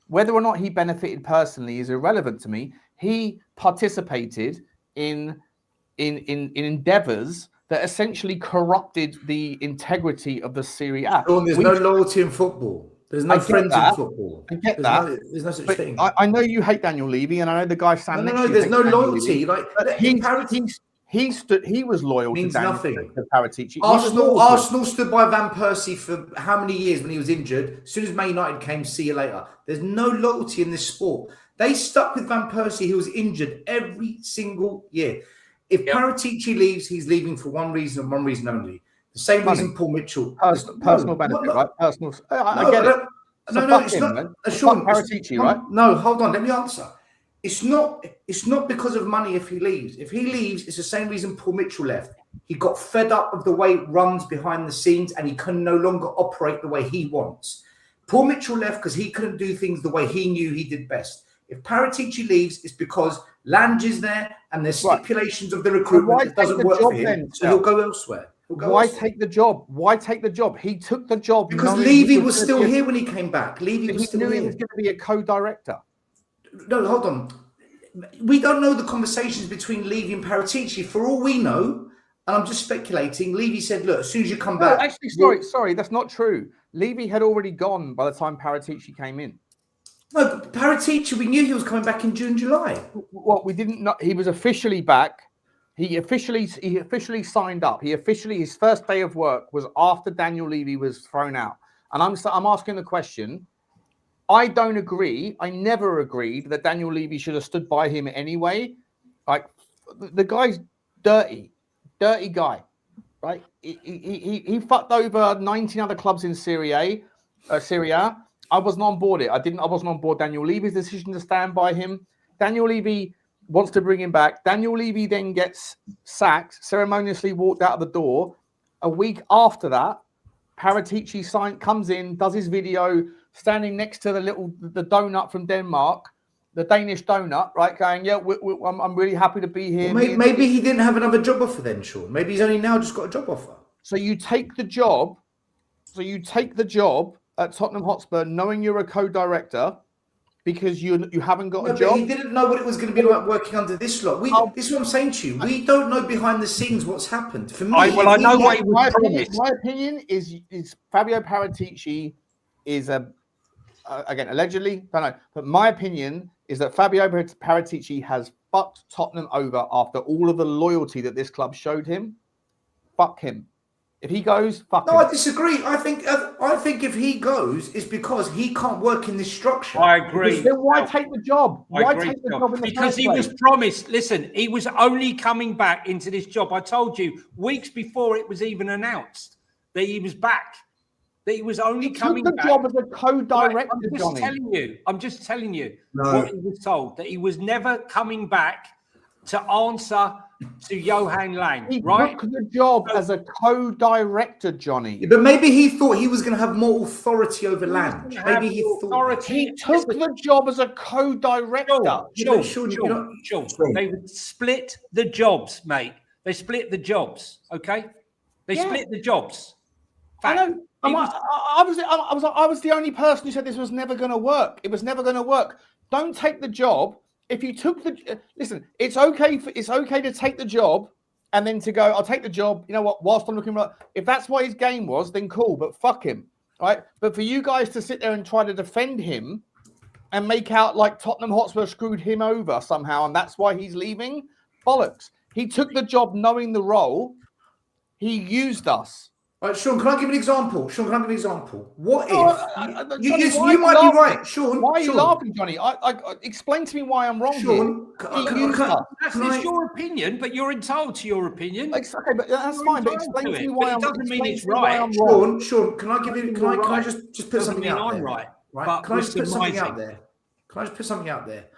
whether or not he benefited personally is irrelevant to me. He participated in endeavours that essentially corrupted the integrity of the Serie A. There's no loyalty in football. There's no friends in football. I get that. There's no such thing. I know you hate Daniel Levy, and I know the guy standing next to you. There's no loyalty. He was loyal means to nothing. Paratici. Arsenal stood by Van Persie for how many years when he was injured? As soon as Man United came, see you later. There's no loyalty in this sport. They stuck with Van Persie, who was injured every single year. If Paratici leaves, he's leaving for one reason and one reason only. The same reason Paul Mitchell. Personal benefit, right? Personal. I get it. It's not. Sean, Paratici, right? No, hold on. Let me answer. It's not because of money if he leaves. If he leaves, it's the same reason Paul Mitchell left. He got fed up of the way it runs behind the scenes and he can no longer operate the way he wants. Paul Mitchell left because he couldn't do things the way he knew he did best. If Paratici leaves, it's because Lange is there and there's stipulations of the recruitment that doesn't work for him, so he'll go elsewhere. Why take the job? Why take the job? He took the job because knowing Levy he was gonna still be a- here when he came back. Levy was He still knew he here. was going to be a co-director. No, hold on. We don't know the conversations between Levy and Paratici. For all we know, and I'm just speculating, Levy said, look, as soon as you come No, back... actually, sorry, that's not true. Levy had already gone by the time Paratici came in. No, but Paratici, we knew he was coming back in June, July. Well, we didn't know he was officially back. He officially signed up. His first day of work was after Daniel Levy was thrown out. And I'm asking the question. I don't agree. I never agreed that Daniel Levy should have stood by him anyway. Like the guy's dirty guy, right? He fucked over 19 other clubs in Serie A. I wasn't on board it. I wasn't on board Daniel Levy's decision to stand by him. Daniel Levy wants to bring him back. Daniel Levy then gets sacked, ceremoniously walked out of the door. A week after that, Paratici comes in, does his video, standing next to the donut from Denmark, the Danish donut, right? Going, yeah, I'm really happy to be here. Well, maybe he didn't have another job offer then, Sean. Maybe he's only now just got a job offer. So you take the job. At Tottenham Hotspur, knowing you're a co-director, because you haven't got a job. But he didn't know what it was going to be like working under this lot. This is what I'm saying to you. We don't know behind the scenes what's happened. For me, I know what he was promised. My opinion is Fabio Paratici is again, allegedly, don't know, but my opinion is that Fabio Paratici has fucked Tottenham over after all of the loyalty that this club showed him. Fuck him. If he goes, fuck him. No, I disagree. I think if he goes, it's because he can't work in this structure. I agree. Then why take the job? I Why agree, take the John. job in the Because first he place? was promised. Listen, he was only coming back into this job. I told you weeks before it was even announced that he was back. That he was only coming took the back. job as a co-director, I'm just telling you No. what he was told, that he was never coming back to answer to Johan Lang, He right? took the job as a co-director, Johnny. Yeah, but maybe he thought he was going to have more authority over Lange. Maybe he thought. He took the job as a co-director. Sean, they would split the jobs, mate. They split the jobs, okay? They split the jobs. I know. I was the only person who said this was never going to work. It was never going to work. Don't take the job. If you took listen, it's okay to take the job and then to go, I'll take the job. You know what? Whilst I'm looking, if that's what his game was, then cool. But fuck him, right? But for you guys to sit there and try to defend him and make out like Tottenham Hotspur screwed him over somehow, and that's why he's leaving, bollocks. He took the job knowing the role. He used us. Right, Sean, can I give an example? What if Johnny, you might be right, Sean? Why are you laughing, Johnny? Explain to me why I'm wrong Sean, here. That's your opinion, but you're entitled to your opinion. Okay, but that's fine. But explain to me why it I'm. doesn't mean it's right. right. Sean, can I give you? Can I just put something out there? I'm right. Right? Can I just put something out there?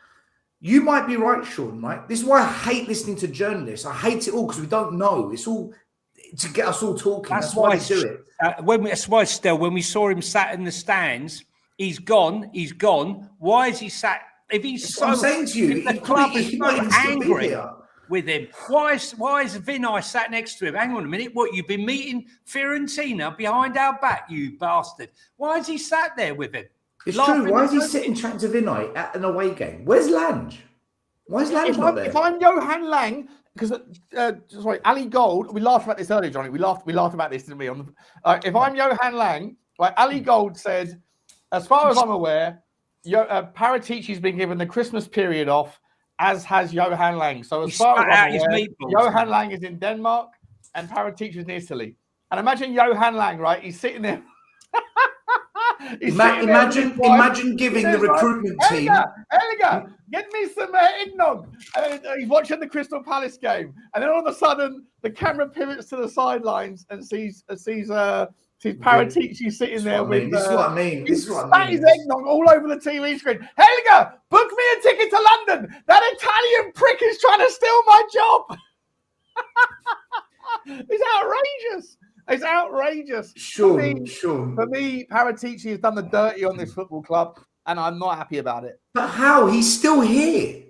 You might be right, Sean. Right? This is why I hate listening to journalists. I hate it all because we don't know. It's all to get us all talking. That's why they do it. That's why, Stel, when we saw him sat in the stands, he's gone. Why is he sat? If he's I'm saying to you, the club is so angry with him, why is Vinay sat next to him? Hang on a minute. What, you've been meeting Fiorentina behind our back, you bastard? Why is he sat there with him? It's true. Why is he sitting chatting to Vinay at an away game? Where's Lange? Why is Lange not there? If I'm Johan Lang, because Ali Gold, we laughed about this earlier, Johnny. We laughed about this, didn't we? If I'm Johan Lang, right? Ali Gold said, as far as I'm aware, Paratici's been given the Christmas period off, as has Johan Lang. So as far as I'm aware, Johan Lang is in Denmark and Paratici is in Italy. And imagine Johan Lang, right? He's sitting there. Imagine giving the recruitment team. Eliga, get me some eggnog. He's watching the Crystal Palace game, and then all of a sudden the camera pivots to the sidelines and sees Paratici sitting there with. This is what I mean. He's spat his eggnog all over the TV screen. Eliga, book me a ticket to London. That Italian prick is trying to steal my job. It's outrageous. It's outrageous. Sure. For me, Paratici has done the dirty on this football club, and I'm not happy about it. But how? He's still here.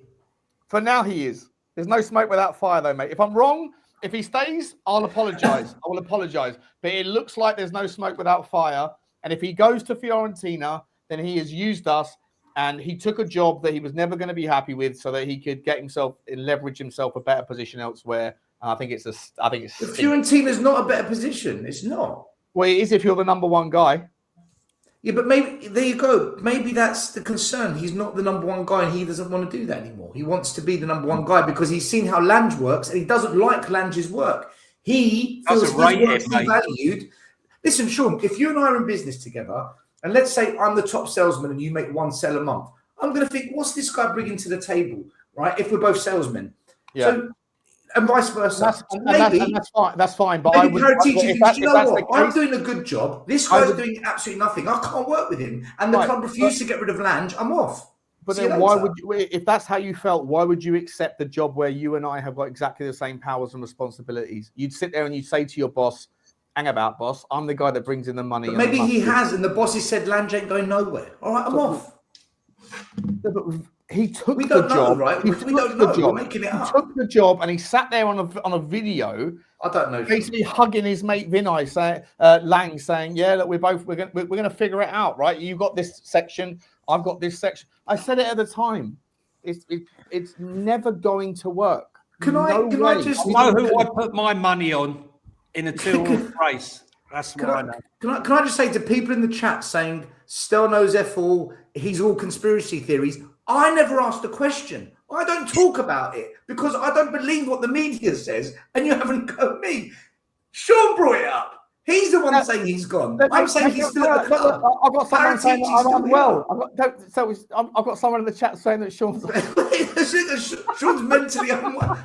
For now, he is. There's no smoke without fire, though, mate. If I'm wrong, If he stays, I'll apologise. I will apologise. But it looks like there's no smoke without fire. And if he goes to Fiorentina, then he has used us, and he took a job that he was never going to be happy with, so that he could get himself and leverage himself a better position elsewhere. And I think it's Fiorentina's not a better position. It's not. Well, it is if you're the number one guy. Yeah, but maybe there you go. Maybe that's the concern. He's not the number one guy, and he doesn't want to do that anymore. He wants to be the number one guy because he's seen how Lange works, and he doesn't like Lange's work. He feels his work's valued. Listen, Sean, if you and I are in business together, and let's say I'm the top salesman and you make one sale a month, I'm going to think, what's this guy bringing to the table, right? If we're both salesmen. Yeah. So, and vice versa. That's fine. But I would, I'm doing a good job. This guy's doing absolutely nothing. I can't work with him. And the club refused to get rid of Lange. I'm off. But then why would you, if that's how you felt, why would you accept the job where you and I have got exactly the same powers and responsibilities? You'd sit there and you'd say to your boss, hang about, boss. I'm the guy that brings in the money. But maybe he has, and the boss has said Lange ain't going nowhere. All right, I'm off. He took the job, right? We don't know. We're making it up. He took the job, and he sat there on a video. I don't know. Basically hugging his mate Vinay, Lang, saying, "Yeah, look, we're going to figure it out, right? You got this section, I've got this section." I said it at the time. It's never going to work. Can I just know who I put my money on in a 2-horse race? That's what I know. Can I just say to people in the chat saying Stel knows F all, he's all conspiracy theories. I never asked a question. I don't talk about it because I don't believe what the media says, and you haven't got me. Sean brought it up. He's the one saying he's gone. I'm saying he's still at the club. I've got someone saying that I'm unwell. I've got someone in the chat saying that Sean's Sean's mentally unwell.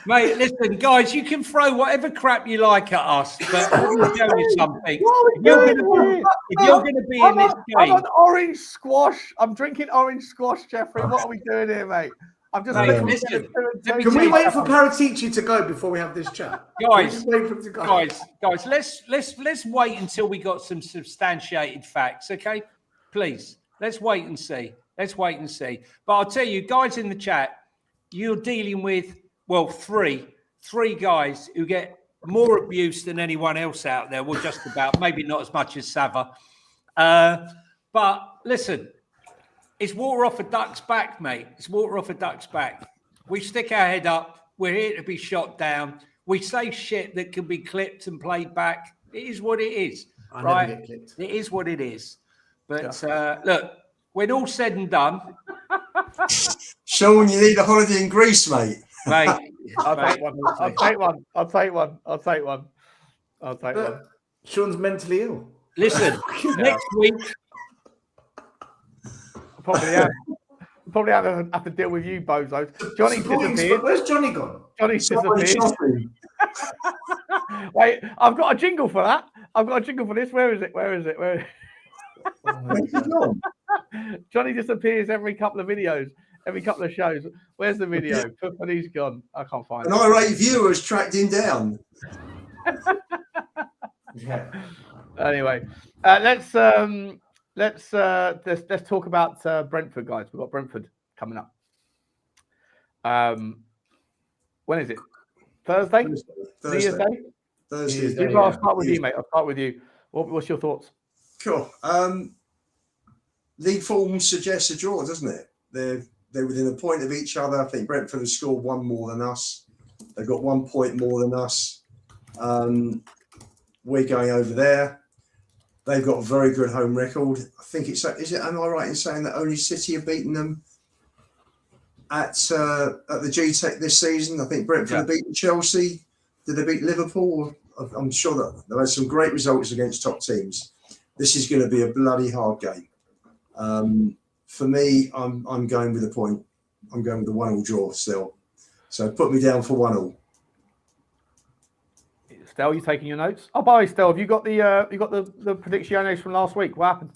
Mate, listen, guys, you can throw whatever crap you like at us, but let me tell you something. If you're going to be in this game... I'm on orange squash. I'm drinking orange squash, Jeffrey. What are we doing here, mate? I'm just... Can we wait for Paratici to go before we have this chat? Guys, let's wait until we got some substantiated facts, okay? Please, let's wait and see. But I'll tell you, guys in the chat, you're dealing with... Well, three guys who get more abuse than anyone else out there. Well, just about, maybe not as much as Sava. But listen, it's water off a duck's back, mate. It's water off a duck's back. We stick our head up. We're here to be shot down. We say shit that can be clipped and played back. It is what it is, right? It is what it is. But look, when all said and done... Sean, you need a holiday in Greece, mate. Mate, I'll take one. Sean's mentally ill. Listen, next week. Probably have to deal with you, bozos. Johnny disappeared. Where's Johnny gone? Johnny disappeared. Wait, I've got a jingle for that. I've got a jingle for this. Where is it? Johnny disappears every couple of videos. Every couple of shows. Where's the video? But he's gone. I can't find it. An irate viewer has tracked him down. Yeah. Anyway, let's talk about Brentford, guys. We've got Brentford coming up. When is it? Thursday? New Year's Day? Thursday. I'll start with you, mate. I'll start with you. What's your thoughts? Cool. League form suggests a draw, doesn't it? They're within a point of each other. I think Brentford have scored one more than us. They've got 1 point more than us. We're going over there. They've got a very good home record. I think am I right in saying that only City have beaten them at the G-Tech this season? I think Brentford have beaten Chelsea. Did they beat Liverpool? I'm sure that they've had some great results against top teams. This is going to be a bloody hard game. For me, I'm going with a point. I'm going with the 1-1 draw still. So put me down for 1-1. Stel, you taking your notes? Oh, by the way, Stel, have you got the predicciones from last week? What happened?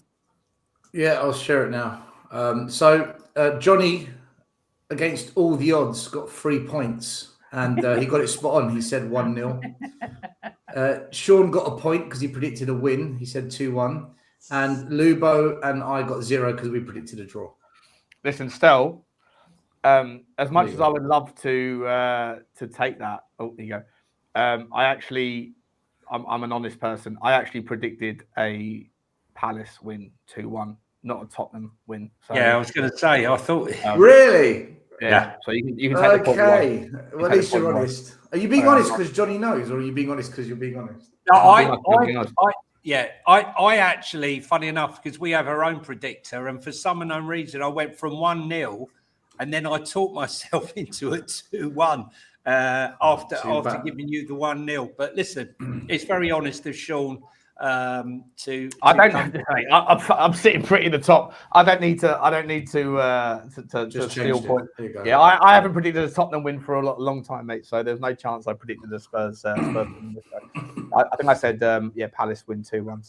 Yeah, I'll share it now. So Johnny, against all the odds, got 3 points, and he got it spot on. He said 1-0. Sean got a point because he predicted a win. He said 2-1. And Lubo and I got 0 because we predicted a draw. Listen, Stel, As much as I would love to take that, oh, there you go. I'm an honest person. I actually predicted a Palace win 2-1, not a Tottenham win. So, yeah, I was going to say, I thought. Really? Yeah. So you can take the point. Okay. Well, at least you're honest. Are you being honest because Johnny knows, or are you being honest because you're being honest? No, I actually, funny enough, because we have our own predictor, and for some unknown reason, I went from 1-0, and then I talked myself into a 2-1 after giving you the 1-0. But listen, it's very honest of Sean. I'm sitting pretty at the top. I don't need to steal points. Yeah, I haven't predicted a Tottenham win for a long time, mate. So there's no chance I predicted the Spurs. Win. I think I said Palace win 2-1.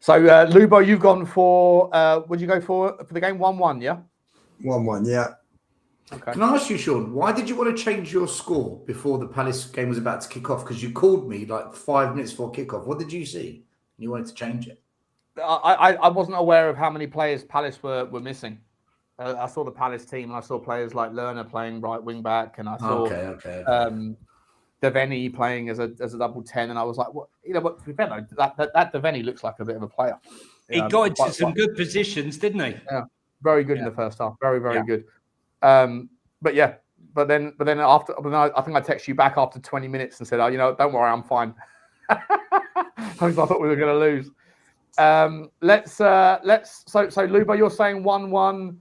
So Lubo, you've gone for would you go for the game 1-1? Yeah, 1-1. Yeah. Okay. Can I ask you, Sean, why did you want to change your score before the Palace game was about to kick off? Because you called me like 5 minutes before kickoff. What did you see? You wanted to change it. I wasn't aware of how many players Palace were missing. I saw the Palace team, and I saw players like Lerner playing right wing back, and I saw Devaney playing as a double 10, and I was like, "What? You know what? That Devaney looks like a bit of a player." He got into some good positions, didn't he? Yeah, very good in the first half. Very good. But then after, I think I texted you back after 20 minutes and said, "Oh, don't worry, I'm fine." Because I thought we were going to lose. So Luba, you're saying 1-1.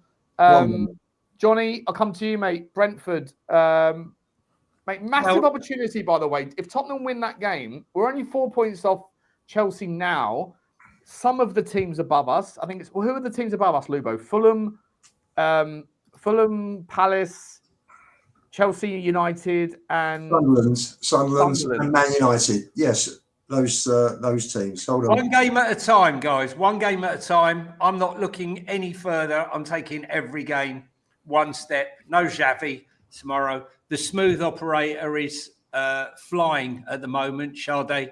Johnny, I'll come to you, mate. Brentford, mate, massive opportunity, by the way. If Tottenham win that game, we're only 4 points off Chelsea now. Some of the teams above us, I think who are the teams above us, Lubo? Fulham, Palace, Chelsea United, and Sunderland, and Man United. Yes, those teams. Hold on. One game at a time, guys. One game at a time. I'm not looking any further. I'm taking every game one step. No Xavi tomorrow. The smooth operator is flying at the moment. Sade.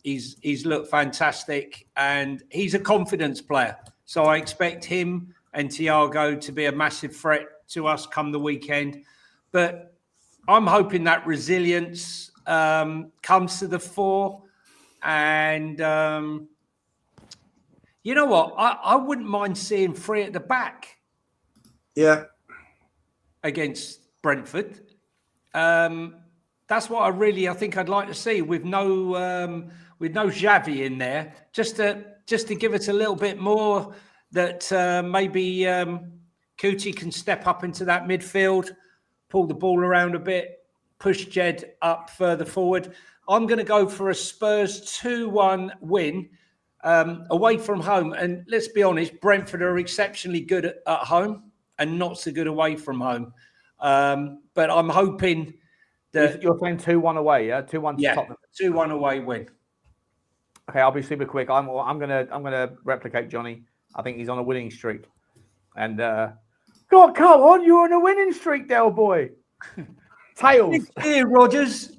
He's looked fantastic, and he's a confidence player. So I expect him and Thiago to be a massive threat to us come the weekend. But I'm hoping that resilience comes to the fore. And you know what? I wouldn't mind seeing 3 at the back. Yeah. Against Brentford. That's what I think I'd like to see with no Xavi in there, just to give it a little bit more. That maybe Kuti can step up into that midfield, pull the ball around a bit, push Jed up further forward. I'm going to go for a Spurs 2-1 win away from home. And let's be honest, Brentford are exceptionally good at home and not so good away from home. But I'm hoping that... You're saying 2-1 away, yeah? 2-1 to Tottenham. 2-1 away win. Okay, I'll be super quick. I'm gonna replicate Johnny. I think he's on a winning streak. And God, come on, you're on a winning streak, Del Boy. Tails. Here, Rodgers.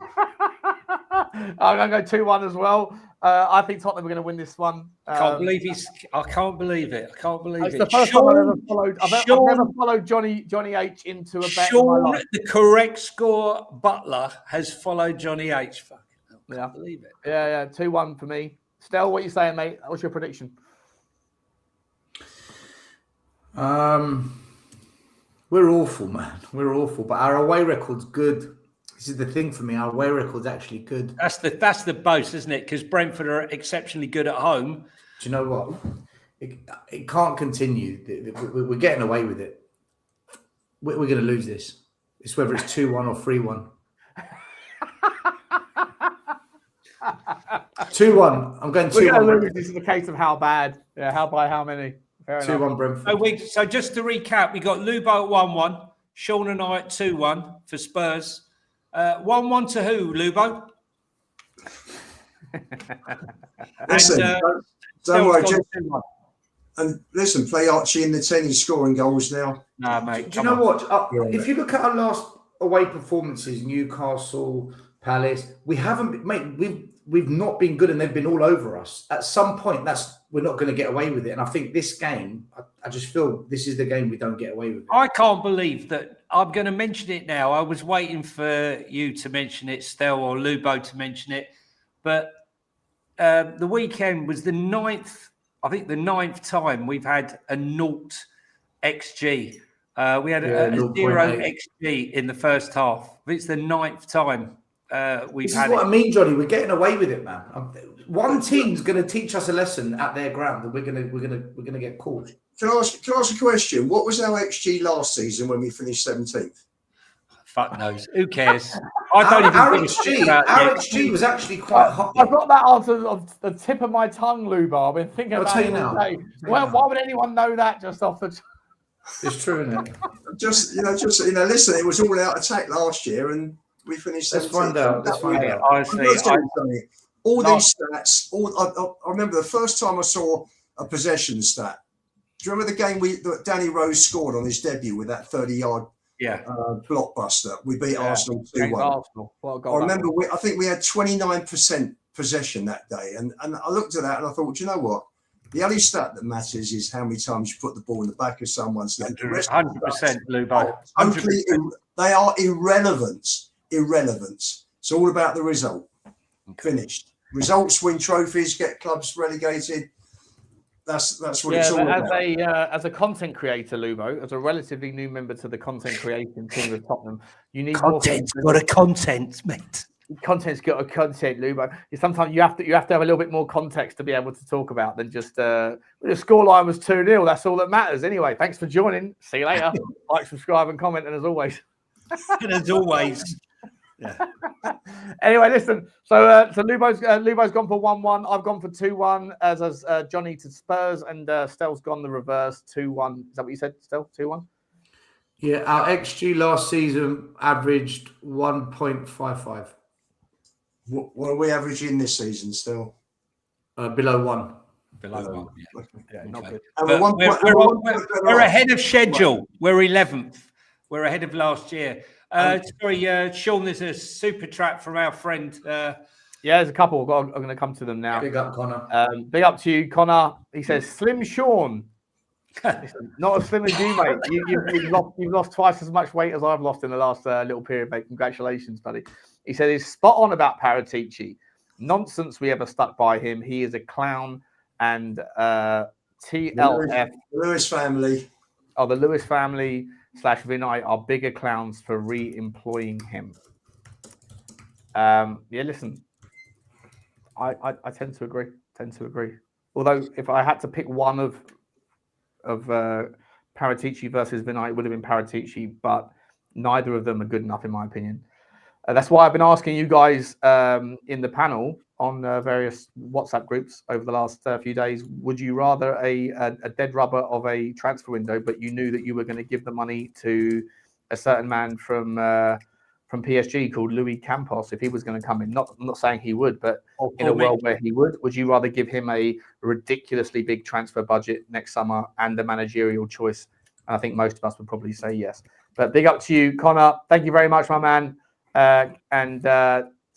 I'm going to go 2-1 as well. I think Tottenham are going to win this one. I can't believe it. I can't believe it. It's the first time I've ever followed. I've never followed Johnny H into a bet. Sean, the correct score Butler has followed Johnny H. I can't believe it. Yeah. 2-1 for me. Stel, what are you saying, mate? What's your prediction? We're awful, man. We're awful, but our away record's good. This is the thing for me. Our away record's actually good. That's the boast, isn't it? Because Brentford are exceptionally good at home. Do you know what? It can't continue. We're getting away with it. We're going to lose this. It's whether it's 2-1 or 3-1. 2-1. I'm going 2-1. This is a case of how bad. Yeah, how by how many? 2-1 Brentford. So just to recap, we got Lubo at 1-1, Sean and I at 2-1 for Spurs. 1-1 to who, Lubo? Listen, don't worry, and listen, play Archie in the 10. He's scoring goals now. Nah, mate. Do you know what? If you look at our last away performances, Newcastle, Palace, we haven't, mate. We've not been good, and they've been all over us. At some point, we're not going to get away with it. And I think this game, I just feel this is the game we don't get away with. I can't believe that. I'm going to mention it now. I was waiting for you to mention it, Stel, or Lubo to mention it. But the weekend was the ninth time we've had a 0 XG. We had a 0 XG in the first half. It's the 9th time we've had it. This is what I mean, Johnny. We're getting away with it, man. One team's going to teach us a lesson at their ground, and we're going to get caught. Can I ask a question? What was our XG last season when we finished 17th? Fuck knows. Who cares? I don't our even think our about XG was actually quite hot. I've got that answer on the tip of my tongue, Luba. I've been thinking I'll about tell it you all now. day. Well, why would anyone know that just off the... It's true, isn't it? Just listen. It was all out attack last year, and we finished. Let's 17th. find out. Let's find out. Honestly, All these stats. I remember the first time I saw a possession stat. Do you remember the game that Danny Rose scored on his debut with that 30-yard blockbuster? We beat Arsenal 2-1. I remember. I think we had 29% possession that day, and I looked at that and I thought, do you know what? The only stat that matters is how many times you put the ball in the back of someone's leg. 100%, Lubo. They are irrelevant. It's all about the result. Finished. Results win trophies, get clubs relegated. That's what it's all about. As a content creator, Lubo, as a relatively new member to the content creation team of Tottenham, you need Content's got a content, mate. Content's got a content, Lubo. Sometimes you have to have a little bit more context to be able to talk about than just the scoreline was 2-0. That's all that matters. Anyway, thanks for joining. See you later. Like, subscribe, and comment. And as always, Yeah. Anyway, listen. So Lubo's gone for 1-1. I've gone for 2-1. As has Johnny to Spurs, and Stel's gone the reverse 2-1. Is that what you said, Stel? 2-1. Yeah, our XG last season averaged 1.55. What are we averaging this season still? Below 1. Below 1. Yeah, not good. We're ahead of schedule. We're 11th. We're ahead of last year. Sorry, Sean, there's a super chat from our friend. Yeah, there's a couple. I'm going to come to them now. Big up, Connor. Big up to you, Connor. He says, Slim Sean. Not as slim as you, mate. You've lost twice as much weight as I've lost in the last little period, mate. Congratulations, buddy. He said he's spot on about Paratici. Nonsense we ever stuck by him. He is a clown. And TLF. Lewis family. Oh, the Lewis family / Vinay are bigger clowns for re-employing him. Yeah, listen. I tend to agree. Although if I had to pick one of Paratici versus Vinay, it would have been Paratici, but neither of them are good enough in my opinion. That's why I've been asking you guys in the panel on various WhatsApp groups over the last few days. Would you rather a dead rubber of a transfer window, but you knew that you were going to give the money to a certain man from PSG called Louis Campos if he was going to come in? I'm not saying he would, but in a world where he would you rather give him a ridiculously big transfer budget next summer and the managerial choice? And I think most of us would probably say yes. But big up to you, Connor. Thank you very much, my man. And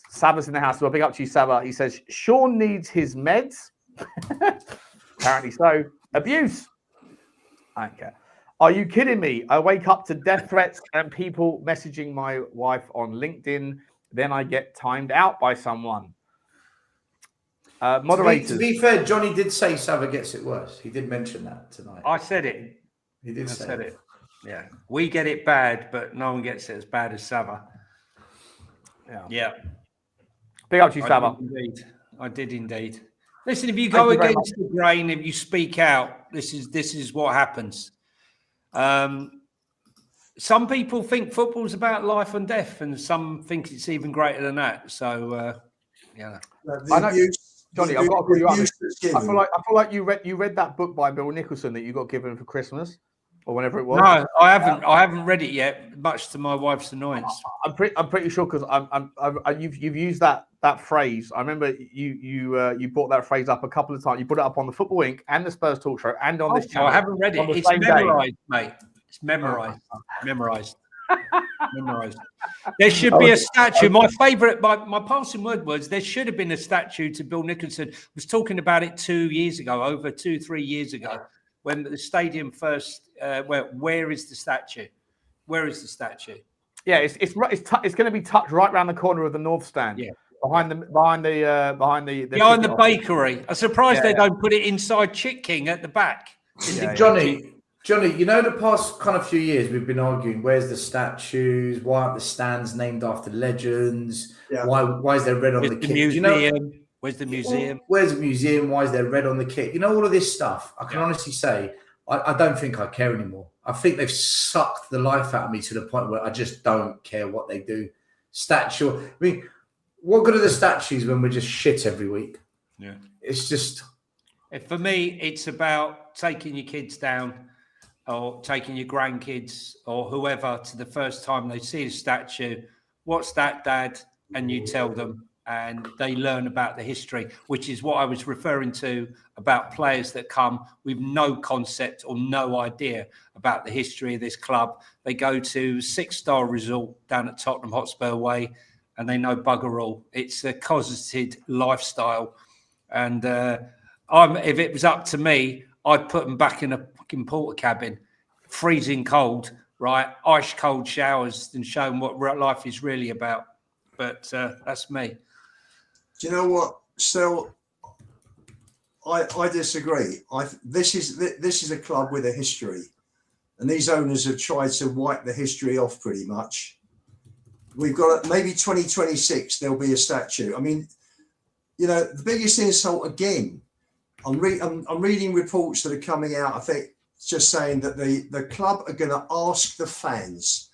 Saba's in the house. Well, big up to you, Saba. He says, Sean needs his meds. Apparently so. Abuse. I don't care. Are you kidding me? I wake up to death threats and people messaging my wife on LinkedIn. Then I get timed out by someone. Moderators. To be fair, Johnny did say Saba gets it worse. He did mention that tonight. I said it. He did say it. Yeah. We get it bad, but no one gets it as bad as Saba. Yeah. Big up to you, Saba. I did indeed. Listen, if you go against the grain, if you speak out, this is what happens. Some people think football's about life and death, and some think it's even greater than that. So, yeah. I know, Johnny, I've got to call you up. I feel like you read that book by Bill Nicholson that you got given for Christmas. Or whenever it was. No, I haven't. I haven't read it yet, much to my wife's annoyance. I'm pretty sure because you've used that phrase. I remember you brought that phrase up a couple of times. You put it up on the Football Inc. and the Spurs Talk Show and on this channel. I haven't read it. It's memorized, mate. It's memorized. Memorized. There should be a statue. My favourite, my passing word was there should have bbeen a statue to Bill Nicholson. I was talking about it 2 years ago, over 2-3 years ago. when the stadium first. Where is the statue? Where is the statue? Yeah, it's going to be tucked right around the corner of the north stand. Yeah. Behind the Behind the bakery. I'm surprised they don't put it inside Chick King at the back. Johnny, you know, the past kind of few years we've been arguing, where's the statues? Why aren't the stands named after legends? Yeah. Why is there red on the kit? Museum? Where's the museum? Where's the museum? Why is there red on the kit? You know, all of this stuff. I can honestly say, I don't think I care anymore. I think they've sucked the life out of me to the point where I just don't care what they do. Statue. I mean, what good are the statues when we're just shit every week? Yeah. It's just... For me, it's about taking your kids down or taking your grandkids or whoever to the first time they see the statue. What's that, Dad? And you tell them, and they learn about the history, which is what I was referring to about players that come with no concept or no idea about the history of this club. They go to 6-star resort down at Tottenham Hotspur Way, and they know bugger all. It's a cosseted lifestyle. And if it was up to me, I'd put them back in a fucking porter cabin, freezing cold, right? Ice cold showers, and show them what life is really about. But that's me. Do you know what? Still, I disagree. This is a club with a history, and these owners have tried to wipe the history off pretty much. We've got maybe 2026. There'll be a statue. I mean, you know, the biggest insult again. I'm reading reports that are coming out. I think just saying that the club are going to ask the fans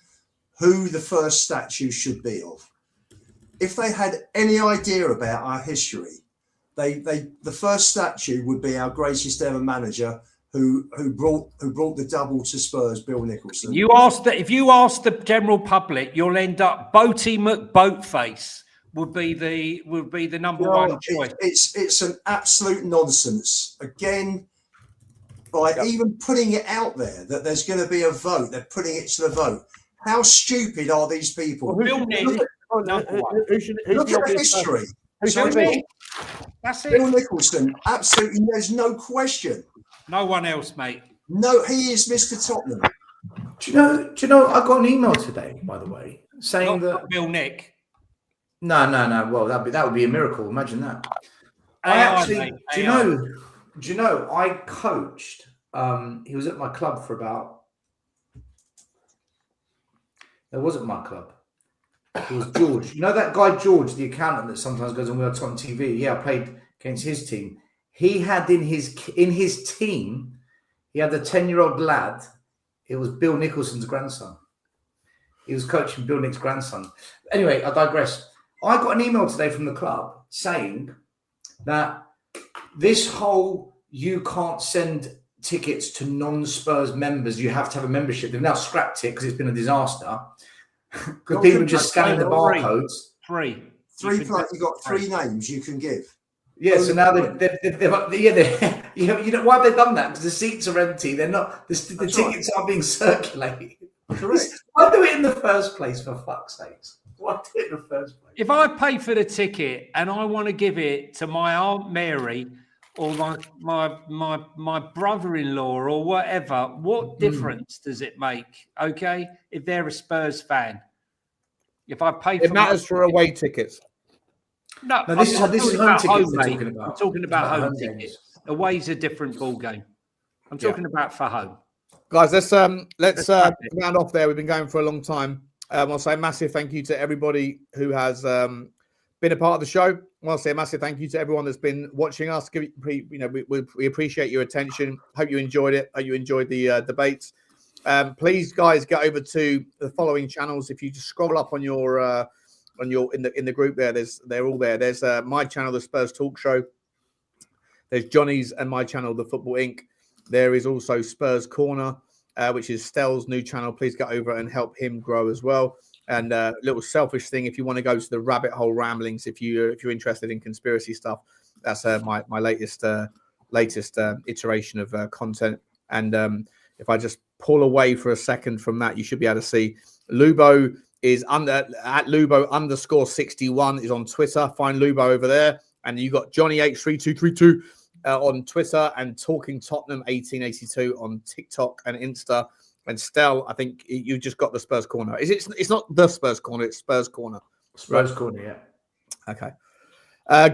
who the first statue should be of. If they had any idea about our history, the first statue would be our greatest ever manager who brought the double to Spurs, Bill Nicholson. If you ask the general public, you'll end up Boaty McBoatface would be the number one choice. It's an absolute nonsense. Again, by even putting it out there that there's going to be a vote, they're putting it to the vote. How stupid are these people? Well, Look at the history. That's it. Bill Nicholson, absolutely, there's no question. No one else, mate. No, he is Mr. Tottenham. Do you know? I got an email today, by the way, saying that Bill Nick. No. Well, that would be a miracle. Imagine that. Do you know? I coached. He was at my club for about. It wasn't my club. It was George. You know that guy George, the accountant that sometimes goes on with on TV. Yeah, I played against his team. He had in his team, he had a 10-year-old lad. It was Bill Nicholson's grandson. He was coaching Bill Nick's grandson. Anyway, I digress. I got an email today from the club saying that this whole you can't send tickets to non-Spurs members, you have to have a membership. They've now scrapped it because it's been a disaster. Because people just scanning the barcodes. Three. You've got 3 names you can give. Yeah, so now they've you know why have they done that? Because the seats are empty. They're not. The tickets are being circulated. Correct. Why do it in the first place? For fuck's sakes. Why do it in the first place? If I pay for the ticket and I want to give it to my Aunt Mary or my brother-in-law or whatever, what difference does it make? Okay, if they're a Spurs fan, if I pay, it matters for away tickets. No, this is home tickets we're talking about. I'm talking about home tickets. Away's a different ball game. I'm talking about for home. Guys, let's round off there. We've been going for a long time. I'll say a massive thank you to everybody who has been a part of the show. I'll say a massive thank you to everyone that's been watching us. We appreciate your attention. Hope you enjoyed it. Hope you enjoyed the debates. Please, guys, get over to the following channels. If you just scroll up on your in the group there, they're all there. There's my channel, the Spurs Talk Show. There's Johnny's and my channel, the Football Inc. There is also Spurs Corner, which is Stell's new channel. Please get over and help him grow as well. And a little selfish thing, if you want to go to the rabbit hole ramblings, if you're interested in conspiracy stuff, that's my latest iteration of content. And if I just pull away for a second from that, you should be able to see Lubo is at Lubo_61 is on Twitter. Find Lubo over there. And you got Johnny H3232 on Twitter, and Talking Tottenham 1882 on TikTok and Insta. And Stel, I think you just got the Spurs Corner. It's not the Spurs Corner, it's Spurs Corner. Spurs Corner, yeah. Okay.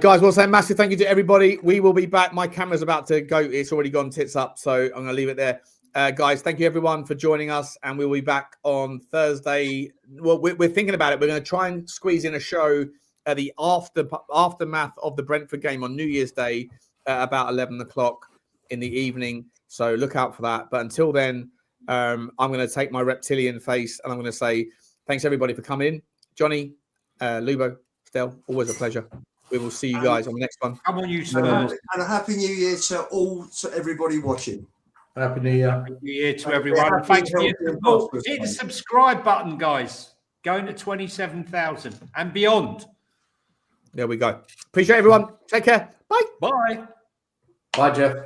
Guys, we'll say a massive thank you to everybody. We will be back. My camera's about to go. It's already gone tits up, so I'm going to leave it there. Guys, thank you everyone for joining us, and we'll be back on Thursday. Well, we're thinking about it. We're going to try and squeeze in a show at the aftermath of the Brentford game on New Year's Day at about 11 o'clock in the evening. So look out for that. But until then, I'm going to take my reptilian face and I'm going to say thanks everybody for coming in. Johnny, Lubo, Stel, always a pleasure. We will see you guys on the next one. Come on, you Spurs. And a happy new year to everybody watching. Happy New Year. Happy New Year to everyone. Thanks for your support. Hit the subscribe button, guys. Going to 27,000 and beyond. There we go. Appreciate everyone. Take care. Bye. Bye. Bye, Jeff.